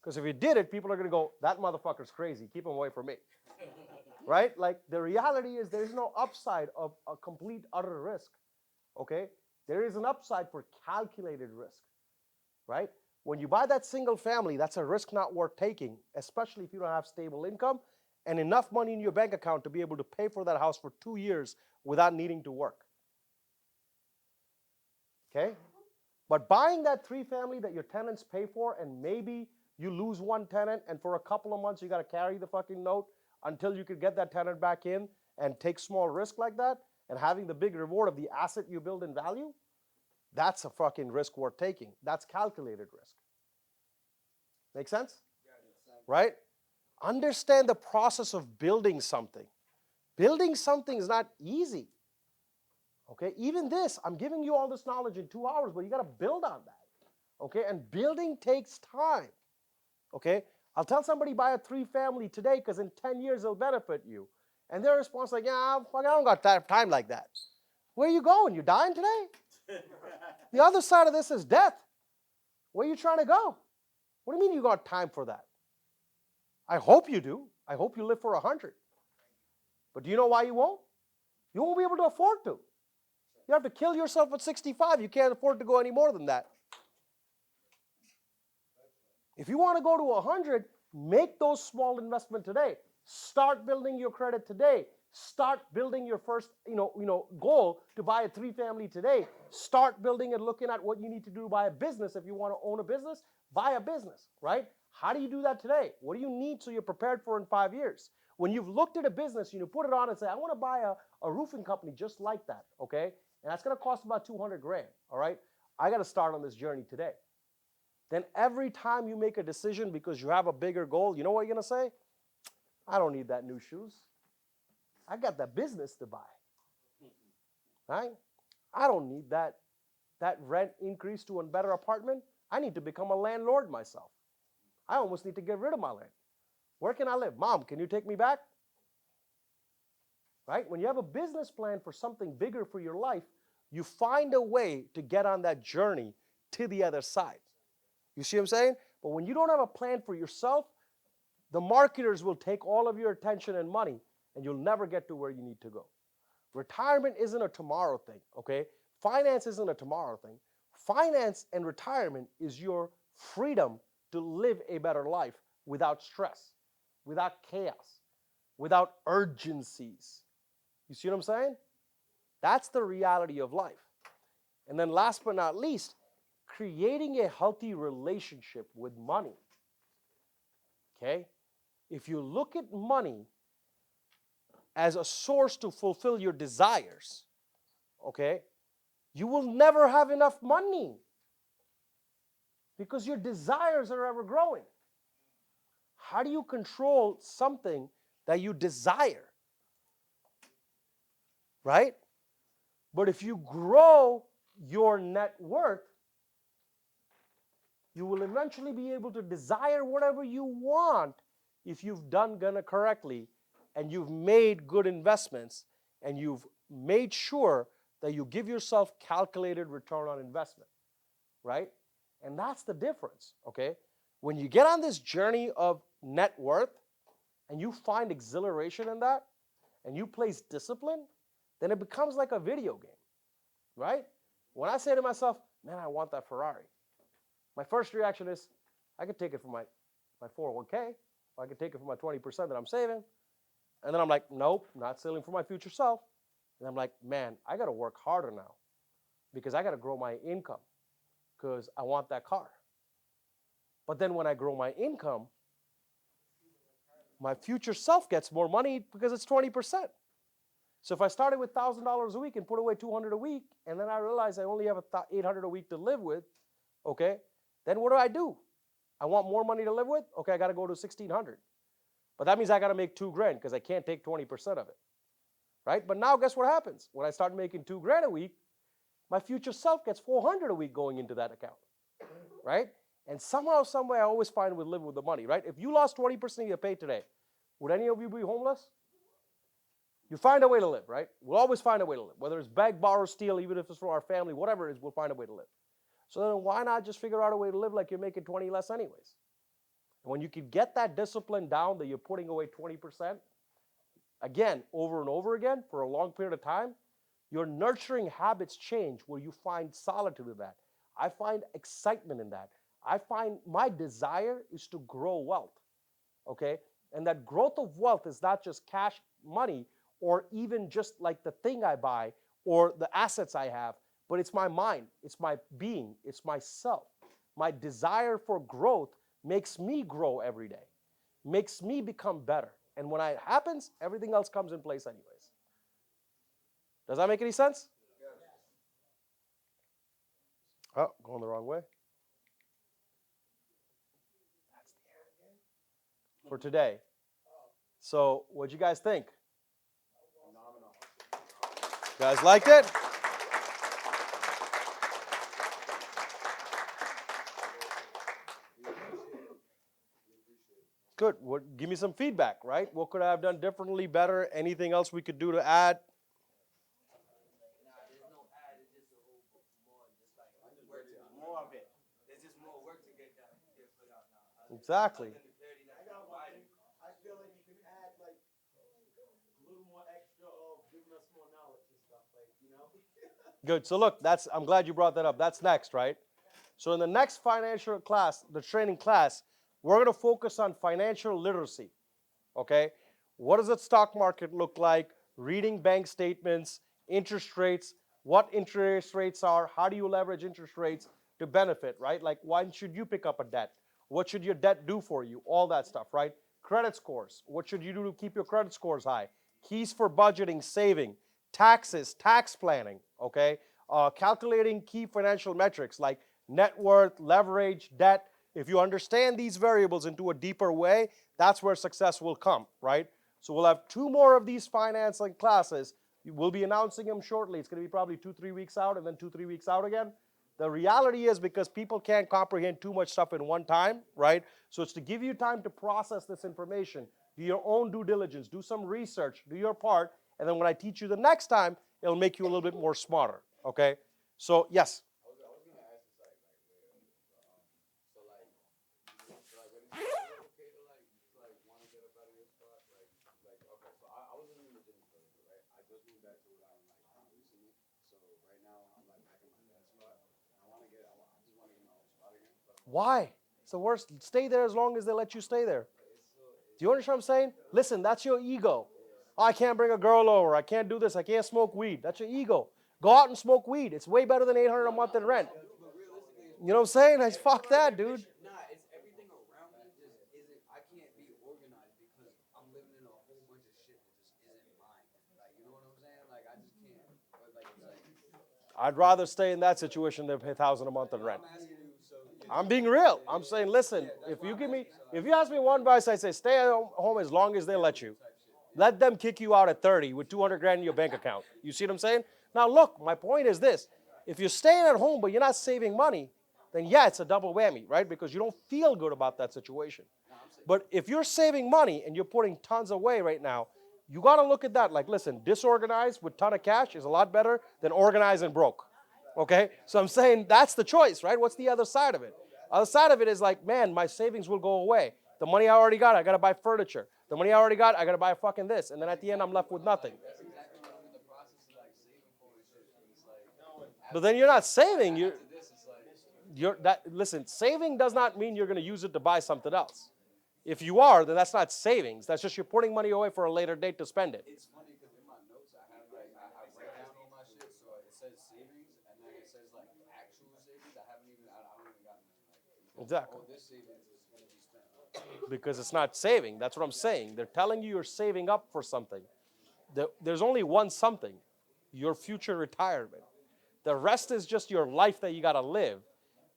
Because if you did it, people are going to go, that motherfucker's crazy. Keep him away from me. Right? Like the reality is there's no upside of a complete utter risk. Okay? There is an upside for calculated risk. Right? When you buy that single family, that's a risk not worth taking, especially if you don't have stable income and enough money in your bank account to be able to pay for that house for 2 years without needing to work. Okay? But buying that 3 family that your tenants pay for and maybe you lose one tenant and for a couple of months you got to carry the fucking note until you could get that tenant back in and take small risk like that and having the big reward of the asset you build in value, that's a fucking risk worth taking. That's calculated risk. Make sense? Right? Understand the process of building something. Building something is not easy. Okay? Even this, I'm giving you all this knowledge in 2 hours, but you got to build on that. Okay? And building takes time. Okay? I'll tell somebody buy a 3-family today because in 10 years it'll benefit you. And their response like, yeah, fuck, I don't got time like that. Where are you going? You dying today? The other side of this is death. Where are you trying to go? What do you mean you got time for that? I hope you do. I hope you live for 100. But do you know why you won't? You won't be able to afford to. You have to kill yourself at 65. You can't afford to go any more than that. If you want to go to 100, make those small investments today. Start building your credit today. Start building your first, goal to buy a 3-family today. Start building and looking at what you need to do to buy a business. If you want to own a business, buy a business, right? How do you do that today? What do you need so you're prepared for in 5 years? When you've looked at a business, you put it on and say, I want to buy a roofing company just like that, okay? And that's going to cost about 200 grand, all right? I got to start on this journey today. Then every time you make a decision because you have a bigger goal, you know what you're going to say? I don't need that new shoes. I got that business to buy, right? I don't need that rent increase to a better apartment. I need to become a landlord myself. I almost need to get rid of my land. Where can I live? Mom, can you take me back? Right? When you have a business plan for something bigger for your life, you find a way to get on that journey to the other side. You see what I'm saying? But when you don't have a plan for yourself, the marketers will take all of your attention and money, and you'll never get to where you need to go. Retirement isn't a tomorrow thing, okay? Finance isn't a tomorrow thing. Finance and retirement is your freedom to live a better life without stress, without chaos, without urgencies. You see what I'm saying? That's the reality of life. And then last but not least, creating a healthy relationship with money. Okay? If you look at money as a source to fulfill your desires, okay, you will never have enough money because your desires are ever growing. How do you control something that you desire? Right? But if you grow your net worth, you will eventually be able to desire whatever you want if you've done gonna correctly and you've made good investments and you've made sure that you give yourself calculated return on investment, right? And that's the difference, okay? When you get on this journey of net worth and you find exhilaration in that and you place discipline, then it becomes like a video game, right? When I say to myself, man, I want that Ferrari, my first reaction is, I could take it from my 401k, or I could take it from my 20% that I'm saving. And then I'm like, nope, not selling for my future self. And I'm like, man, I got to work harder now because I got to grow my income because I want that car. But then when I grow my income, my future self gets more money because it's 20%. So if I started with $1,000 a week and put away $200 a week, and then I realize I only have $800 a week to live with, okay, then what do? I want more money to live with? Okay, I got to go to $1,600. But that means I got to make $2,000 because I can't take 20% of it, right? But now guess what happens? When I start making $2,000 a week, my future self gets $400 a week going into that account, right? And somehow, some way, I always find we live with the money, right? If you lost 20% of your pay today, would any of you be homeless? You find a way to live, right? We'll always find a way to live. Whether it's beg, borrow, steal, even if it's for our family, whatever it is, we'll find a way to live. So then why not just figure out a way to live like you're making 20 less anyways? And when you can get that discipline down that you're putting away 20%, again, over and over again for a long period of time, your nurturing habits change where you find solitude in that. I find excitement in that. I find my desire is to grow wealth, okay? And that growth of wealth is not just cash money or even just like the thing I buy or the assets I have, but it's my mind, it's my being, it's myself. My desire for growth makes me grow every day, makes me become better. And when it happens, everything else comes in place anyways. Does that make any sense? Oh, going the wrong way. That's the end for today. So, what'd you guys think? You guys liked it? Good. Give me some feedback, right? What could I have done differently, better? Anything else we could do to add? Nah, there's no ad. It's just a whole more, just like work to More of it. There's just more work to get done, get put out now. Exactly. Other than the 30 I that's got one provided. thing. I feel like you can add like a little more extra of giving us more knowledge and stuff, like, you know? Good. So look, I'm glad you brought that up. That's next, right? So in the next financial class, the training class, we're going to focus on financial literacy. Okay? What does the stock market look like? Reading bank statements, interest rates, what interest rates are, how do you leverage interest rates to benefit, right? Like, why should you pick up a debt? What should your debt do for you? All that stuff, right? Credit scores. What should you do to keep your credit scores high? Keys for budgeting, saving, taxes, tax planning, okay? Calculating key financial metrics like net worth, leverage, debt. If you understand these variables into a deeper way, that's where success will come, right? So we'll have 2 more of these financing classes. We'll be announcing them shortly. It's going to be probably 2-3 weeks out and then 2-3 weeks out again. The reality is because people can't comprehend too much stuff in one time, right? So it's to give you time to process this information, do your own due diligence, do some research, do your part, and then when I teach you the next time, it'll make you a little bit more smarter, okay? So, yes? I was gonna ask this so when it's okay to want to get up out of your spot, okay, so I wasn't in the gym for right? I just moved back to Rhode Island recently, so right now I'm like back in my dad's spot, and I just want to get my own spot again. Why? It's the worst. Stay there as long as they let you stay there. Do you understand what I'm saying? Listen, that's your ego. Oh, I can't bring a girl over. I can't do this. I can't smoke weed. That's your ego. Go out and smoke weed. It's way better than $800 a month in rent. But realistically, You know what I'm saying? Fuck that, dude. nah, it's everything around me just isn't. I can't be organized because I'm living in a whole bunch of shit that just isn't mine. Like, you know what I'm saying? Like, I just can't. But like, it's like I'd rather stay in that situation than pay $1,000 a month in rent. I'm being real. I'm saying, listen, if you ask me one advice, I say stay at home as long as they let you. Let them kick you out at 30 with 200 grand in your bank account. You see what I'm saying? Now look, my point is this. If you're staying at home but you're not saving money, then yeah, it's a double whammy, right? Because you don't feel good about that situation. But if you're saving money and you're putting tons away right now, you got to look at that. Like, listen, disorganized with ton of cash is a lot better than organized and broke. Okay? So I'm saying that's the choice, right? What's the other side of it? Other side of it is like, man, my savings will go away. The money I already got, I got to buy furniture. The money I already got, I got to buy fucking this. And then at the end, I'm left with nothing. That's exactly what I'm in the process of like saving for and shit. And it's like, But then you're not saving. after this, it's like, Listen, saving does not mean you're going to use it to buy something else. If you are, then that's not savings. That's just you're putting money away for a later date to spend it. It's funny because in my notes I have like I write down all my shit, so it says savings and then it says like actual savings. I don't even gotten like Exactly. oh, this savings is gonna be spent. Because it's not saving. That's what I'm saying. They're telling you you're saving up for something. There's only one something, your future retirement. The rest is just your life that you got to live.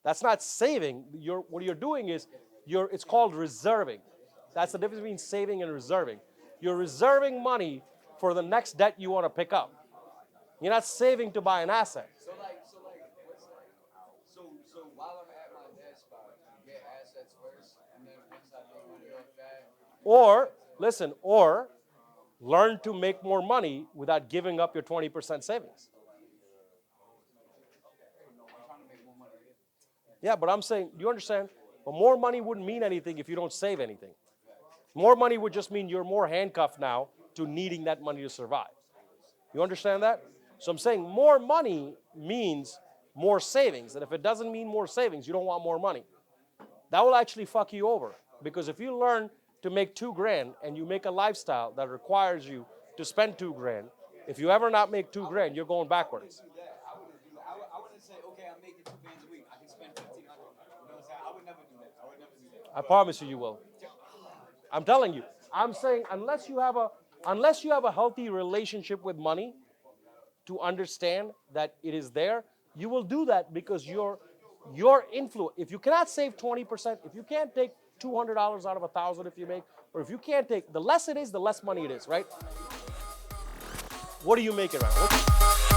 That's not saving. What you're doing is it's called reserving. That's the difference between saving and reserving. You're reserving money for the next debt you want to pick up. You're not saving to buy an asset. So what's like so while I'm at my dead spot, get assets first, and then once I make money off that, Or learn to make more money without giving up your 20% savings. I'm trying to make more money. Yeah, but I'm saying, do you understand? But more money wouldn't mean anything if you don't save anything. More money would just mean you're more handcuffed now to needing that money to survive. You understand that? So I'm saying more money means more savings. And if it doesn't mean more savings, you don't want more money. That will actually fuck you over. Because if you learn to make $2,000 and you make a lifestyle that requires you to spend $2,000, if you ever not make $2,000, you're going backwards. Do that. I wouldn't do that. I wouldn't say, okay, I'm making $2 a week. I can spend 1,500. You know what I'm saying? I would never do that. I would never do that. I promise you will. I'm telling you. I'm saying unless you have a healthy relationship with money to understand that it is there, you will do that because your influence. If you cannot save 20%, if you can't take $200 out of $1,000 if you make, or if you can't take, the less it is, the less money it is, right? What do you make it around?